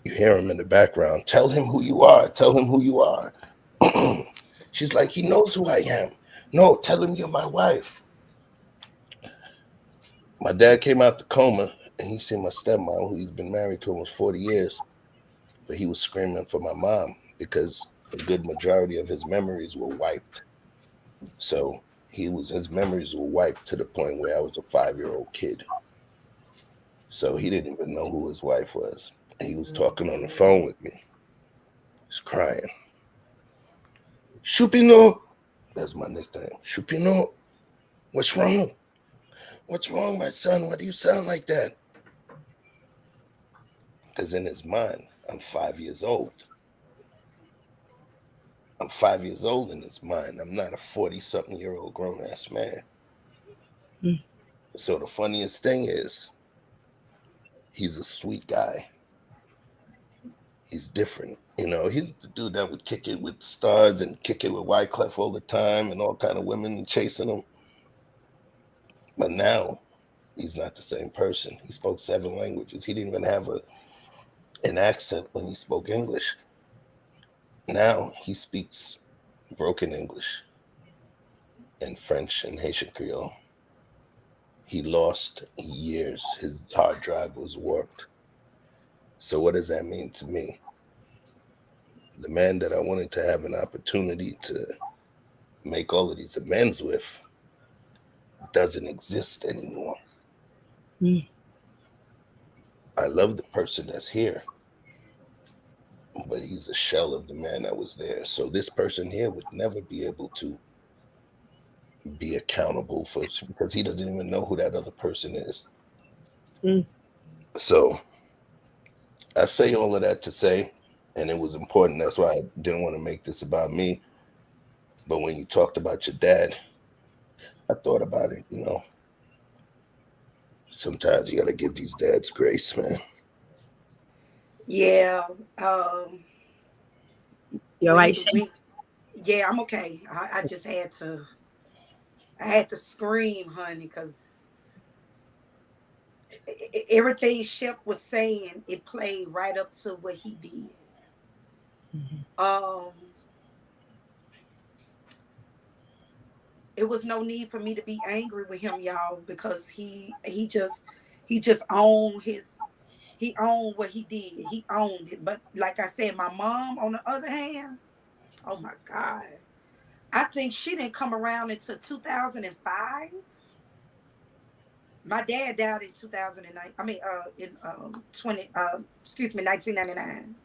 you hear him in the background, tell him who you are, tell him who you are. She's like, he knows who I am. No, tell him you're my wife. My dad came out the coma and he seen my stepmom, who he's been married to almost 40 years. But he was screaming for my mom because a good majority of his memories were wiped. So his memories were wiped to the point where I was a 5-year-old kid. So he didn't even know who his wife was. And he was talking on the phone with me. He's crying. Chupino, that's my nickname. Chupino, what's wrong? What's wrong, my son? Why do you sound like that? Because in his mind, I'm 5 years old. I'm 5 years old in his mind. I'm not a 40-something-year-old grown-ass man. So the funniest thing is, he's a sweet guy. He's different. You know, he's the dude that would kick it with studs and kick it with Wyclef all the time and all kind of women chasing him. But now, he's not the same person. He spoke 7 languages. He didn't even have an accent when he spoke English. Now, he speaks broken English and French and Haitian Creole. He lost years. His hard drive was warped. So what does that mean to me? The man that I wanted to have an opportunity to make all of these amends with doesn't exist anymore. I love the person that's here, but he's a shell of the man that was there. So this person here would never be able to be accountable for, because he doesn't even know who that other person is. So I say all of that to say, and it was important, that's why I didn't want to make this about me. But when you talked about your dad, I thought about it, you know. Sometimes you got to give these dads grace, man. Yeah. You're right, Shay? Yeah, I'm okay. I just had to scream, honey, because everything Chef was saying, it played right up to what he did. It was no need for me to be angry with him, y'all, because he just owned he owned what he did. He owned it. But like I said, my mom, on the other hand, oh my God, I think she didn't come around until 2005. My dad died in 2009. I mean, in 1999.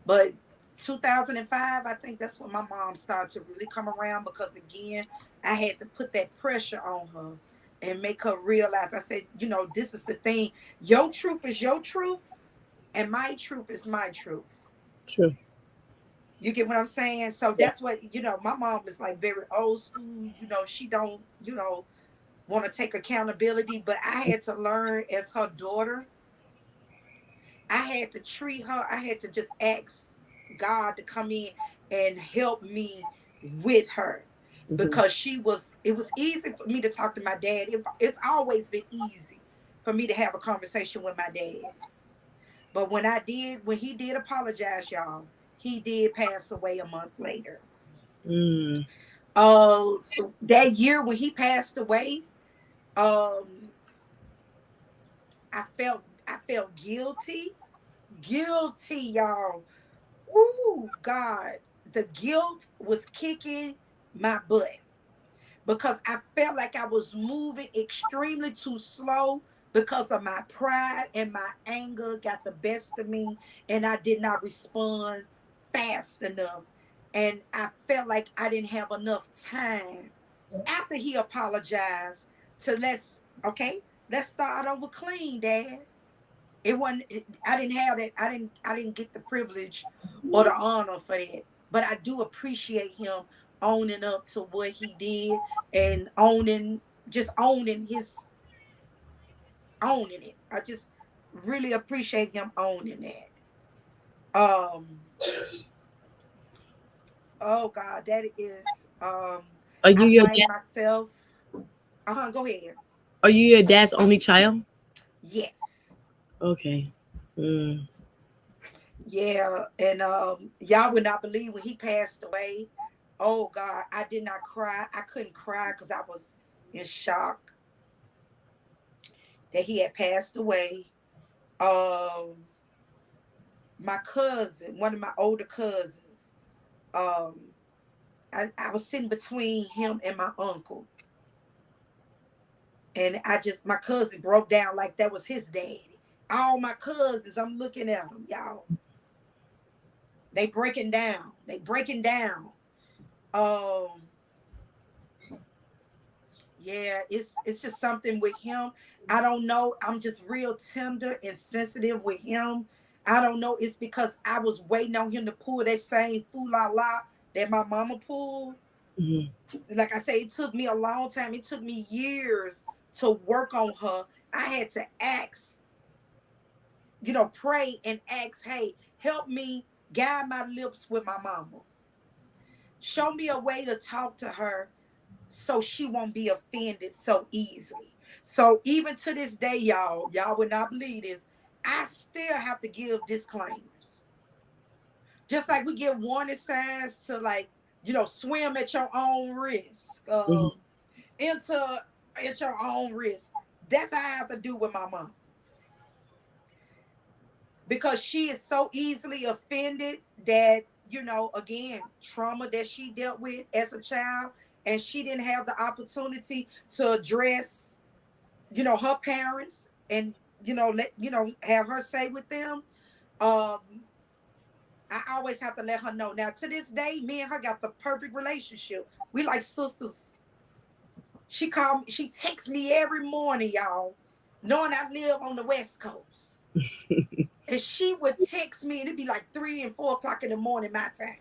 But 2005, I think that's when my mom started to really come around, because again, I had to put that pressure on her and make her realize. I said, you know, this is the thing. Your truth is your truth, and my truth is my truth. True. You get what I'm saying? So that's what, you know, my mom is like very old school. You know, she don't, you know, want to take accountability. But I had to learn as her daughter. I had to treat her. I had to just ask God to come in and help me with her, because it was easy for me to talk to my dad. It's always been easy for me to have a conversation with my dad. But when he did apologize, y'all, he did pass away a month later. That year when he passed away, I felt guilty, y'all. Ooh, God, the guilt was kicking my butt because I felt like I was moving extremely too slow because of my pride and my anger got the best of me, and I did not respond fast enough. And I felt like I didn't have enough time after he apologized to let's start over clean, Dad. It wasn't I didn't have that. I didn't get the privilege or the honor for that. But I do appreciate him owning up to what he did and owning it. I just really appreciate him owning that. Oh God, that is Are you I your blame dad? myself. Go ahead. Are you your dad's only child? Yes. Okay. Mm. Yeah, and y'all would not believe when he passed away. Oh God, I did not cry. I couldn't cry because I was in shock that he had passed away. Um, my cousin, one of my older cousins, um, I was sitting between him and my uncle, and my cousin broke down like that was his daddy. All my cousins, I'm looking at them, y'all. They breaking down. They breaking down. Um, Yeah, it's just something with him. I don't know. I'm just real tender and sensitive with him. I don't know. It's because I was waiting on him to pull that same fool la la that my mama pulled. Mhm. Like I say, it took me a long time. It took me years to work on her. I had to ask, pray and ask, hey, help me guide my lips with my mama. Show me a way to talk to her so she won't be offended so easily. So even to this day, y'all would not believe this. I still have to give disclaimers. Just like we give warning signs to swim at your own risk. Mhm. Enter at your own risk. That's how I have to do with my mom. Because she is so easily offended that, again, trauma that she dealt with as a child, and she didn't have the opportunity to address, her parents and, have her say with them. Um, I always have to let her know. Now, to this day, me and her got the perfect relationship. We like sisters. She texts me every morning, y'all, knowing I live on the West Coast. And she would text me, and it'd be like 3 and 4 o'clock in the morning, my time.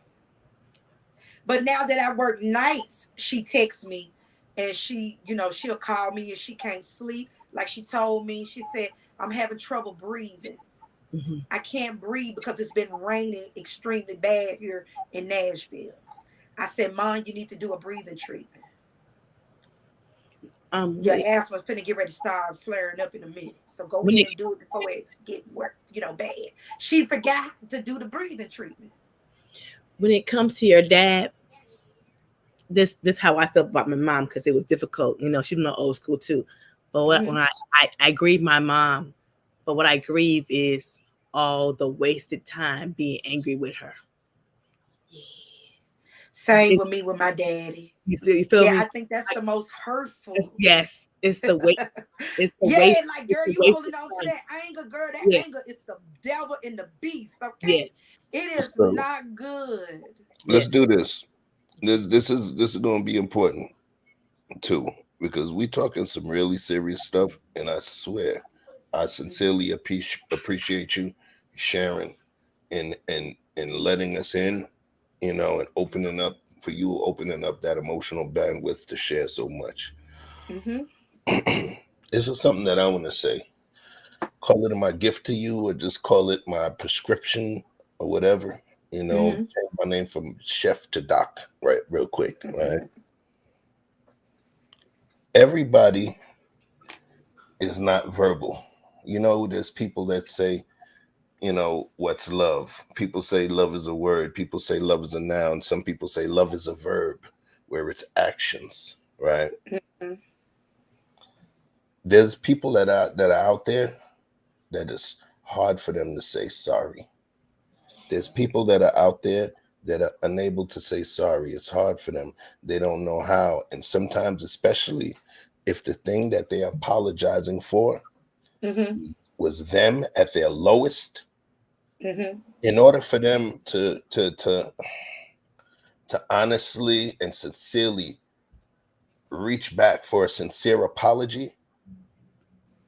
But now that I work nights, she texts me, and she'll call me if she can't sleep. Like she told me, she said, I'm having trouble breathing. Mhm. I can't breathe because it's been raining extremely bad here in Nashville. I said, Mom, you need to do a breathing treatment. Your When it, asthma's finna get ready to start flaring up in a minute. So go when ahead it and do it before it get bad. She forgot to do the breathing treatment. when it comes to your dad, this how I felt about my mom because it was difficult. She's not old school too. But when Mm-hmm. I grieve my mom, but what I grieve is all the wasted time being angry with her. Yeah. Same It, with me with my daddy. you feel Yeah, me? I think that's Like, the most hurtful. yes, it's the weight. It's the Yeah, waste. like It's girl, the you wasted holding on to time. that anger, girl. That Yeah. anger is the devil and the beast. Okay, Yes. it is So not good. let's Yes. do this. This is going to be important too, because we talking some really serious stuff, and I swear, I sincerely appreciate you sharing and letting us in, and opening up for you, opening up that emotional bandwidth to share so much. Mm-hmm. This is something that I want to say. Call it my gift to you, or just call it my prescription, or whatever. Mm-hmm. Change my name from chef to doc, right? Real quick, right? Everybody is not verbal. There's people that say, what's love? People say love is a word. People say love is a noun. Some people say love is a verb, where it's actions, right? Mm-hmm. There's people that are out there that it's hard for them to say sorry. There's people that are out there that are unable to say sorry. It's hard for them. They don't know how. And sometimes, especially if the thing that they're apologizing for was them at their lowest, in order for them to honestly and sincerely reach back for a sincere apology,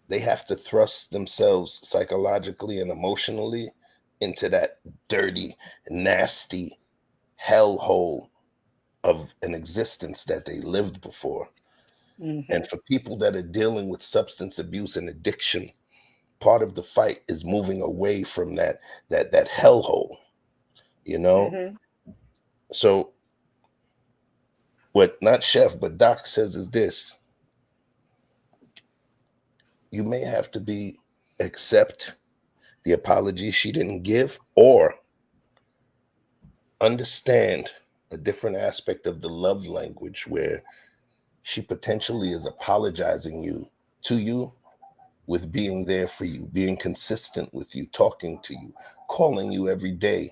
they have to thrust themselves psychologically and emotionally into that dirty, nasty hellhole of an existence that they lived before. And for people that are dealing with substance abuse and addiction, part of the fight is moving away from that hellhole, you know? So what not Chef, but Doc says is this: you may have to accept the apology she didn't give, or understand a different aspect of the love language where she potentially is apologizing to you with being there for you, being consistent with you, talking to you, calling you every day.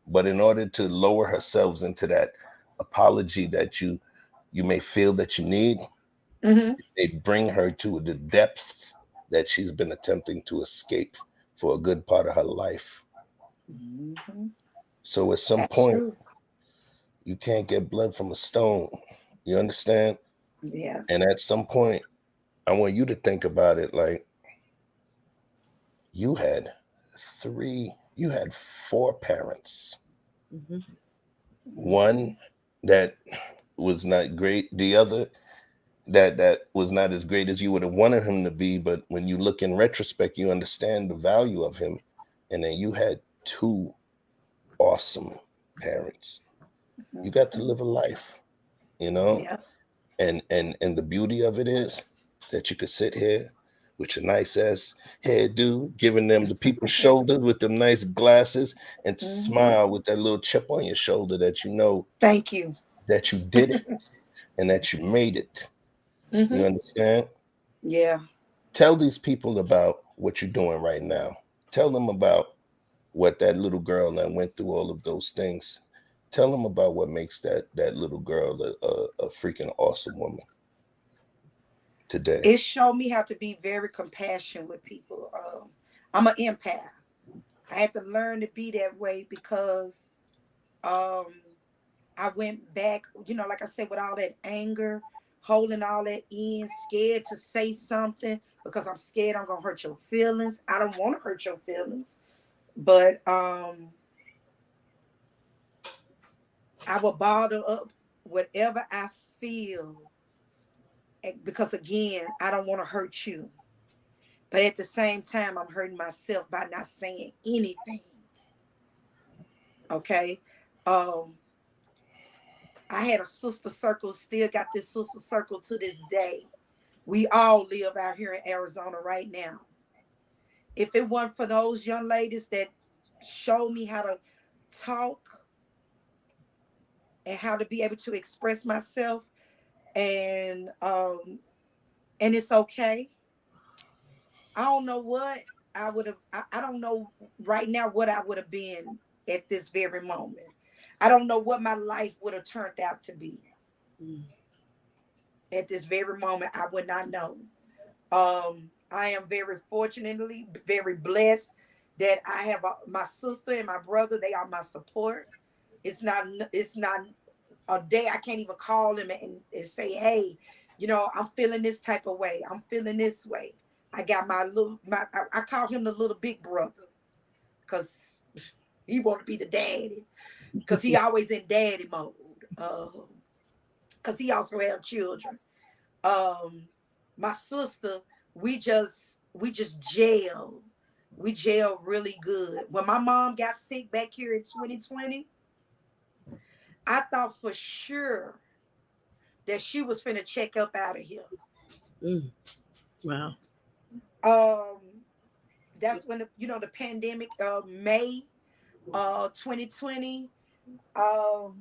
But in order to lower herself into that apology that you may feel that you need, they bring her to the depths that she's been attempting to escape for a good part of her life. So at some point, you can't get blood from a stone. You understand? Yeah. And at some point, I want you to think about it like you had four parents. One that was not great, the other that was not as great as you would have wanted him to be, but when you look in retrospect, you understand the value of him. And then you had two awesome parents. You got to live a life, you know? Yeah. And the beauty of it is that you could sit here with your nice ass hairdo, giving them the people's shoulders with them nice glasses, and to smile with that little chip on your shoulder that you know. Thank you. That you did it and that you made it. You understand? Yeah. Tell these people about what you're doing right now. Tell them about what that little girl that went through all of those things. Tell them about what makes that little girl a freaking awesome woman today. It showed me how to be very compassionate with people. I'm an empath. I had to learn to be that way because I went back, like I said, with all that anger, holding all that in, scared to say something because I'm scared I'm gonna hurt your feelings. I don't want to hurt your feelings, but I will bottle up whatever I feel because, again, I don't want to hurt you. But at the same time, I'm hurting myself by not saying anything. Okay. I had a sister circle, still got this sister circle to this day. We all live out here in Arizona right now. If it weren't for those young ladies that showed me how to talk and how to be able to express myself, and it's okay. I don't know what I would have. I don't know right now what I would have been at this very moment. I don't know what my life would have turned out to be. At this very moment, I would not know. I am very fortunately very blessed that I have my sister and my brother. They are my support. It's not a day I can't even call them and say, hey, I'm feeling this type of way. I'm feeling this way. I got I call him the little big brother because he want to be the daddy because he always in daddy mode. Because he also have children. My sister, we just gel. We gel really good. When my mom got sick back here in 2020, I thought for sure that she was finna check up out of here. Wow. That's when the pandemic, May 2020. I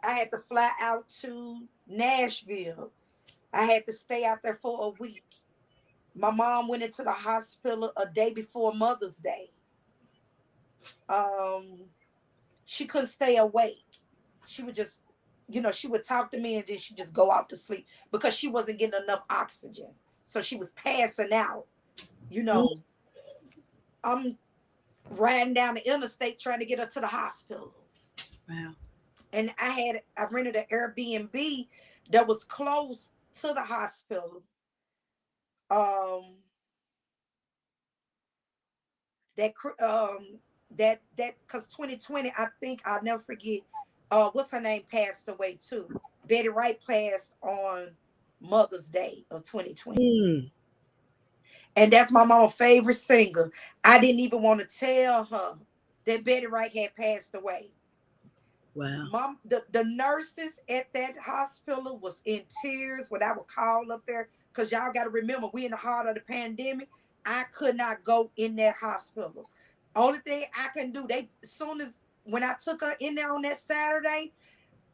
had to fly out to Nashville. I had to stay out there for a week. My mom went into the hospital a day before Mother's Day. She couldn't stay awake. She would just, she would talk to me and then she'd just go off to sleep because she wasn't getting enough oxygen. So she was passing out. I'm riding down the interstate trying to get her to the hospital. Wow. And I rented an Airbnb that was close to the hospital. That because 2020, I think I'll never forget. What's her name passed away too. Betty Wright passed on Mother's Day of 2020. And that's my mom's favorite singer. I didn't even want to tell her that Betty Wright had passed away. Wow. Mom, the nurses at that hospital was in tears when I would call up there, because y'all got to remember, we in the heart of the pandemic. I could not go in that hospital. Only thing I can do, as soon as when I took her in there on that Saturday,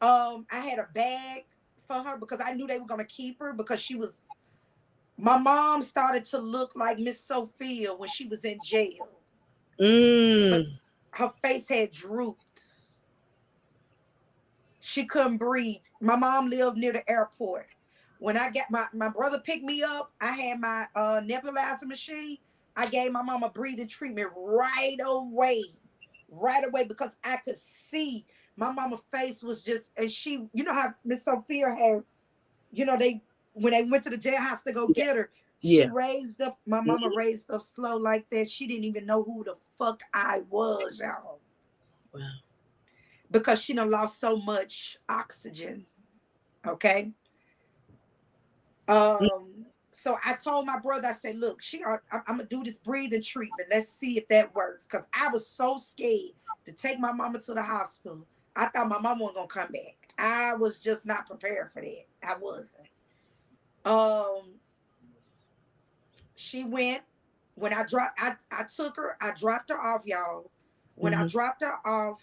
I had a bag for her because I knew they were gonna keep her because my mom started to look like Miss Sophia when she was in jail. But her face had drooped. She couldn't breathe. My mom lived near the airport. When I got my brother picked me up, I had my nebulizer machine. I gave my mom a breathing treatment right away, because I could see my mama's face was just, and she, how Miss Sophia had, when they went to the jailhouse to go get her, she raised up, my mama raised up slow like that. She didn't even know who the fuck I was, y'all. Wow. Because she done lost so much oxygen. Okay. So I told my brother, I said, look, I'm gonna do this breathing treatment. Let's see if that works. Because I was so scared to take my mama to the hospital. I thought my mama wasn't gonna come back. I was just not prepared for that. I wasn't. She went. When I took her, I dropped her off, y'all. When I dropped her off,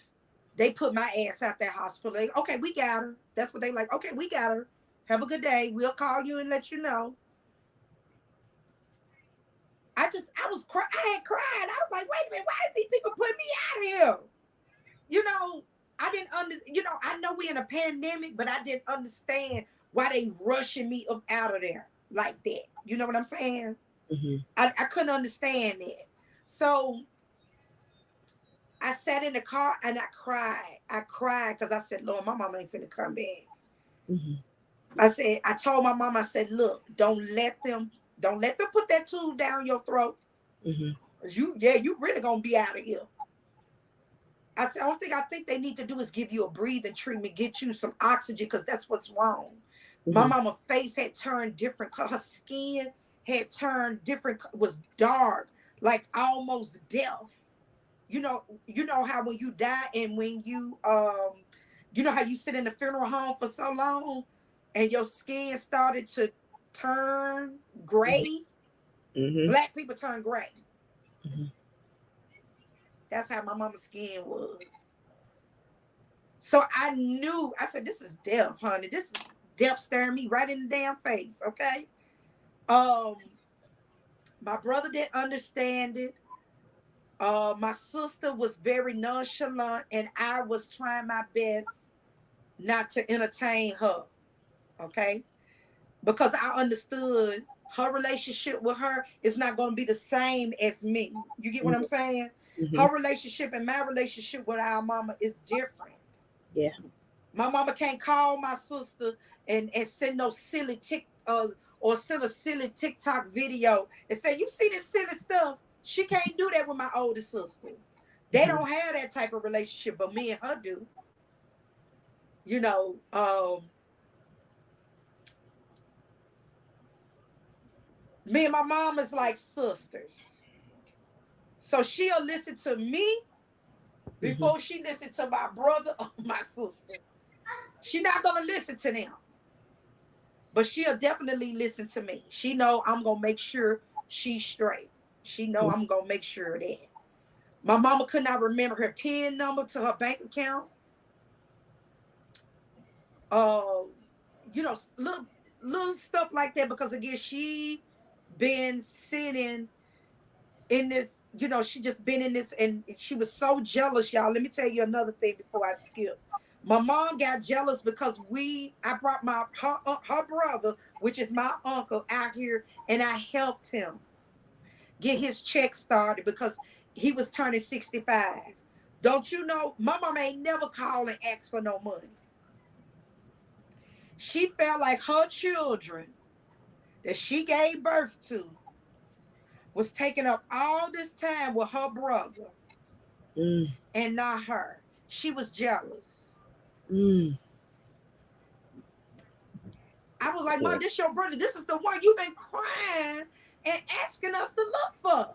they put my ass out that hospital. Okay, we got her. That's what they like. Okay, we got her. Have a good day. We'll call you and let you know. I was crying. I had cried. I was like, wait a minute, why is these people putting me out of here? I didn't understand. I know we in a pandemic, but I didn't understand why they rushing me up out of there like that. You know what I'm saying? I couldn't understand it. So I sat in the car and I cried. I cried because I said, Lord, my mama ain't finna come back. I told my mom, I said, look, don't let them put that tube down your throat. You really gonna be out of here. I said, I think they need to do is give you a breathing treatment, get you some oxygen, because that's what's wrong. My mama's face had turned different color. Her skin had turned different, was dark, like almost death. You know how when you die and when you how you sit in the funeral home for so long and your skin started to turn gray. Black people turn gray. That's how my mama's skin was. So I said, this is death, honey. This is death staring me right in the damn face. Okay. My brother didn't understand it. My sister was very nonchalant, and I was trying my best not to entertain her. Okay. Because I understood her relationship with her is not going to be the same as me. You get what I'm saying? Her relationship and my relationship with our mama is different. Yeah. My mama can't call my sister and send no silly or send a silly TikTok video and say, you see this silly stuff? She can't do that with my older sister. They don't have that type of relationship, but me and her do. Me and my mom is like sisters. So she'll listen to me before she listen to my brother or my sister. She's not gonna listen to them. But she'll definitely listen to me. She know I'm gonna make sure she's straight. She know I'm gonna make sure of that. My mama could not remember her PIN number to her bank account. Little stuff like that, because again, she been sitting in this you know, she just been in this, and she was so jealous, y'all. Let me tell you another thing before I skip. My mom got jealous because I brought her brother, which is my uncle, out here, and I helped him get his check started because he was turning 65. Don't you know, my mom ain't never called and asked for no money. She felt like her children that she gave birth to was taking up all this time with her brother and not her. She was jealous. I was like, Mom, this your brother. This is the one you've been crying and asking us to look for.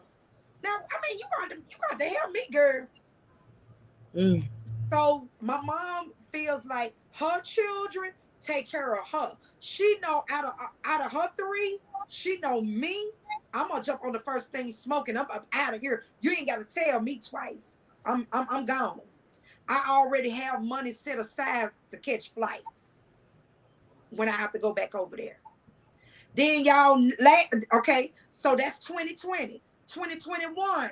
Now, I mean, you got to help me, girl. So my mom feels like her children take care of her. She know out of her three, she know me. I'm gonna jump on the first thing smoking. I'm out of here. You ain't gotta tell me twice. I'm gone. I already have money set aside to catch flights when I have to go back over there. Then y'all, okay, so that's 2020. 2021.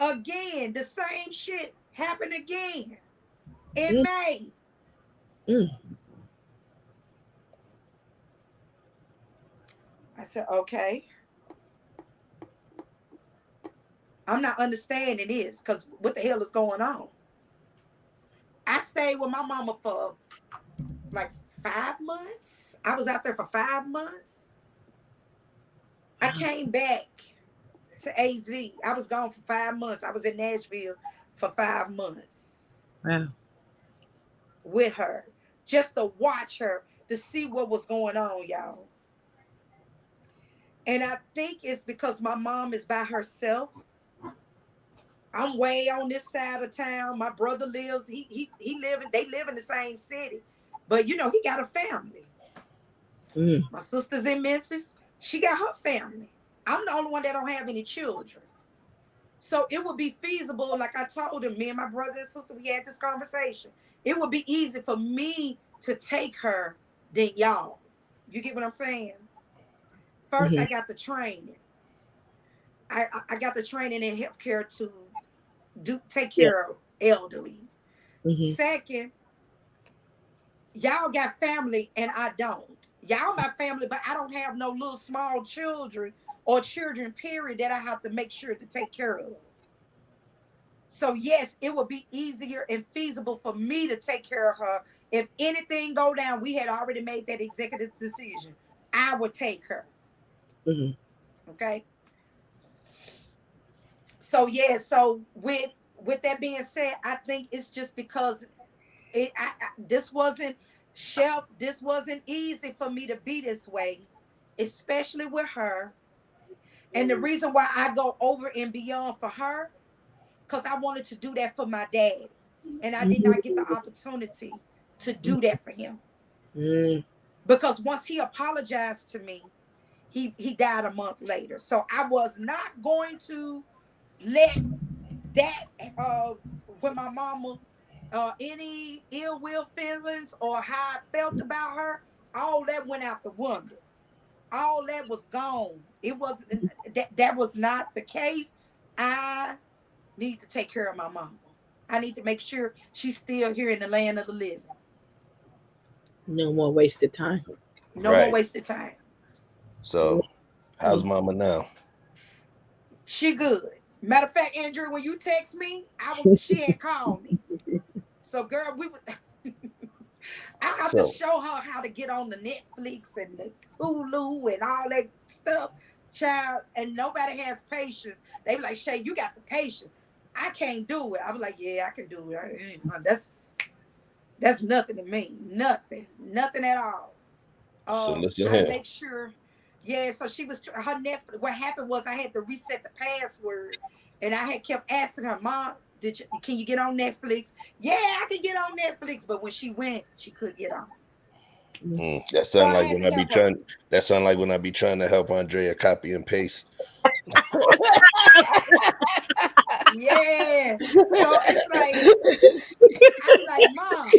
Again, the same shit happened again in May. I said, okay. I'm not understanding this because what the hell is going on? I stayed with my mama for like 5 months. I was out there for 5 months. I came back to AZ. I was gone for 5 months. I was in Nashville for 5 months. Wow. With her, just to watch her, to see what was going on, y'all. And I think it's because my mom is by herself. I'm way on this side of town. My brother lives, they live in the same city. But you know, he got a family. My sister's in Memphis. She got her family. I'm the only one that don't have any children. So it would be feasible, like I told him, me and my brother and sister, we had this conversation. It would be easy for me to take her than y'all. You get what I'm saying? First, I got the training. I got the training in healthcare to take care of elderly. Second, y'all got family and I don't. Y'all my family, but I don't have no little small children or children, period, that I have to make sure to take care of. So yes, it would be easier and feasible for me to take care of her. If anything go down, we had already made that executive decision. I would take her. Okay. So yeah, so with that being said, I think it's just because this wasn't easy for me to be this way, especially with her. And the reason why I go over and beyond for her, because I wanted to do that for my dad. And I did not get the opportunity to do that for him. Because once he apologized to me, he died a month later. So I was not going to let that, when my mama, any ill will feelings or how I felt about her, all that went out the window. All that was gone. It wasn't, that was not the case. I need to take care of my mama. I need to make sure she's still here in the land of the living. No more wasted time. No more wasted time. So, how's mama now? She good. Matter of fact, Andrew, when you text me, she had called me. So, girl, I have to show her how to get on the Netflix and the Hulu and all that stuff, child. And nobody has patience. They be like, Shay, you got the patience. I can't do it. I was like, yeah, I can do it. That's nothing to me. Nothing at all. So listen here. Make sure. Yeah, so she was her Netflix. What happened was I had to reset the password, and I had kept asking her, Mom, can you get on Netflix? Yeah, I can get on Netflix, but when she went, she couldn't get on. That sound like when I be trying. That sound like when I be trying to help Andrea copy and paste. Yeah. So it's like I'm like, Mom,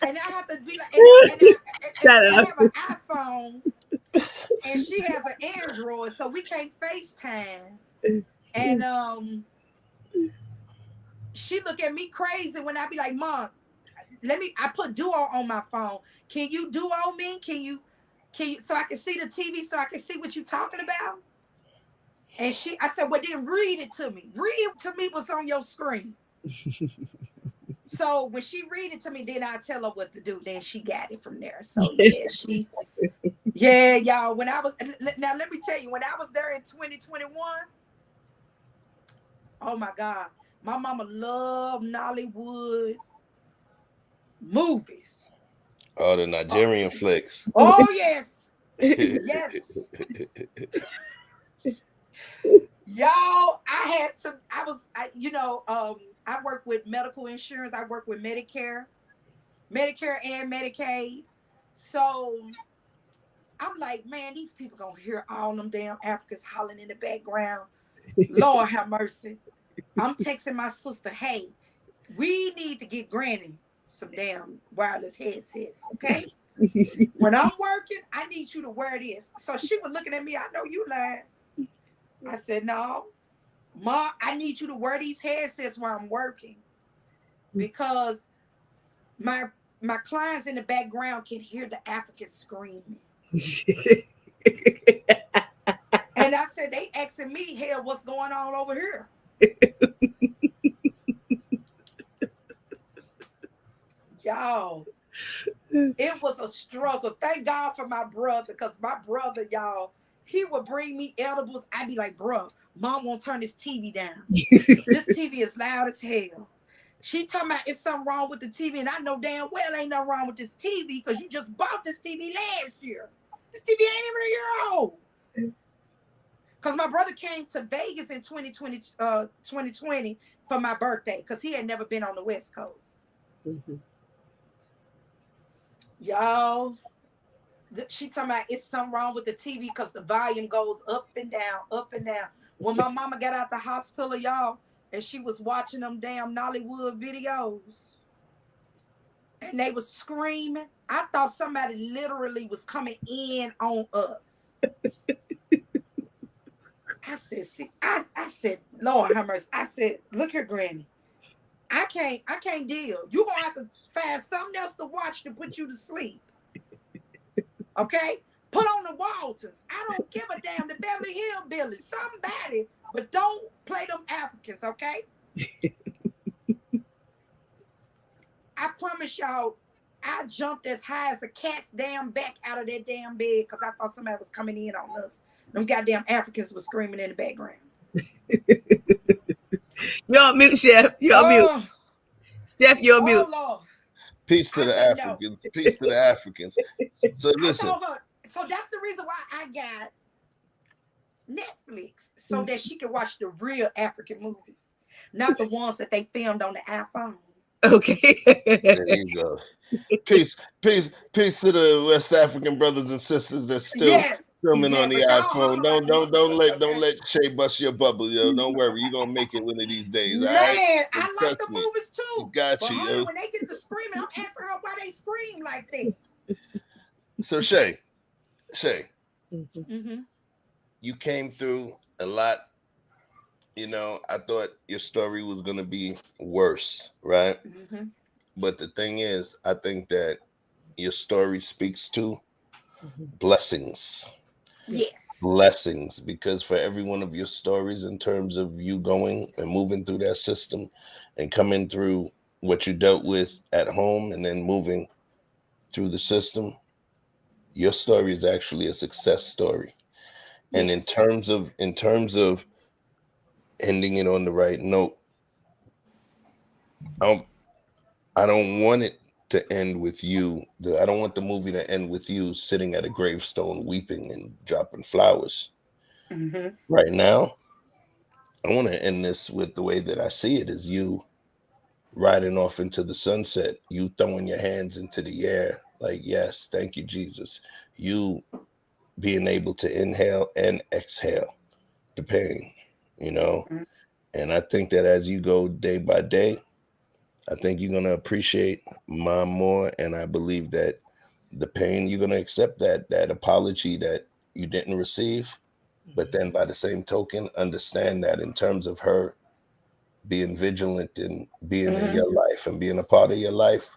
and I have to be like, and I have an iPhone, and she has an Android, so we can't FaceTime. And she look at me crazy when I be like, Mom, I put Duo on my phone. Can you Duo me? Can you, so I can see the TV, so I can see what you talking about? And I said, well, then read it to me. Read it to me what's on your screen. So when she read it to me, then I tell her what to do. Then she got it from there. So yeah, y'all. Now let me tell you, when I was there in 2021, oh my God, my mama loved Nollywood movies. Oh, the Nigerian flicks. Oh yes, yes. Y'all, I work with medical insurance. I work with Medicare and Medicaid. So I'm like, man, these people gonna hear all them damn Africans hollering in the background. Lord have mercy. I'm texting my sister, hey, we need to get Granny some damn wireless headsets, okay? When I'm working, I need you to wear this. So she was looking at me, I know you lying. I said, no, Ma, I need you to wear these headsets while I'm working, because my clients in the background can hear the Africans screaming. And I said, they asking me, hell, what's going on over here? Y'all, it was a struggle. Thank God for my brother, because my brother, y'all, he would bring me edibles. I'd be like, bro, Mom won't turn this TV down. This TV is loud as hell. She talking about it's something wrong with the TV, and I know damn well ain't nothing wrong with this TV, because you just bought this TV last year. This TV ain't even a year old. Because my brother came to Vegas in 2020 for my birthday, because he had never been on the West Coast. Mm-hmm. Y'all, she talking about it's something wrong with the TV because the volume goes up and down, up and down. When my mama got out the hospital, y'all, and she was watching them damn Nollywood videos, and they was screaming, I thought somebody literally was coming in on us. I said, see, I said, Lord have mercy. I said, look here, Granny. I can't deal. You're gonna have to find something else to watch to put you to sleep. Okay? Put on the Waltons. I don't give a damn, the Beverly Hillbillies. Somebody, but don't play them Africans, okay? I promise y'all, I jumped as high as a cat's damn back out of that damn bed because I thought somebody was coming in on us. Them goddamn Africans were screaming in the background. You're on mute, Chef. You're on mute. Chef, you're on mute. Lord. Peace to the Africans. No. Peace to the Africans. So listen. So that's the reason why I got Netflix, so that she can watch the real African movies, not the ones that they filmed on the iPhone. Okay. There you go. Peace to the West African brothers and sisters that still filming on the iPhone. Don't let Shay bust your bubble, yo. Don't worry, you're gonna make it one of these days. Man, right? I like the movies too. You got you, yo. When they get to screaming, I'm asking her why they scream like that. So Shay, mm-hmm. You came through a lot. You know, I thought your story was gonna be worse, right? Mm-hmm. But the thing is, I think that your story speaks to blessings. Yes. Blessings, because for every one of your stories in terms of you going and moving through that system and coming through what you dealt with at home and then moving through the system, your story is actually a success story. Yes. And in terms of ending it on the right note, I don't want it to end with you. I don't want the movie to end with you sitting at a gravestone weeping and dropping flowers. Mm-hmm. Right now, I want to end this with the way that I see it, is you riding off into the sunset, you throwing your hands into the air like, yes, thank you, Jesus. You being able to inhale and exhale the pain, you know? Mm-hmm. And I think that as you go day by day, I think you're going to appreciate Mom more. And I believe that the pain, you're going to accept that apology that you didn't receive. But then by the same token, understand that in terms of her being vigilant and being in your life and being a part of your life,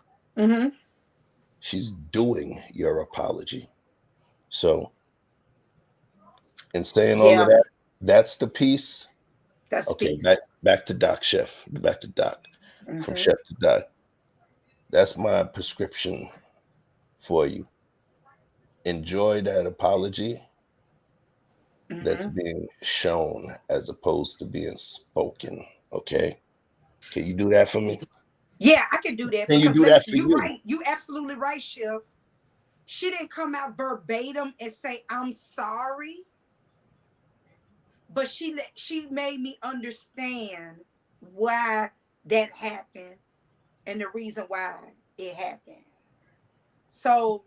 she's doing your apology. So, in saying all of Yeah, that, that's the piece. that's the Okay, piece. back to Doc Chef, back to Doc, from Mm-hmm. Chef to Doc. That's my prescription for you. Enjoy that apology that's Mm-hmm. being shown as opposed to being spoken. Okay, can you do that for me? Yeah, I can do that Can you because do let me. that for You you? right. You absolutely right, Chef. She didn't come out verbatim and say I'm sorry, but she made me understand why that happened and the reason why it happened. So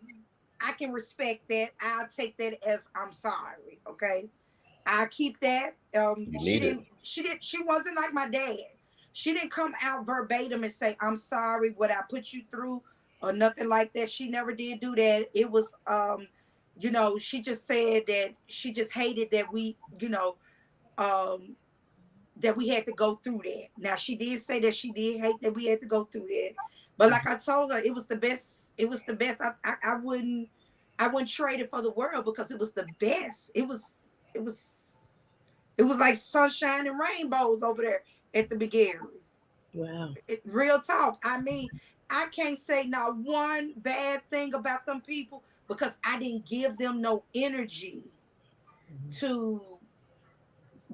I can respect that. I'll take that as I'm sorry. Okay. I keep that. You need it. She wasn't like my dad. She didn't come out verbatim and say, I'm sorry what I put you through or nothing like that. She never did do that. It was she just said that she just hated that um that we had to go through that. Now she did say that she did hate that we had to go through that. But like I told her, it was the best. It was the best. I wouldn't trade it for the world because it was the best. It was like sunshine and rainbows over there at the McGarry's. Wow. Real talk. I mean, I can't say not one bad thing about them people because I didn't give them no energy to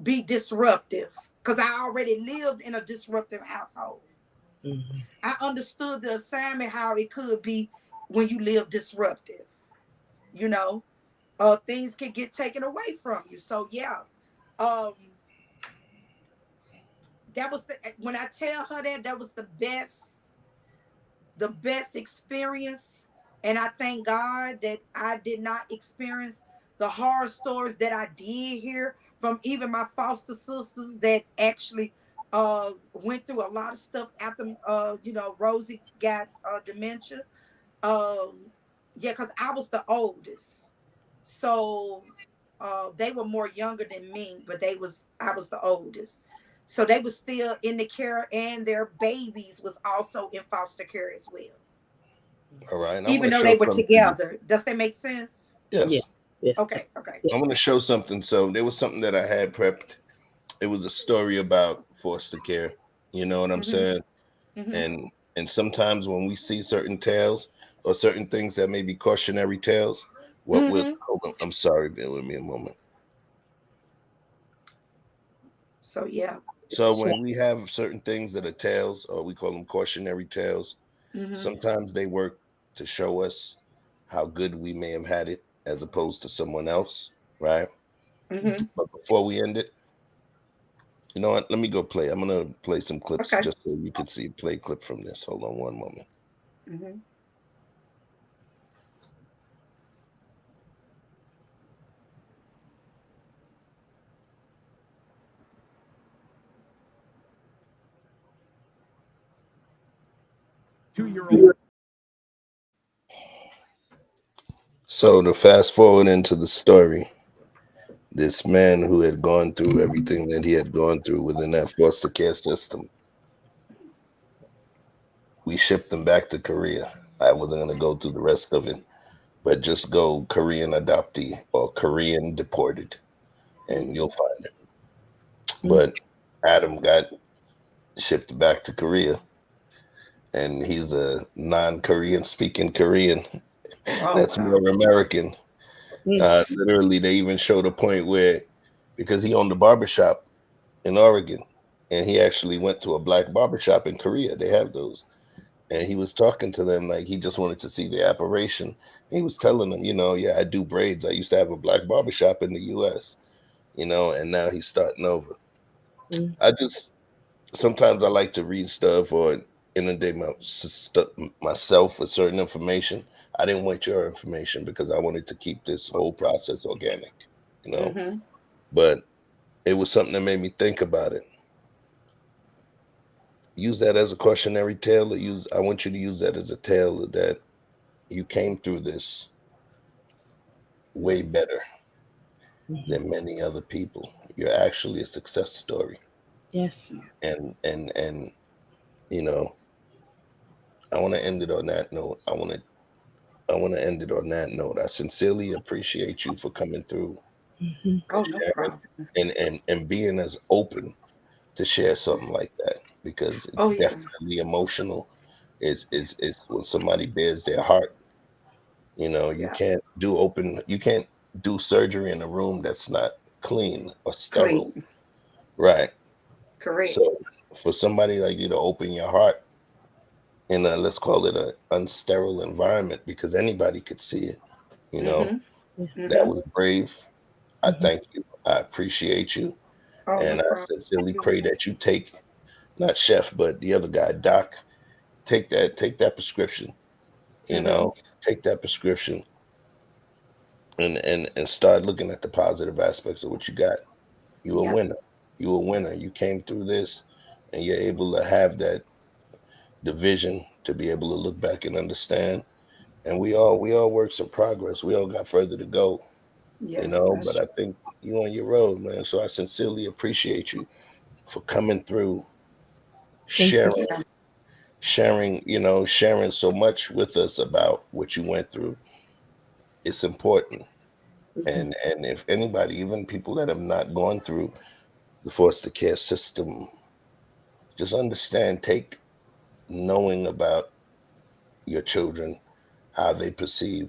be disruptive because I already lived in a disruptive household. Mm-hmm. I understood the assignment, how it could be when you live disruptive. You know, things can get taken away from you. So yeah, um, that was when I tell her that was the best experience, and I thank God that I did not experience the horror stories that I did hear from even my foster sisters that actually went through a lot of stuff after Rosie got dementia. Yeah, because I was the oldest, so they were more younger than me, but I was the oldest. So they were still in the care, and their babies was also in foster care as well. All right, I want Even to though show they were something to you. together. Does that make sense? Yes, Yes. Yes. Okay, okay. I want to show something. So there was something that I had prepped. It was a story about foster care. You know what I'm Mm-hmm. saying? Mm-hmm. And sometimes when we see certain tales or certain things that may be cautionary tales, what will Mm-hmm. hold on, I'm sorry, bear with me a moment. So yeah. So when we have certain things that are tales, or we call them cautionary tales, Mm-hmm. sometimes they work to show us how good we may have had it as opposed to someone else, right? Mm-hmm. But before we end it, you know what? Let me go play. I'm gonna play some clips Okay. just so you can see play a clip from this. Hold on one moment. Mm-hmm. So to fast forward into the story, this man who had gone through everything that he had gone through within that foster care system, we shipped him back to Korea. I wasn't gonna go through the rest of it, but just go Korean adoptee or Korean deported, and you'll find it. But Adam got shipped back to Korea, and he's a non-Korean speaking Korean Oh that's more wow. American. Literally, they even showed a point where, because he owned a barbershop in Oregon, and he actually went to a black barbershop in Korea. They have those. And he was talking to them like he just wanted to see the operation. He was telling them, yeah, I do braids. I used to have a black barbershop in the US, and now he's starting over. I just sometimes I like to read stuff or inundate myself with certain information. I didn't want your information because I wanted to keep this whole process organic, you know. Mm-hmm. But it was something that made me think about it. Use that as a cautionary tale. I want you to use that as a tale that you came through this way better. than many other people. You're actually a success story. Yes. And you know, I want to end it on that note. I want to end it on that note. I sincerely appreciate you for coming through Mm-hmm. Oh, no sharing problem. and being as open to share something like that, because it's Oh, yeah. definitely emotional. It's when somebody bears their heart. You Yeah. can't do surgery in a room that's not clean or sterile. Clean. Right. Correct. So for somebody like you to open your heart in a, let's call it a unsterile environment, because anybody could see it, Mm-hmm. that Mm-hmm. was brave. I Mm-hmm. thank you. I appreciate you. Oh, no And I problem. sincerely Thank you. pray that you take, not Chef, but the other guy, Doc, take that prescription, you Mm-hmm. know, take that prescription and start looking at the positive aspects of what you got. You a Yep. winner. You a winner. You came through this and you're able to have that division to be able to look back and understand. And we all works in progress. We all got further to go, Yeah, but that's I true. think you on your road, man. So I sincerely appreciate you for coming through, Thank you. sharing, Yeah. sharing so much with us about what you went through. It's important. Mm-hmm. And if anybody, even people that have not gone through the foster care system, just understand, take knowing about your children, how they perceive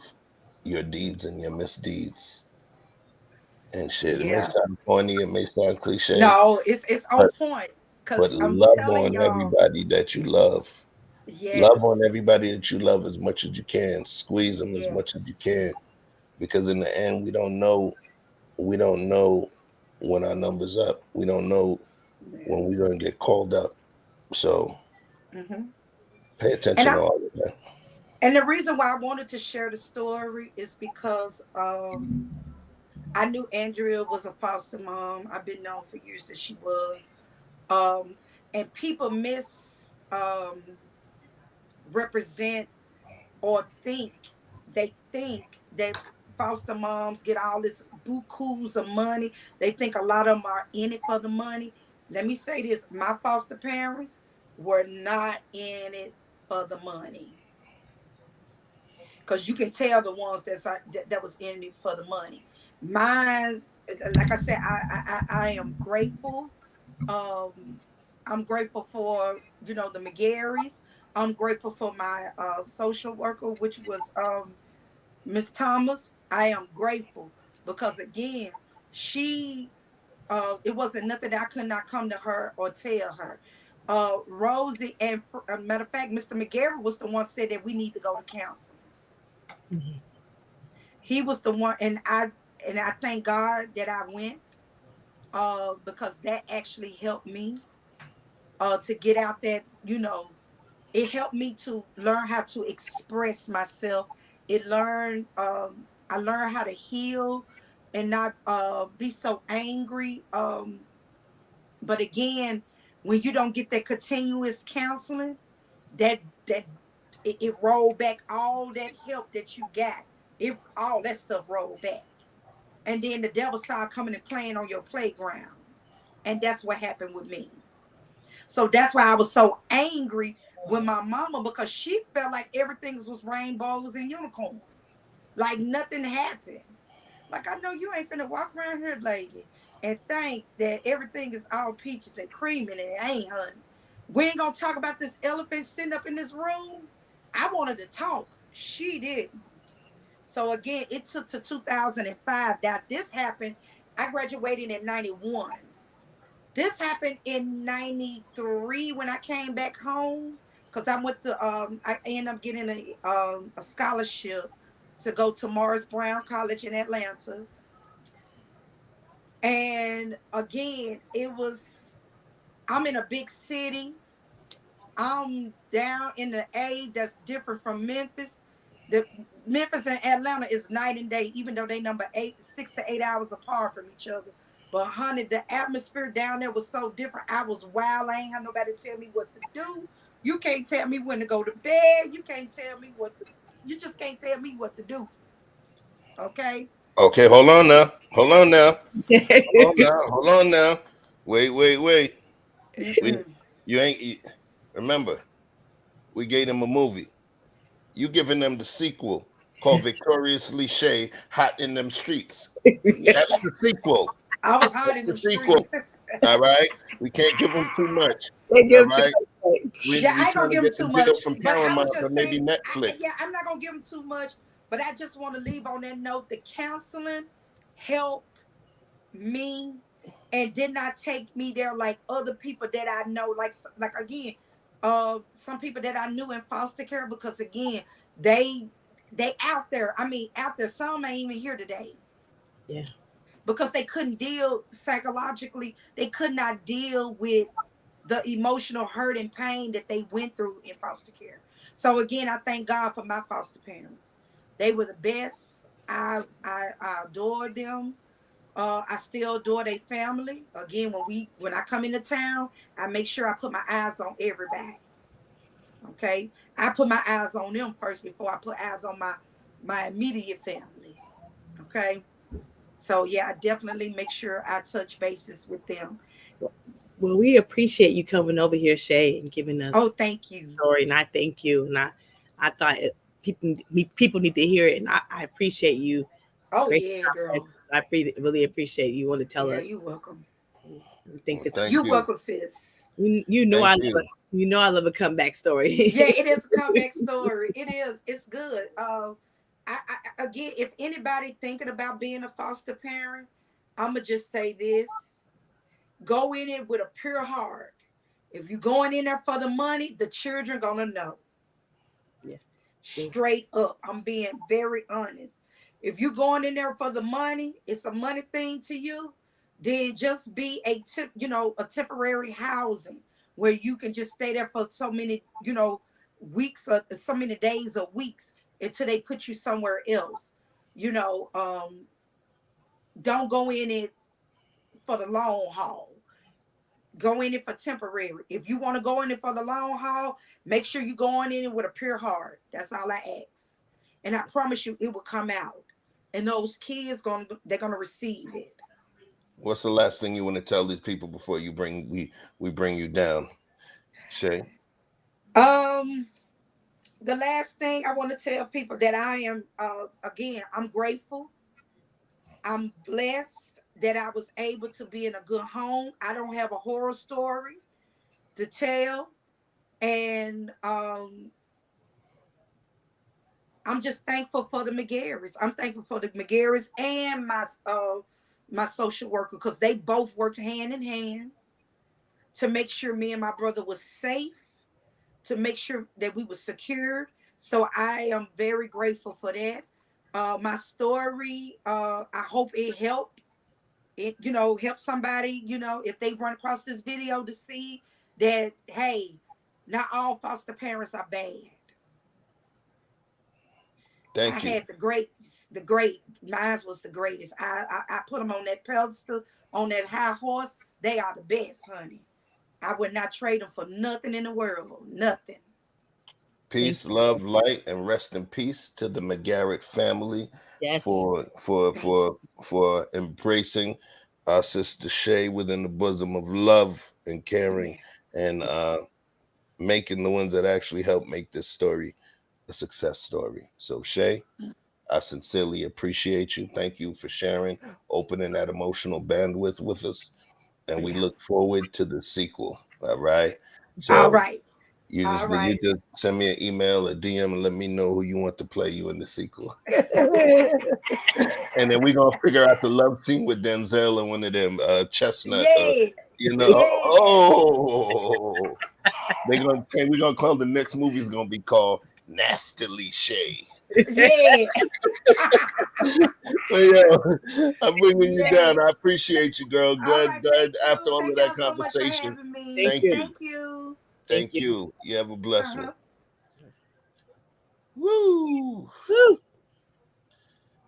your deeds and your misdeeds and shit. It may Yeah. sound corny, it may sound cliche, No, it's on but point. but Because I'm love telling on y'all, everybody that you love. Love on yes, everybody that you love as much as you can. Squeeze them as much as you yes. can, because in the end, we don't know. We don't know when our number's up. We don't know Yeah. when we're gonna get called up. So Hmm. pay And attention to all of that. the reason why I wanted to share the story is because I knew Andrea was a foster mom. I've been known for years that she was. Um, and people represent or think that foster moms get all this bukus of money. They think a lot of them are in it for the money. Let me say this: my foster parents were not in it for the money, because you can tell the ones that was in it for the money. Mine's, like I said, I am grateful. Um, I'm grateful for the McGarrys. I'm grateful for my social worker, which was Miss Thomas. I am grateful because again, she it wasn't nothing that I could not come to her or tell her. Rosie and matter of fact, Mr. McGarry was the one said that we need to go to counseling. Mm-hmm. He was the one, and I thank God that I went, because that actually helped me to get out that, it helped me to learn how to express myself. I learned how to heal and not be so angry. But again, when you don't get that continuous counseling, that it rolled back all that help that you got. It all that stuff rolled back. And then the devil started coming and playing on your playground. And that's what happened with me. So that's why I was so angry with my mama, because she felt like everything was rainbows and unicorns. Like nothing happened. Like, I know you ain't finna walk around here, lady, and think that everything is all peaches and cream, and it ain't, honey. We ain't gonna talk about this elephant sitting up in this room. I wanted to talk. She didn't. So again, it took to 2005 that this happened. I graduated in 91. This happened in 93 when I came back home, because I ended up getting a scholarship to go to Morris Brown College in Atlanta. And again, I'm in a big city. I'm down in the A that's different from Memphis. The Memphis and Atlanta is night and day, even though they number 6 to 8 hours apart from each other. But honey, the atmosphere down there was so different. I was wild. I ain't had nobody tell me what to do. You can't tell me when to go to bed. You just can't tell me what to do. Okay. Okay, hold on now. Hold on now. Hold on now. Wait. Remember, we gave them a movie. You giving them the sequel called Victoriously Shay, Hot in Them Streets. That's the sequel. I was hot in the sequel. street. All right. We can't give them too much. They give All them too right. much. We I ain't trying gonna to give them get too the much. deal from But I Paramount was or just maybe saying, Netflix. I'm not gonna give them too much. But I just want to leave on that note. The counseling helped me and did not take me there like other people that I know. Like again, some people that I knew in foster care, because again, they out there. I mean, out there. Some ain't even here today. Yeah. Because they couldn't deal psychologically. They could not deal with the emotional hurt and pain that they went through in foster care. So again, I thank God for my foster parents. They were the best. I adored them. I still adore their family. Again, when I come into town, I make sure I put my eyes on everybody. Okay, I put my eyes on them first before I put eyes on my immediate family. Okay, so yeah, I definitely make sure I touch bases with them. Well, we appreciate you coming over here, Shay, and giving us Thank you. story. And I thank you. And I thought people need to hear it. And I appreciate you. Great Yeah, girl. I really appreciate you want to tell us. You're welcome. I think it's Thank you're you. welcome, sis. You know I love a comeback story. Yeah, it is a comeback story. It is. It's good. Again, if anybody thinking about being a foster parent, I'ma just say this: go in it with a pure heart. If you're going in there for the money, the children gonna know. Yes. Straight up, I'm being very honest. If you're going in there for the money, it's a money thing to you. Then just be a temporary housing where you can just stay there for so many, weeks or so many days or weeks until they put you somewhere else. Don't go in it for the long haul. Go in it for temporary. If you want to go in it for the long haul, make sure you go in it with a pure heart. That's all I ask. And I promise you it will come out. And those kids they're gonna receive it. What's the last thing you want to tell these people before we bring you down, Shay? The last thing I want to tell people that I am again, I'm grateful. I'm blessed that I was able to be in a good home. I don't have a horror story to tell. And I'm just thankful for the McGarrys. I'm thankful for the McGarrys and my social worker, because they both worked hand in hand to make sure me and my brother was safe, to make sure that we were secured. So I am very grateful for that. My story, I hope it helped. Help somebody, if they run across this video, to see that, hey, not all foster parents are bad. Thank you. I had mine was the greatest. I put them on that pedestal, on that high horse. They are the best, honey. I would not trade them for nothing in the world. Nothing. Peace, love, light, and rest in peace to the McGarrett family. Yes. For embracing our sister Shay within the bosom of love and caring, and making the ones that actually help make this story a success story. So Shay, I sincerely appreciate you. Thank you for sharing, opening that emotional bandwidth with us, and we look forward to the sequel. All right. So all right. You just send me an email, a DM, and let me know who you want to play you in the sequel. And then we're going to figure out the love scene with Denzel and one of them Chestnut. We're going to call the next movie is going to be called Nastily Shay. Yeah. I'm bringing you down. I appreciate you, girl. Glad after all of that so conversation. Thank you. Thank you. You have a blessed one. Woo.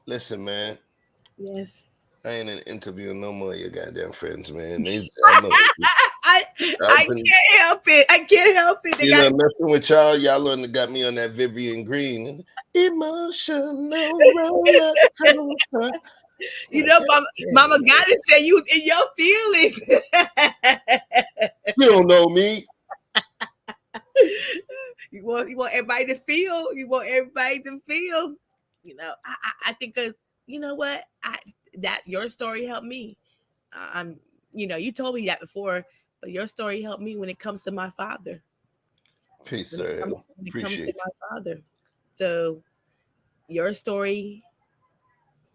Listen, man. Yes. I ain't interviewing no more of your goddamn friends, man. I can't help it. I can't help it. Messing with y'all. Y'all got me on that Vivian Green. Emotional roller coaster. You know, Mama gotta say you was in your feelings. You don't know me. You want everybody to feel. You want everybody to feel. You know, I think because you know what, that your story helped me. I'm, you know, you told me that before, but your story helped me when it comes to my father. Peace, When it sir. comes, Appreciate to my father. So your story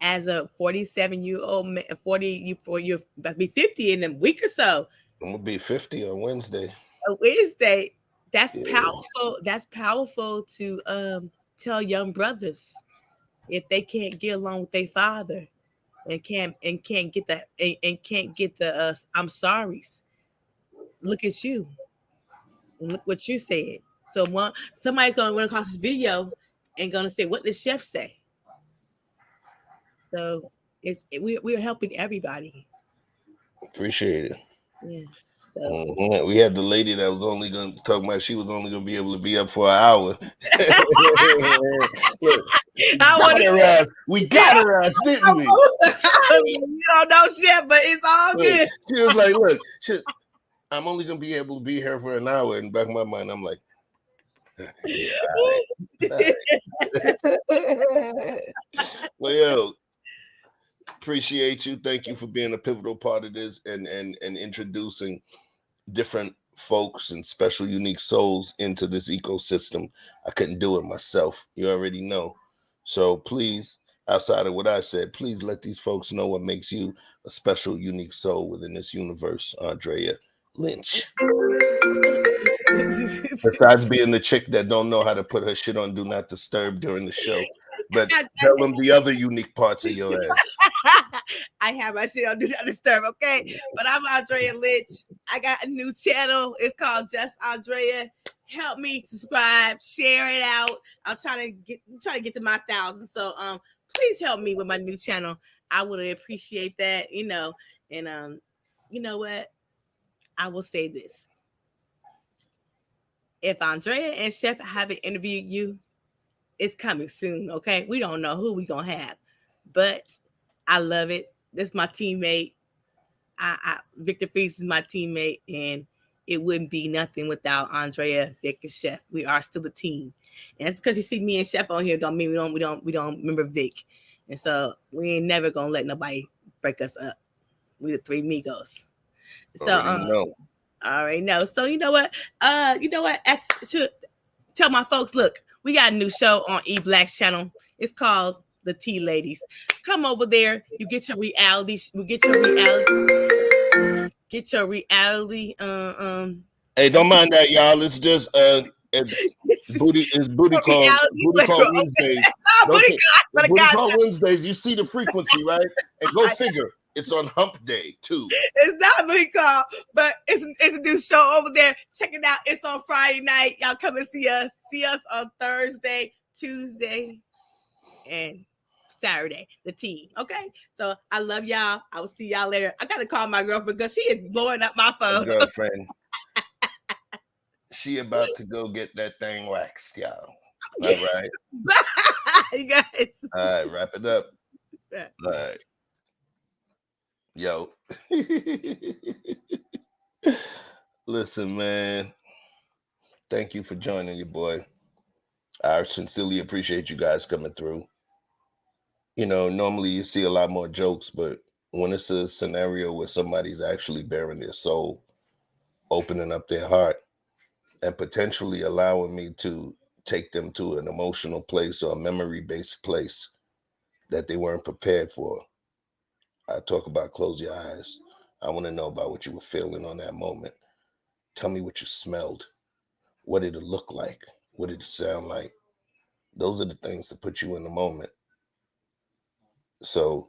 as a 47-year-old man, you're about to be 50 in a week or so. I'm gonna be 50 on Wednesday. A Wednesday. That's powerful. That's powerful to tell young brothers if they can't get along with their father and can't get the and can't get the I'm sorry's. Look at you. Look what you said. So somebody's gonna run across this video and gonna say, "What did Chef say?" So we're helping everybody. Appreciate it. Yeah. So. We had the lady that was only going to talk about she was only going to be able to be up for an hour. Look, we got her ass, didn't we? You don't know shit, but it's all good. She was like, "Look, shit, I'm only going to be able to be here for an hour." In the back of my mind, I'm like, yeah, all right. Well, yo, appreciate you. Thank you for being a pivotal part of this and introducing different folks and special, unique souls into this ecosystem. I couldn't do it myself. You already know. So please, outside of what I said, please let these folks know what makes you a special, unique soul within this universe, Andrea Lynch. Besides being the chick that don't know how to put her shit on Do Not Disturb during the show. But tell them the other unique parts of your ass. I have my shit on Do Not Disturb, okay? But I'm Andrea Lynch. I got a new channel. It's called Just Andrea. Help me subscribe, share it out. I'm trying to get to my 1,000. So please help me with my new channel. I would appreciate that, you know. And you know what? I will say this. If Andrea and Chef haven't interviewed you, it's coming soon, okay? We don't know who we gonna have, but I love it. This is my teammate. Victor Freeze is my teammate, and it wouldn't be nothing without Andrea, Vic, and Chef. We are still a team, and that's because you see me and Chef on here. Don't mean we don't remember Vic, and so we ain't never gonna let nobody break us up. We the three Migos. So already know. So you know what? To tell my folks, look, we got a new show on E Black's channel. It's called The Tea Ladies. Come over there. You get your reality. Get your reality. Hey, don't mind that, y'all. It's just booty call Wednesdays. Booty call Wednesdays. You see the frequency, right? And go figure. It's on Hump Day too. It's not booty call, but it's a new show over there. Check it out. It's on Friday night. Y'all come and see us. See us on Thursday, Tuesday, and Saturday. The team. Okay. So I love y'all. I will see y'all later. I gotta call my girlfriend because she is blowing up my phone. Girlfriend. She about to go get that thing waxed, y'all. All right. Bye, guys. All right, wrap it up. All right. Yo. Listen, man. Thank you for joining your boy. I sincerely appreciate you guys coming through. You know, normally you see a lot more jokes, but when it's a scenario where somebody's actually bearing their soul, opening up their heart, and potentially allowing me to take them to an emotional place or a memory-based place that they weren't prepared for. I talk about close your eyes. I want to know about what you were feeling on that moment. Tell me what you smelled. What did it look like? What did it sound like? Those are the things that put you in the moment. So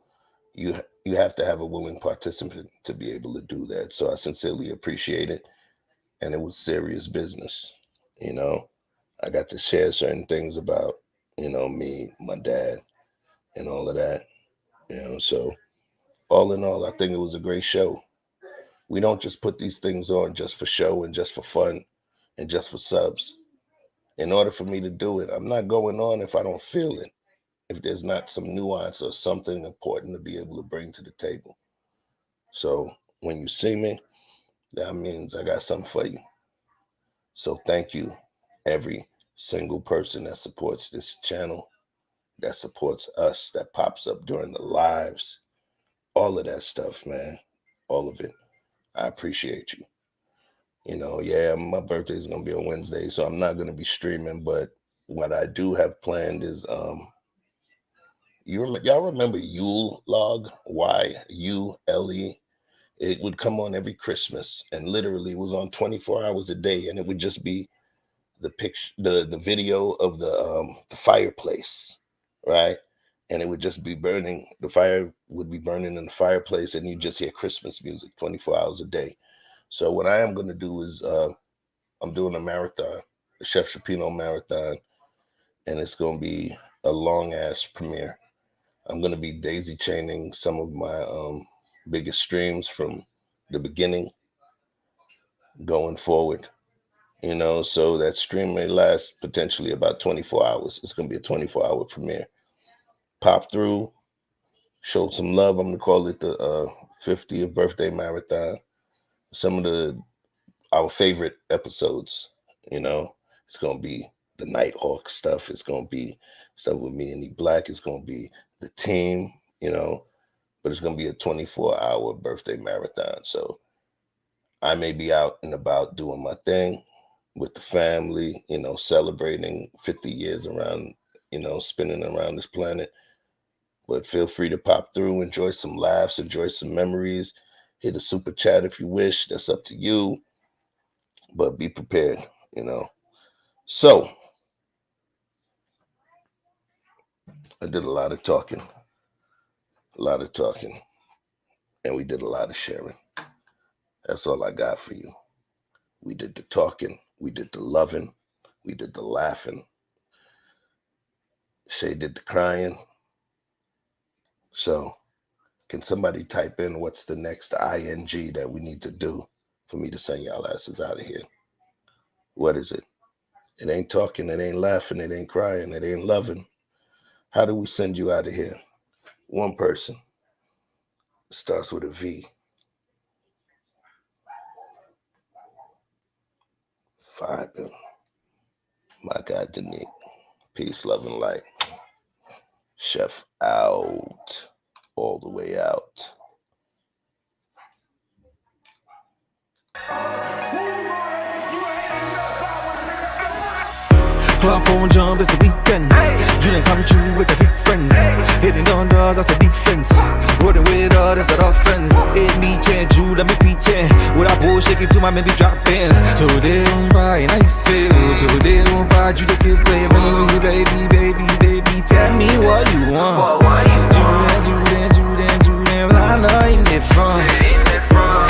you have to have a willing participant to be able to do that. So I sincerely appreciate it. And it was serious business. You know, I got to share certain things about, you know, me, my dad, and all of that. You know, so all in all, I think it was a great show. We don't just put these things on just for show and just for fun and just for subs. In order for me to do it, I'm not going on if I don't feel it. if there's not some nuance or something important to be able to bring to the table. So when you see me, that means I got something for you. So thank you, every single person that supports this channel, that supports us, that pops up during the lives, all of that stuff, man, all of it. I appreciate you. You know, yeah, my birthday is going to be on Wednesday, so I'm not going to be streaming, but what I do have planned is, y'all remember Yule Log? Y-U-L-E? It would come on every Christmas, and literally it was on 24 hours a day, and it would just be the picture, the video of the fireplace, right? And it would just be burning. The fire would be burning in the fireplace, and you just hear Christmas music 24 hours a day. So what I am going to do is I'm doing a marathon, the Chef Chupino marathon, and it's going to be a long-ass premiere. I'm going to be daisy chaining some of my biggest streams from the beginning going forward. You know, so that stream may last potentially about 24 hours. It's going to be a 24-hour premiere. Pop through, show some love. I'm going to call it the 50th birthday marathon. Some of our favorite episodes, you know, it's going to be the Nighthawk stuff. It's going to be stuff with me and E Black. It's going to be the team, you know, but it's going to be a 24-hour birthday marathon. So I may be out and about doing my thing with the family, you know, celebrating 50 years around, you know, spinning around this planet. But feel free to pop through, enjoy some laughs, enjoy some memories. Hit a super chat if you wish. That's up to you. But be prepared, you know. So, I did a lot of talking. And we did a lot of sharing. That's all I got for you. We did the talking. We did the loving. We did the laughing. Shay did the crying. So, can somebody type in what's the next ING that we need to do for me to send y'all asses out of here? What is it? It ain't talking, it ain't laughing, it ain't crying, it ain't loving. How do we send you out of here? One person. Starts with a V. Vibing. My God, Denise. Peace, love, and light. Chef out. All the way out. Club on jump, it's the weekend. Dream come true with the big friends. Hitting on doors, that's the defense. Rolling with all, that's the offense. Hit me, change you, let me preach it. With a bull shaking to my maybe drop pins. Today won't buy, and I say, today won't buy you the gift play. Baby, tell me what you want. Julian, I know you need fun.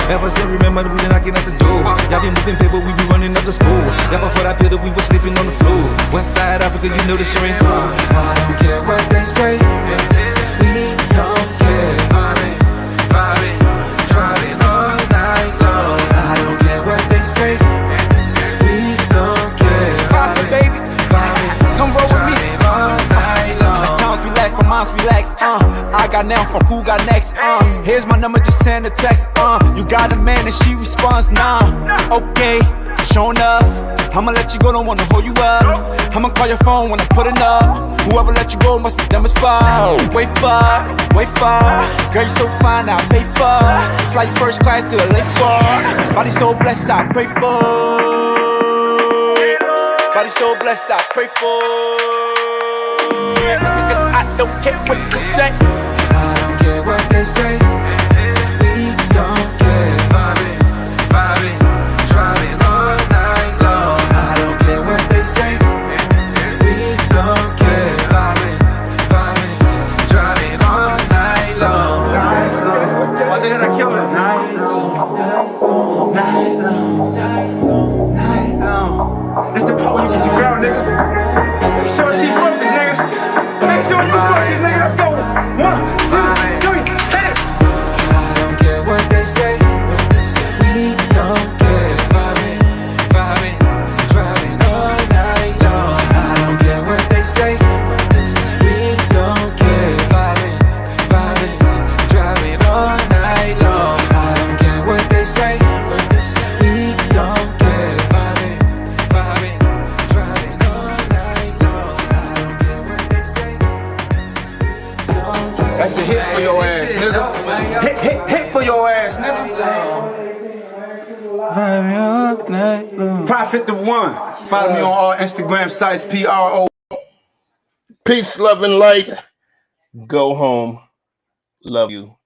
Ever since remember we been knocking at the door. Y'all been moving paper, we be running up the school. Y'all for that pillar, we was sleeping on the floor. West side Africa, you know the shit ain't cool. I don't care what they say. We don't care. Driving all night long. I don't care what they say. We don't care. Pop it, baby. Come roll with me. All night long. As times relax, my mind's relax. I got now from who got next. Here's my number, just send a text. You got a man and she responds, nah. Okay, showing up. I'ma let you go, don't wanna hold you up. I'ma call your phone when I put it up. Whoever let you go must be dumb as fuck. Wait for. Girl, you so fine, I'll pay for. Fly you first class to the lake for. Body so blessed, I pray for. Body so blessed, I pray for. Because I don't care what you say. I don't care what they say. We don't care. Vibing, driving all night long. I don't care what they say. We don't care. Vibing, driving all night long. My nigga, I killed it. Night long. That's the part where you get your girl, nigga. Make sure she focused, nigga. Make sure you focus, nigga. Let's go. 1, 2, 3, hit it. I don't care what they say. We don't care. Vibing, driving all night long. I don't care what they say. We don't That's a hit for your ass, nigga. Hit for your ass, nigga. Prophet the One. Follow me on all Instagram sites, PRO. Peace, love, and light. Go home. Love you.